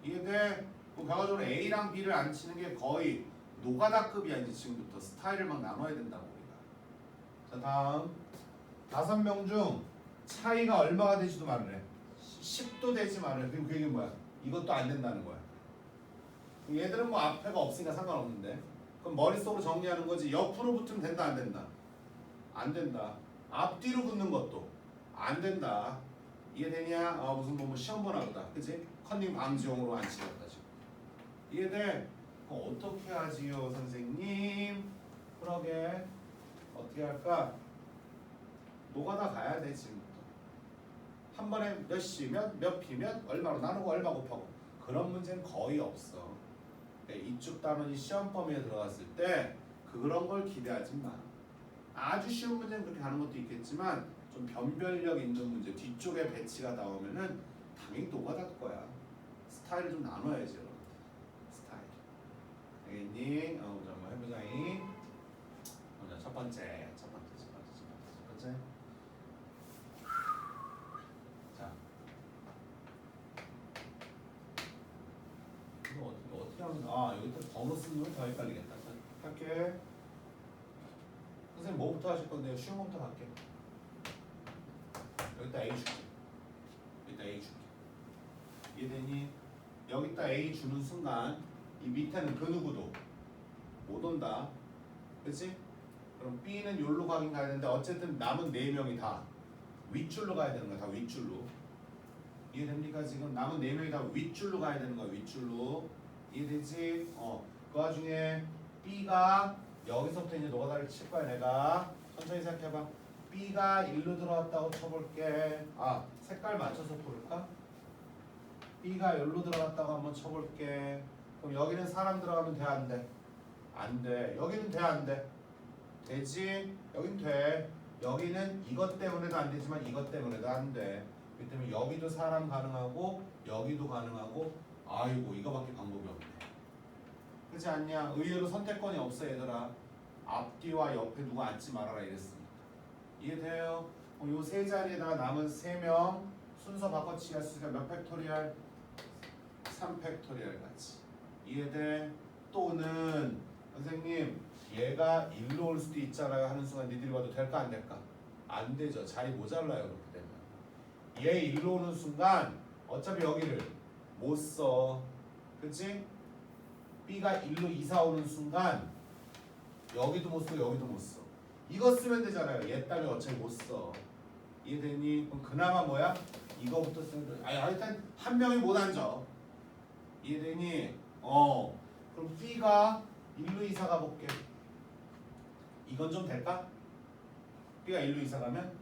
Speaker 1: 이해돼? 뭐 결과적으로 A랑 B를 안 치는 게 거의 노가다급이야 이제 지금부터. 스타일을 막 나눠야 된다고 우리가. 자 다음 5명 중 차이가 얼마가 되지도 말을 해. 10도 되지 말을 해. 그럼 그 얘기는 뭐야? 이것도 안 된다는 거야. 얘들은 뭐 앞에가 없으니까 상관없는데 그럼 머릿속으로 정리하는 거지. 옆으로 붙으면 된다 안 된다? 안 된다. 앞뒤로 붙는 것도 안 된다. 이해되냐? 무슨 뭐 시험 보나 보다. 그치? 컨닝 방지용으로 안 치렀다 지금. 이해돼? 그럼 어떻게 하지요 선생님? 그러게 어떻게 할까? 노가다 가야 돼 지금부터. 한 번에 몇 시면 몇 피면 얼마로 나누고 얼마 곱하고 그런 문제는 거의 없어. 이쪽 단원이 시험 범위에 들어갔을 때 그런 걸 기대하지 마. 아주 쉬운 문제는 그렇게 가는 것도 있겠지만 좀 변별력 있는 문제 뒤쪽에 배치가 나오면은 당연히 노가다일 거야. 스타일을 좀 나눠야지 여러분. 스타일. 알겠니? 자 한번 해보자잉. 먼저 첫 번째. 자, 이거 어떻게 하면 여기 또 번호 쓰는 건 더 헷갈리겠다. 할게. 선생님 뭐부터 하실 건데요? 쉬운 거부터 할게. 여기다 A 줄게. 여기다 A 줄게. 이해되니? 여기다 A 주는 순간 이 밑에는 그 누구도 못 온다. 그치? 그럼 B는 여기로 가긴 가야 되는데 어쨌든 남은 4명이 다 윗줄로 가야 되는 거야. 다 윗줄로. 이해됩니까? 지금 남은 4명이 다 윗줄로 가야 되는 거야. 윗줄로. 이해되지? 그 와중에 B가 여기서부터 이제 노가다를 칠 거야. 내가 천천히 생각해봐. B가 1로 들어왔다고 쳐볼게. 색깔 맞춰서 볼까? B가 여기로 들어갔다고 한번 쳐볼게. 그럼 여기는 사람 들어가면 돼 안 돼? 안 돼. 여기는 돼 안 돼? 되지? 여긴 돼. 여기는 이것 때문에도 안 되지만 이것 때문에도 안 돼. 그렇기 때문에 여기도 사람 가능하고 여기도 가능하고 아이고 이거밖에 방법이 없네. 그렇지 않냐? 의외로 선택권이 없어 얘들아. 앞뒤와 옆에 누구 앉지 말아라 이랬으니까. 이해돼요? 요 세 자리에다가 남은 3명 순서 바꿔치기 할 수 있으니까 몇 팩토리얼? 3팩토리얼 같이. 이해돼? 또는 선생님 얘가 1로 올 수도 있잖아요 하는 순간 니들이 봐도 될까 안 될까? 안 되죠. 자리 모자라요 그렇게 되면. 얘 1로 오는 순간 어차피 여기를 못 써. 그치? B가 1로 이사 오는 순간 여기도 못 써 여기도 못 써. 이거 쓰면 되잖아요. 얘 따면 어차피 못 써. 이해되니? 그럼 그나마 뭐야? 이거부터 쓰면 돼. 일단 한 명이 못 앉아. 이해되니? 그럼 B가 1로 이사 가볼게. 이건 좀 될까? B가 1로 이사 가면?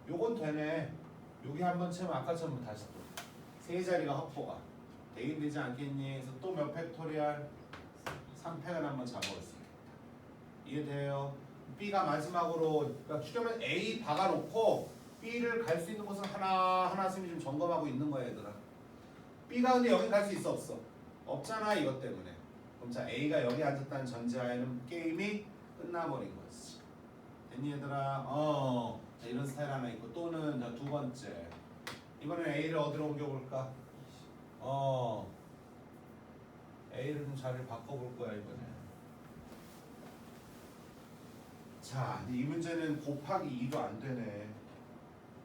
Speaker 1: 요건 되네. 여기 한번 채우면 아까처럼 다시 또 세 자리가 확보가 되긴 되지 않겠니? 그래서 또 몇 팩토리얼? 3팩을 한번 잡아올 수 있겠다. 이해돼요? B가 마지막으로 그러니까 추려면 A 박아놓고 B를 갈 수 있는 곳은 하나 선생님이 좀 점검하고 있는 거야 얘들아. B가 근데 여기 갈 수 있어 없어? 없잖아 이것 때문에. 그럼 자 A가 여기 앉았다는 전제하에는 게임이 끝나버린 거지. 됐니 얘들아? 자, 이런 스타일 하나 있고 또는 자, 두 번째 이번엔 A를 어디로 옮겨볼까? A를 좀 자리를 바꿔볼 거야 이번에. 자, 근데 이 문제는 곱하기 2도 안 되네.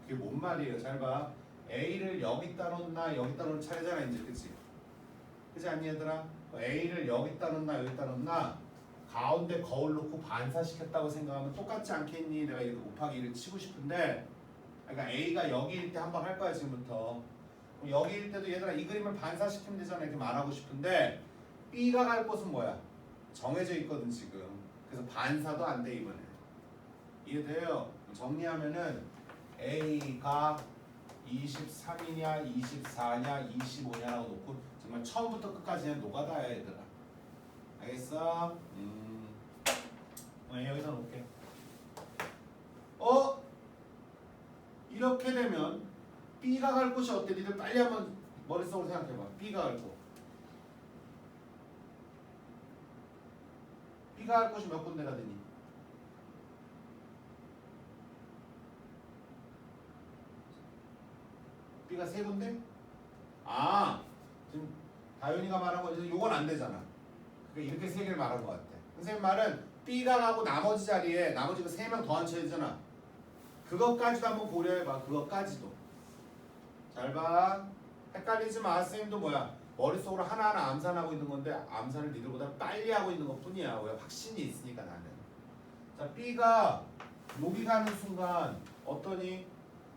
Speaker 1: 그게 뭔 말이에요? 잘 봐. A를 여기다 놓나 여기다 놓을 차례잖아 이제 그치? 그치 않니 얘들아? A를 여기다 놓나 여기다 놓나 가운데 거울 놓고 반사시켰다고 생각하면 똑같지 않겠니? 내가 이렇게 곱하기 2를 치고 싶은데 그러니까 A가 여기일 때 한번 할 거야 지금부터. 그럼 여기일 때도 얘들아 이 그림을 반사시키면 되잖아 이렇게 말하고 싶은데 B가 갈 곳은 뭐야? 정해져 있거든 지금. 그래서 반사도 안 돼 이번에. 이해돼요? 정리하면은 A가 23이냐 24냐 25냐라고 놓고 정말 처음부터 끝까지 그냥 노가다야 얘들아. 알겠어? 여기다 놓을게. 이렇게 되면 B가 갈 곳이 어때? 니들 빨리 한번 머릿속으로 생각해봐. B가 갈 곳. B가 할 것이 몇 군데가 되니? B가 세 군데? 아, 지금 다윤이가 말한 거 이건 안 되잖아. 그러니까 이렇게 세 개를 말한 것 같아. 선생님 말은 B가 가고 나머지 자리에 나머지 그 세 명 더 앉혀야 되잖아. 그것까지도 한번 고려해봐. 그것까지도. 잘 봐. 헷갈리지 마. 선생님도 뭐야? 머릿속으로 하나하나 암산하고 있는 건데 암산을 니들보다 빨리 하고 있는 것 뿐이야. 왜? 확신이 있으니까 나는. 자, B가 여기 가는 순간 어떠니?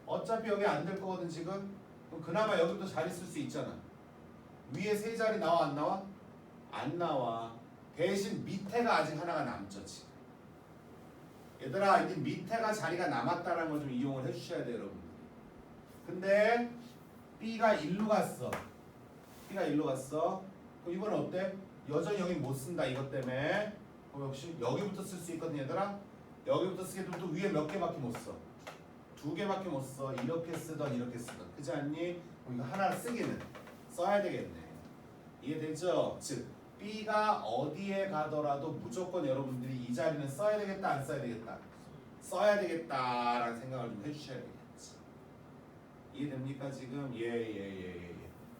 Speaker 1: 어차피 여기 안 될 거거든 지금. 그럼 그나마 여기도 자리 쓸 수 있잖아. 위에 세 자리 나와 안 나와? 안 나와. 대신 밑에가 아직 하나가 남죠 지금. 얘들아 이제 밑에가 자리가 남았다는 걸 좀 이용을 해주셔야 돼요 여러분들. 근데 B가 1로 갔어. B가 1로 갔어. 그럼 이번엔 어때? 여전히 여기 못 쓴다 이것 때문에. 그럼 역시 여기부터 쓸 수 있거든 얘들아. 여기부터 쓰게 되면 또 위에 몇 개밖에 못 써. 2개밖에 못 써. 이렇게 쓰던 이렇게 쓰던. 그렇지 않니? 그럼 이거 하나를 쓰기는 써야 되겠네. 이해되죠? 즉 B가 어디에 가더라도 무조건 여러분들이 이 자리는 써야 되겠다 안 써야 되겠다? 써야 되겠다라는 생각을 좀 해주셔야 되겠지. 이해됩니까 지금? 예.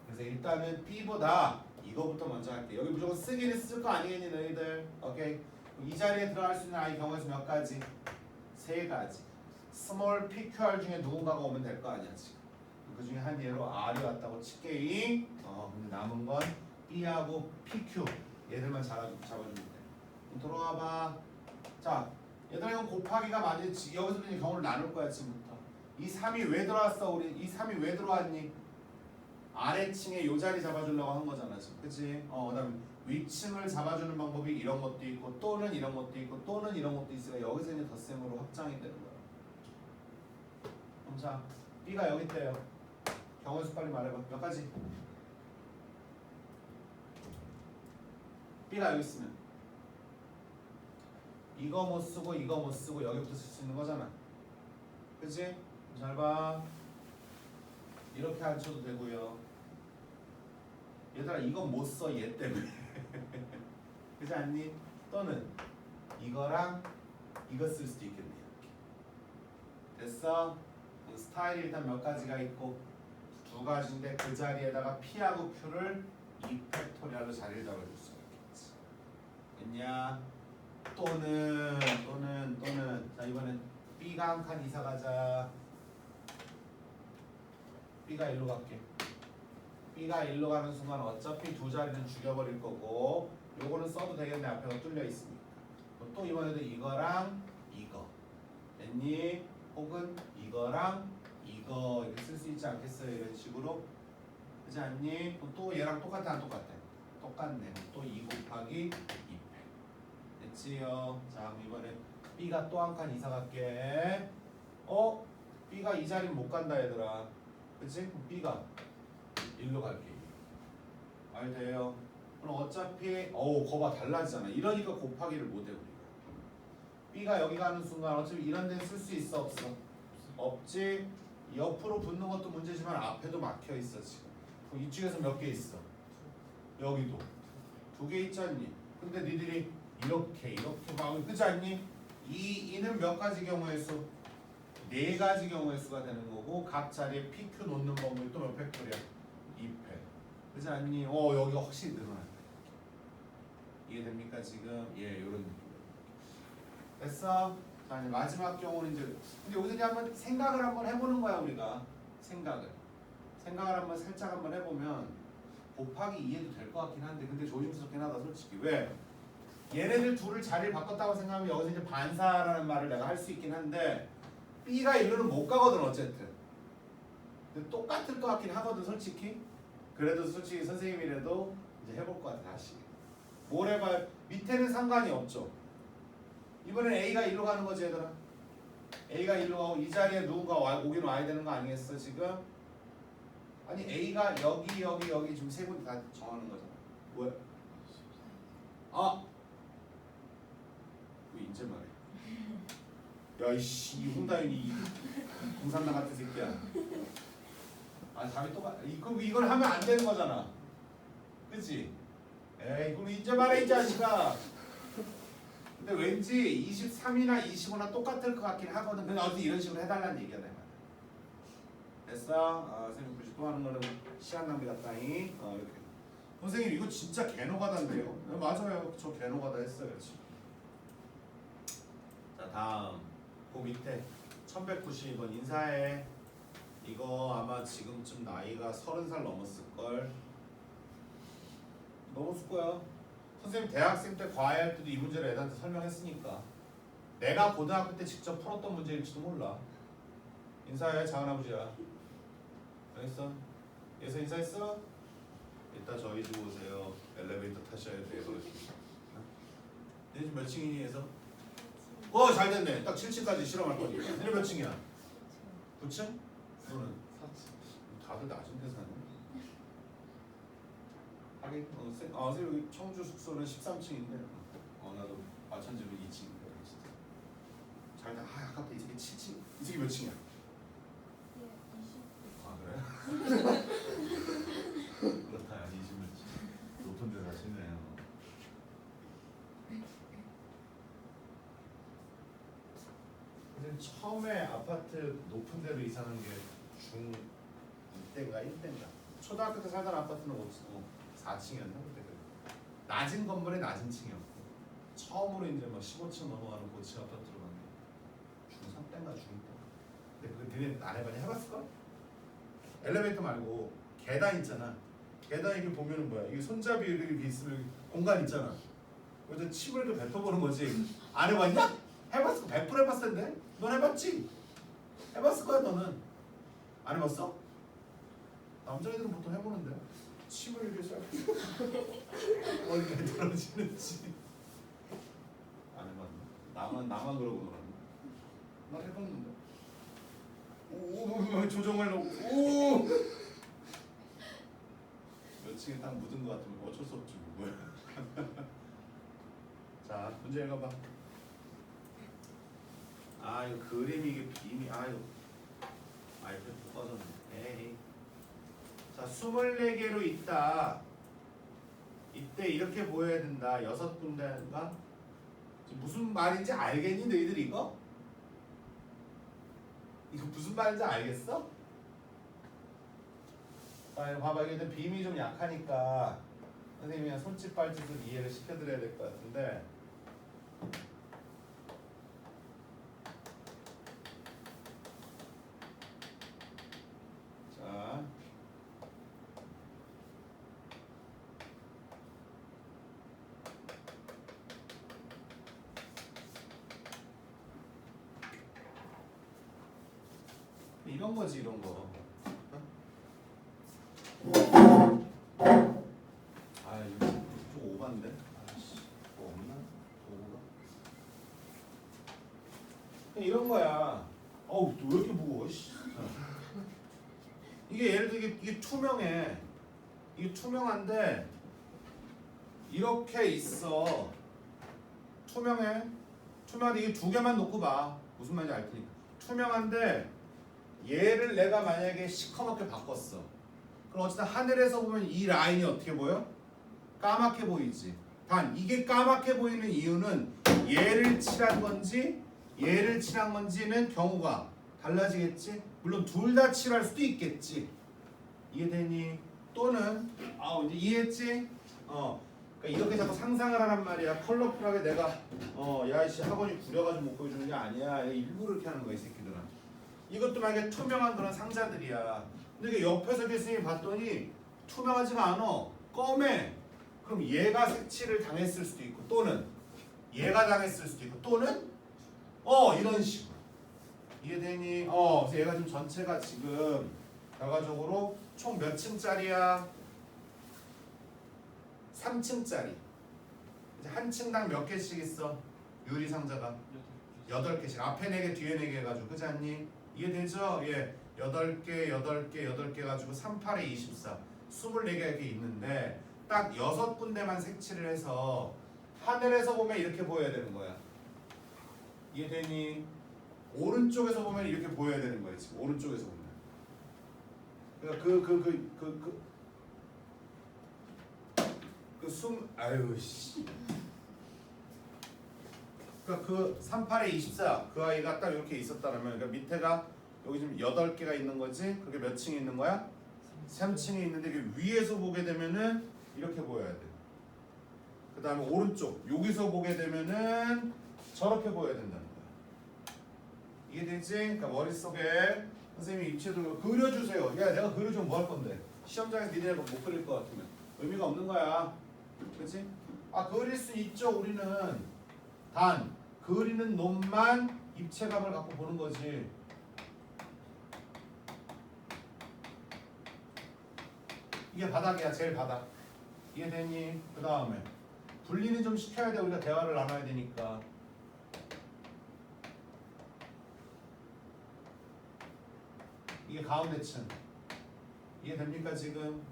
Speaker 1: 그래서 일단은 B보다 이거부터 먼저 할게. 여기 무조건 쓰기는 쓸 거 아니겠니 너희들? 오케이. 이 자리에 들어갈 수 있는 아이 경우에서 몇 가지? 3가지. 스몰 PQR 중에 누군가가 오면 될 거 아니야 지금. 그 중에 한 예로 R이 왔다고 칠게. 근데 남은 건 B하고 PQ 얘들만 잡아주면 돼. 들어와봐. 자, 얘들아 이건 곱하기가 맞지. 여기서 이제 경우를 나눌 거야 지금부터. 이 3이 왜 들어왔어? 우리 이 3이 왜 들어왔니? 아래층에 요 자리 잡아주려고 한 거잖아 지금. 그치? 그다음에 위층을 잡아주는 방법이 이런 것도 있고 또는 이런 것도 있고 또는 이런 것도 있으니까 여기서 이제 덧셈으로 확장이 되는 거야. 그럼 자, B가 여기 있대요. 경우의 수 빨리 말해봐. 몇 가지? B가 여기 있으면 이거 못 쓰고 이거 못 쓰고 여기부터 쓸 수 있는 거잖아. 그치? 잘 봐. 이렇게 안 쳐도 되고요. 얘들아 이건 못 써 얘 때문에. 그렇지 않니? 또는 이거랑 이거 쓸 수도 있겠네. 이렇게. 됐어? 그 스타일이 일단 몇 가지가 있고 2가지인데 그 자리에다가 P하고 Q를 2팩토리얼로 자리를 잡아줄 수가 있겠지. 됐냐? 또는 자 이번엔 B가 한 칸 이사 가자. B가 1로 갈게. B가 1로 가는 순간 어차피 2자리는 죽여버릴 거고 요거는 써도 되겠네. 앞에가 뚫려 있으니까. 또 이번에도 이거랑 이거 됐니? 혹은 이거랑 이거 이렇게 쓸 수 있지 않겠어요? 이런 식으로. 그렇지 않니? 그럼 또 얘랑 똑같아 안 똑같아? 똑같네. 또 2 곱하기 2패 됐지요? 자 그럼 이번에 B가 또 한 칸 이사 갈게. B가 이 자리는 못 간다 얘들아. 그치? 그럼 B가 1로 갈게. 말 돼요? 그럼 어차피 거봐 달라지잖아. 이러니까 곱하기를 못해 우리가. B가 여기 가는 순간 어차피 이런 데는 쓸 수 있어 없어? 없지. 옆으로 붙는 것도 문제지만 앞에도 막혀 있어 지금. 그럼 이쪽에서 몇 개 있어? 여기도 2개 있지 않니? 근데 니들이 이렇게 봐. 그렇지 않니? 이는 몇 가지 경우의 수? 4가지 경우의 수가 되는 거고 각 자리에 PQ 놓는 방법이 또 몇 팩토리야? 2팩. 그렇지 않니? 여기가 확실히 늘어났다. 이해됩니까 지금? 예, 요런 느낌. 됐어? 자 이제 마지막 경우는 이제 근데 여기서 이제 한번 생각을 한번 해보는 거야 우리가. 생각을 한번 살짝 한번 해보면 곱하기 2해도 될 것 같긴 한데 근데 조심스럽긴 하다 솔직히. 왜? 얘네들 둘을 자리를 바꿨다고 생각하면 여기서 이제 반사라는 말을 내가 할 수 있긴 한데 B가 1로는 못 가거든 어쨌든. 근데 똑같을 것 같긴 하거든 솔직히. 그래도 솔직히 선생님이라도 이제 해볼 것 같아 다시. 뭘 해봐요? 밑에는 상관이 없죠. 이번엔 A가 1로 가는 거지 얘들아. A가 1로 가고 이 자리에 누군가 오긴 와야 되는 거 아니겠어 지금? 아니 A가 여기 지금 세 군데 다 정하는 거잖아. 왜? 왜 이제 말해? 야이씨 이 홍다윤이 공산당 같은 새끼야. 답이 똑같. 이걸 하면 안 되는 거잖아. 그치? 에이 그럼 이제 말해 이 자식아. 근데 왠지 23이나 25나 똑같을 것 같긴 하거든. 근데 어디 이런 식으로 해달라는 얘기야 내 말. 됐어? 선생님 굳이 또 하는 거는 시간 낭비 같다니. 이렇게. 선생님 이거 진짜 개노가다인데요? 네, 맞아요. 저 개노가다 했어요 지금. 자 다음 그 밑에 1192번 인사해. 이거 아마 지금쯤 나이가 30살 넘었을걸. 넘었을 거야. 선생님 대학생 때 과외할 때도 이 문제를 애들한테 설명했으니까. 내가 고등학교 때 직접 풀었던 문제일지도 몰라. 인사해 작은아버지야. 여기 있어. 얘서 인사했어? 이따 저희 집 오세요. 엘리베이터 타셔야 돼요. 너 지금 몇 층이니 해서? 잘 됐네. 딱 7층까지 실험할 거니까. 너네 몇 층이야? 9층? 너는? 4층. 다들 낮은 데 사네. 하긴 여기 청주 숙소는 13층인데 나도 마찬가지로 2층인데 진짜. 잘 돼. 아깝다. 이 새끼 7층. 이 새끼 몇 층이야? 그래? 그렇다. 20층. 높은 데 사시네요. 근데 처음에 아파트 높은 데로 이사한 게 중2인가 1대인가? 초등학교 때 살던 아파트는 4층이었나 그때. 낮은 건물에 낮은 층이었고 처음으로 이제 막 15층 넘어가는 고층 아파트로 가는 중3 때인가 중2 때. 근데 그거 니네 안 해봤냐? 해봤을걸? 엘리베이터 말고 계단 있잖아. 계단 이게 보면은 뭐야? 이게 손잡이 이렇게 있으면 공간 있잖아. 그래서 침을 이렇게 뱉어보는 거지. 안 해봤냐? 해봤을 거 100% 해봤을 텐데. 넌 해봤지? 해봤을 거야 너는. 안 해봤어? 남자애들은 보통 해보는데. 침을 이렇게 싹 어디에 떨어지는지. 안 해봤나? 나만 그러고 놀았나? 나 해봤는데. 오 조정을 놓고 몇 층에 딱 묻은 것 같으면 어쩔 수 없지 뭐야. 자 문제 읽어봐. 이거 그림이 이게 빔이 이거 아이패드 꺼졌네. 에이. 자 24개로 있다. 이때 이렇게 보여야 된다. 6군데인가? 무슨 말인지 알겠니 너희들 이거? 이거 무슨 말인지 알겠어? 자 이거 봐봐. 이게 빔이 좀 약하니까 선생님이 그냥 손짓 발짓으로 이해를 시켜드려야 될 것 같은데. 자 이런 거지 이런 거. 이거 좀 오반데? 뭐 없나? 도구가? 이런 거야. 왜 이렇게 무거워? 이게 예를 들어 이게 투명해. 이게 투명한데 이렇게 있어. 투명해. 투명한데 이게 2개만 놓고 봐. 무슨 말인지 알 테니까. 투명한데 얘를 내가 만약에 시커멓게 바꿨어. 그럼 어쨌든 하늘에서 보면 이 라인이 어떻게 보여? 까맣게 보이지. 단 이게 까맣게 보이는 이유는 얘를 칠한 건지 얘를 칠한 건지는 경우가 달라지겠지. 물론 둘 다 칠할 수도 있겠지. 이해되니? 또는 이제 이해했지? 그러니까 이렇게 자꾸 상상을 하란 말이야. 컬러풀하게 내가 야이씨 학원이 구려가지고 못 보여주는 게 아니야. 일부러 이렇게 하는 거야 이 새끼들은. 이것도 만약에 투명한 그런 상자들이야. 근데 이게 옆에서 교수님이 봤더니 투명하지가 않아. 검해. 그럼 얘가 색칠을 당했을 수도 있고 또는 얘가 당했을 수도 있고 또는 이런 식으로. 이해되니? 그래서 얘가 지금 전체가 지금 결과적으로 총 몇 층짜리야? 3층짜리. 이제 한 층당 몇 개씩 있어? 유리 상자가 8개씩. 앞에 4개, 뒤에 4개 해가지고 그렇지 않니? 이해되죠? 예. 8개, 8개, 8개 가지고 3, 8에 24. 24개가 이렇게 있는데 딱 6군데만 색칠을 해서 하늘에서 보면 이렇게 보여야 되는 거야. 이해되니? 오른쪽에서 보면 이렇게 보여야 되는 거야. 지금 오른쪽에서 보면. 그러니까 그러니까 그 38에 24 그 아이가 딱 이렇게 있었다면 그러니까 밑에가 여기 지금 8개가 있는 거지. 그게 몇 층에 있는 거야? 3층에 있는데 이게 위에서 보게 되면은 이렇게 보여야 돼. 그 다음에 오른쪽 여기서 보게 되면은 저렇게 보여야 된다는 거야. 이게 되지? 그러니까 머릿속에 선생님이 입체적으로 그려주세요. 야 내가 그려주면 뭐 할 건데? 시험장에서 니네가 못 그릴 것 같으면 의미가 없는 거야. 그렇지? 아 그릴 수 있죠. 우리는 단 그리는 놈만 입체감을 갖고 보는 거지. 이게 바닥이야. 제일 바닥. 이해되니? 그 다음에 분리는 좀 시켜야 돼. 우리가 대화를 나눠야 되니까. 이게 가운데층. 이해됩니까 지금?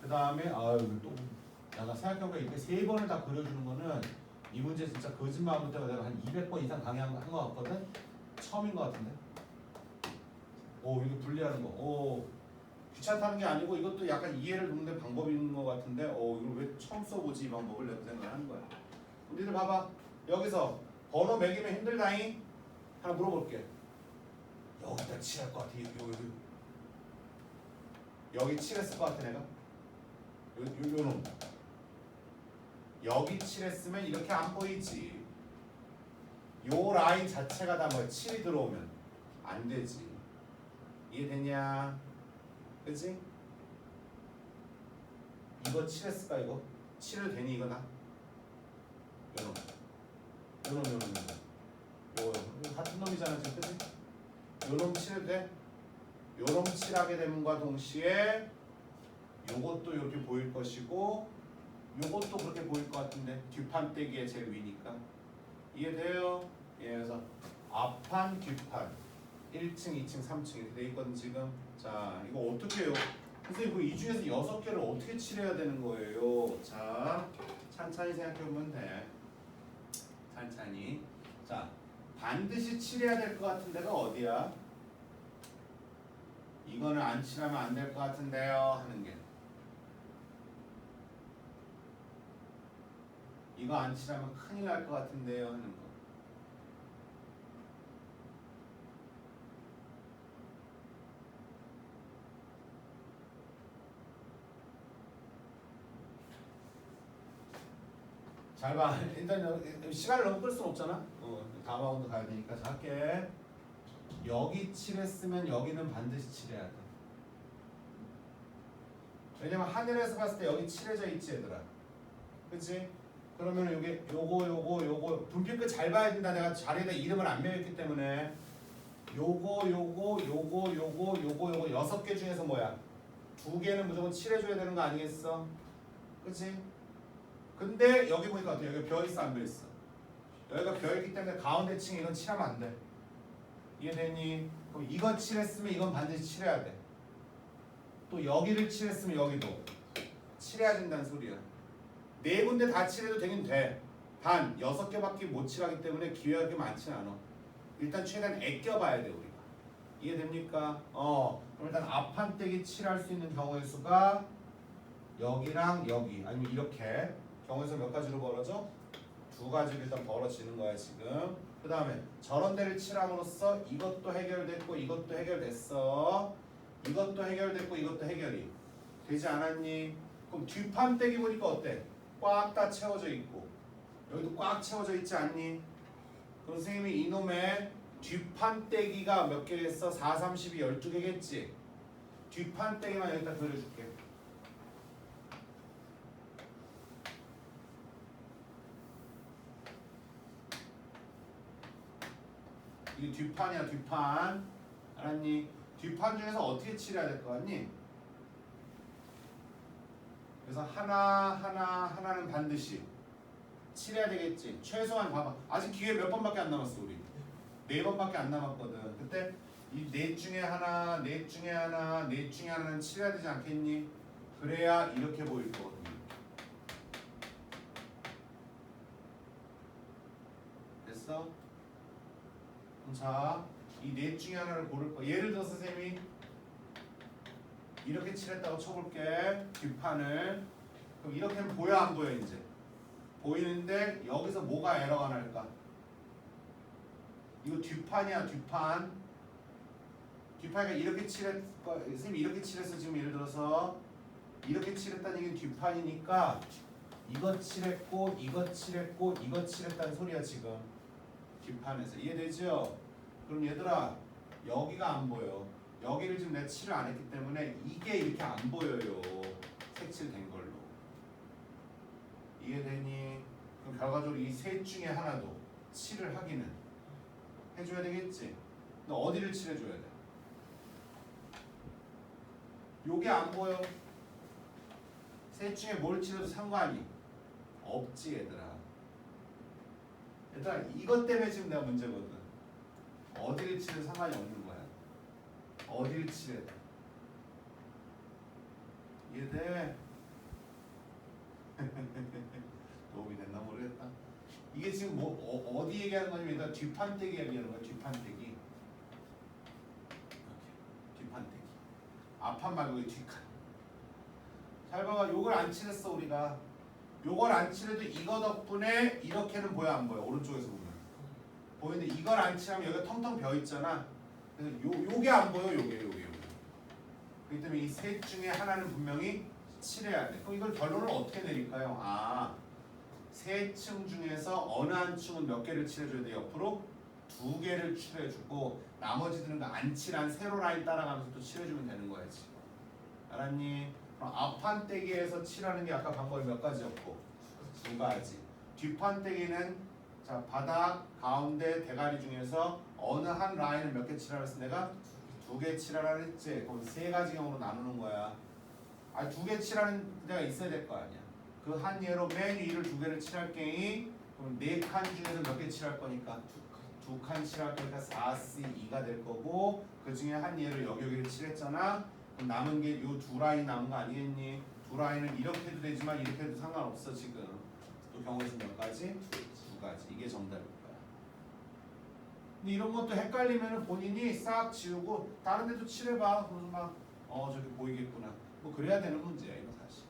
Speaker 1: 그 다음에 아유 또 내가 생각해보니까 이렇게 3번을 다 그려주는 거는 이 문제 진짜 거짓말 안 때가 내가 한 200번 이상 강의한 거 같거든? 처음인 거 같은데? 이거 분리하는 거. 귀찮다는 게 아니고 이것도 약간 이해를 돕는 방법인 거 같은데 이걸 왜 처음 써보지 이 방법을 내가 생각을 하는 거야. 니들 봐봐. 여기서 번호 매기면 힘들다잉? 하나 물어볼게. 여기다 칠할 것 같아. 여기 칠했을 것 같아 내가? 요 놈. 여기 칠했으면 이렇게 안 보이지. 요 라인 자체가 다 뭐야? 7이 들어오면 안 되지. 이해되냐? 그치? 이거 칠했을까 이거? 7을 되니 이거 나? 요놈 이거 같은 놈이잖아 지금 그치? 요놈 칠해도 돼? 요놈 칠하게 됨과 동시에 요것도 이렇게 보일 것이고 요것도 그렇게 보일 것 같은데 뒷판떼기에 제일 위니까 이해돼요? 그래서 앞판 뒷판 1층 2층 3층 이렇게 돼 있거든 지금. 자 이거 어떻게 해요? 선생님 이 중에서 6개를 어떻게 칠해야 되는 거예요? 자 찬찬히 생각해보면 돼. 찬찬히. 자 반드시 칠해야 될 것 같은 데가 어디야? 이거는 안 칠하면 안 될 것 같은데요 하는 게 이거 안 칠하면 큰일 날 것 같은데요 하는 거. 잘 봐. 일단 시간을 너무 끌 수는 없잖아. 다음 학원도 가야 되니까 자 할게. 여기 칠했으면 여기는 반드시 칠해야 돼. 왜냐면 하늘에서 봤을 때 여기 칠해져 있지 얘들아. 그치? 그러면 여기 요거 분필 끝 잘 봐야 된다. 내가 자리에다 이름을 안 매였기 때문에 요거 6개 중에서 뭐야? 2개는 무조건 칠해줘야 되는 거 아니겠어? 그치? 근데 여기 보니까 어때? 여기 벼 있어 안 벼 있어? 여기가 벼있기 때문에 가운데 층에 이건 칠하면 안 돼. 이해되니? 그럼 이거 칠했으면 이건 반드시 칠해야 돼. 또 여기를 칠했으면 여기도 칠해야 된다는 소리야. 4군데 다 칠해도 되긴 돼. 단 6개밖에 못 칠하기 때문에 기회가 그렇게 많지는 않아. 일단 최대한 아껴봐야 돼 우리가. 이해됩니까? 그럼 일단 앞판떼기 칠할 수 있는 경우의 수가 여기랑 여기 아니면 이렇게 경우의 수 몇 가지로 벌어져? 2가지로 일단 벌어지는 거야 지금. 그 다음에 저런 데를 칠함으로써 이것도 해결됐고 이것도 해결됐어. 이것도 해결됐고 이것도 해결이 되지 않았니? 그럼 뒷판떼기 보니까 어때? 꽉 다 채워져 있고 여기도 꽉 채워져 있지 않니? 그럼 선생님이 이놈의 뒷판떼기가 몇 개겠어? 4, 30이 12개겠지? 뒷판떼기만 여기다 그려줄게. 이게 뒷판이야 뒷판. 알았니? 뒷판 중에서 어떻게 칠해야 될 것 같니? 그래서 하나는 반드시 칠해야 되겠지. 최소한 봐봐. 아직 기회 몇 번밖에 안 남았어 우리. 4번밖에 안 남았거든. 그때 이 넷 중에 하나는 칠해야 되지 않겠니? 그래야 이렇게 보일 거거든요. 됐어? 자, 이 넷 중에 하나를 고를 거야. 예를 들어서 선생님이 이렇게 칠했다고 쳐볼게. 뒷판을. 그럼 이렇게 하면 보여 안 보여 이제? 보이는데 여기서 뭐가 에러가 날까? 이거 뒷판이야 뒷판. 뒷판이가 이렇게 선생님이 이렇게 칠했어. 지금 예를 들어서 이렇게 칠했다는 얘기는 뒷판이니까 이거 칠했고 이거 칠했고 이거 칠했다는 소리야 지금 뒷판에서. 이해되죠? 그럼 얘들아 여기가 안 보여. 여기를 지금 내가 칠을 안 했기 때문에 이게 이렇게 안 보여요. 색칠된 걸로. 이해되니? 그럼 결과적으로 이 셋 중에 하나도 칠을 하기는 해줘야 되겠지? 너 어디를 칠해줘야 돼? 요게 안 보여. 셋 중에 뭘 칠해도 상관이 없지 얘들아. 얘들아 이것 때문에 지금 내가 문제거든. 어디를 칠해도 상관이 없는 거야. 어디를 칠해도. 이해돼? 도움이 됐나 모르겠다. 이게 지금 뭐 어디 얘기하는 거냐면 일단 뒷판떼기 얘기하는 거야. 뒷판떼기. 이렇게 뒷판떼기. 앞판 말고 이 뒷칸. 잘 봐봐. 요걸 안 칠했어 우리가. 요걸 안 칠해도 이거 덕분에 이렇게는 보여 안 보여? 오른쪽에서 보면 보이는데 이걸 안 칠하면 여기가 텅텅 비어 있잖아. 그래서 요게 안 보여. 요게. 그렇기 때문에 이 셋 중에 하나는 분명히 칠해야 돼. 그럼 이걸 결론을 어떻게 내릴까요? 아, 세 층 중에서 어느 한 층은 몇 개를 칠해줘야 돼? 옆으로 두 개를 칠해주고 나머지들은 그 안 칠한 세로 라인 따라가면서 또 칠해주면 되는 거야지. 알았니? 그럼 앞판떼기에서 칠하는 게 아까 방법이 몇 가지였고? 두 가지. 뒷판떼기는 자 바닥, 가운데, 대가리 중에서 어느 한 라인을 몇 개 칠하라 했어? 내가 두 개 칠하라 했지? 그럼 세 가지 경우로 나누는 거야. 아, 두 개 칠하는 데가 있어야 될 거 아니야. 그 한 예로 맨 위를 두 개를 칠할 게니 그럼 네 칸 중에서 몇 개 칠할 거니까 두 칸 칠할 거니까 4C2가 될 거고 그 중에 한 예를 여기를 칠했잖아. 그럼 남은 게 요 두 라인 남은 거 아니겠니? 두 라인은 이렇게 해도 되지만 이렇게 해도 상관없어 지금. 또 경우의 수 몇 가지? 두 가지. 이게 정답일 거야. 근데 이런 것도 헷갈리면 본인이 싹 지우고 다른 데도 칠해봐. 그러면 막 저기 보이겠구나. 뭐 그래야 되는 문제야 이거 사실.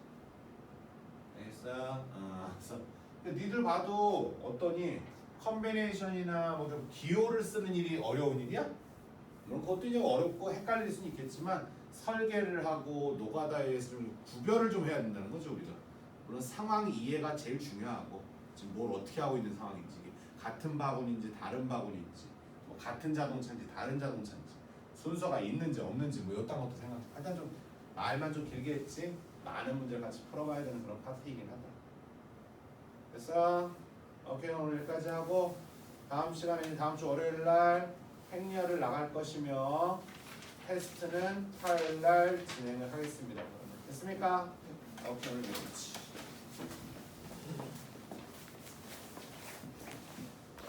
Speaker 1: 알겠어? 그래서 니들 봐도 어떠니 컨비네이션이나 뭐 좀 기호를 쓰는 일이 어려운 일이야? 물론 그것도 이제 어렵고 헷갈릴 수는 있겠지만 설계를 하고 노가다에서 좀 구별을 좀 해야 된다는 거죠 우리가. 물론 상황 이해가 제일 중요하고 지금 뭘 어떻게 하고 있는 상황인지 같은 바구니인지 다른 바구니인지 뭐 같은 자동차인지 다른 자동차인지 순서가 있는지 없는지 뭐 이딴 것도 생각. 일단 좀 말만 좀 길게 했지 많은 문제를 같이 풀어봐야 되는 그런 파트이긴 하다. 됐어? 오케이 오늘 여기까지 하고 다음 시간에는 다음 주 월요일 날 행렬을 나갈 것이며 테스트는 화요일 날 진행을 하겠습니다. 됐습니까? 오케이 오늘 여기까지.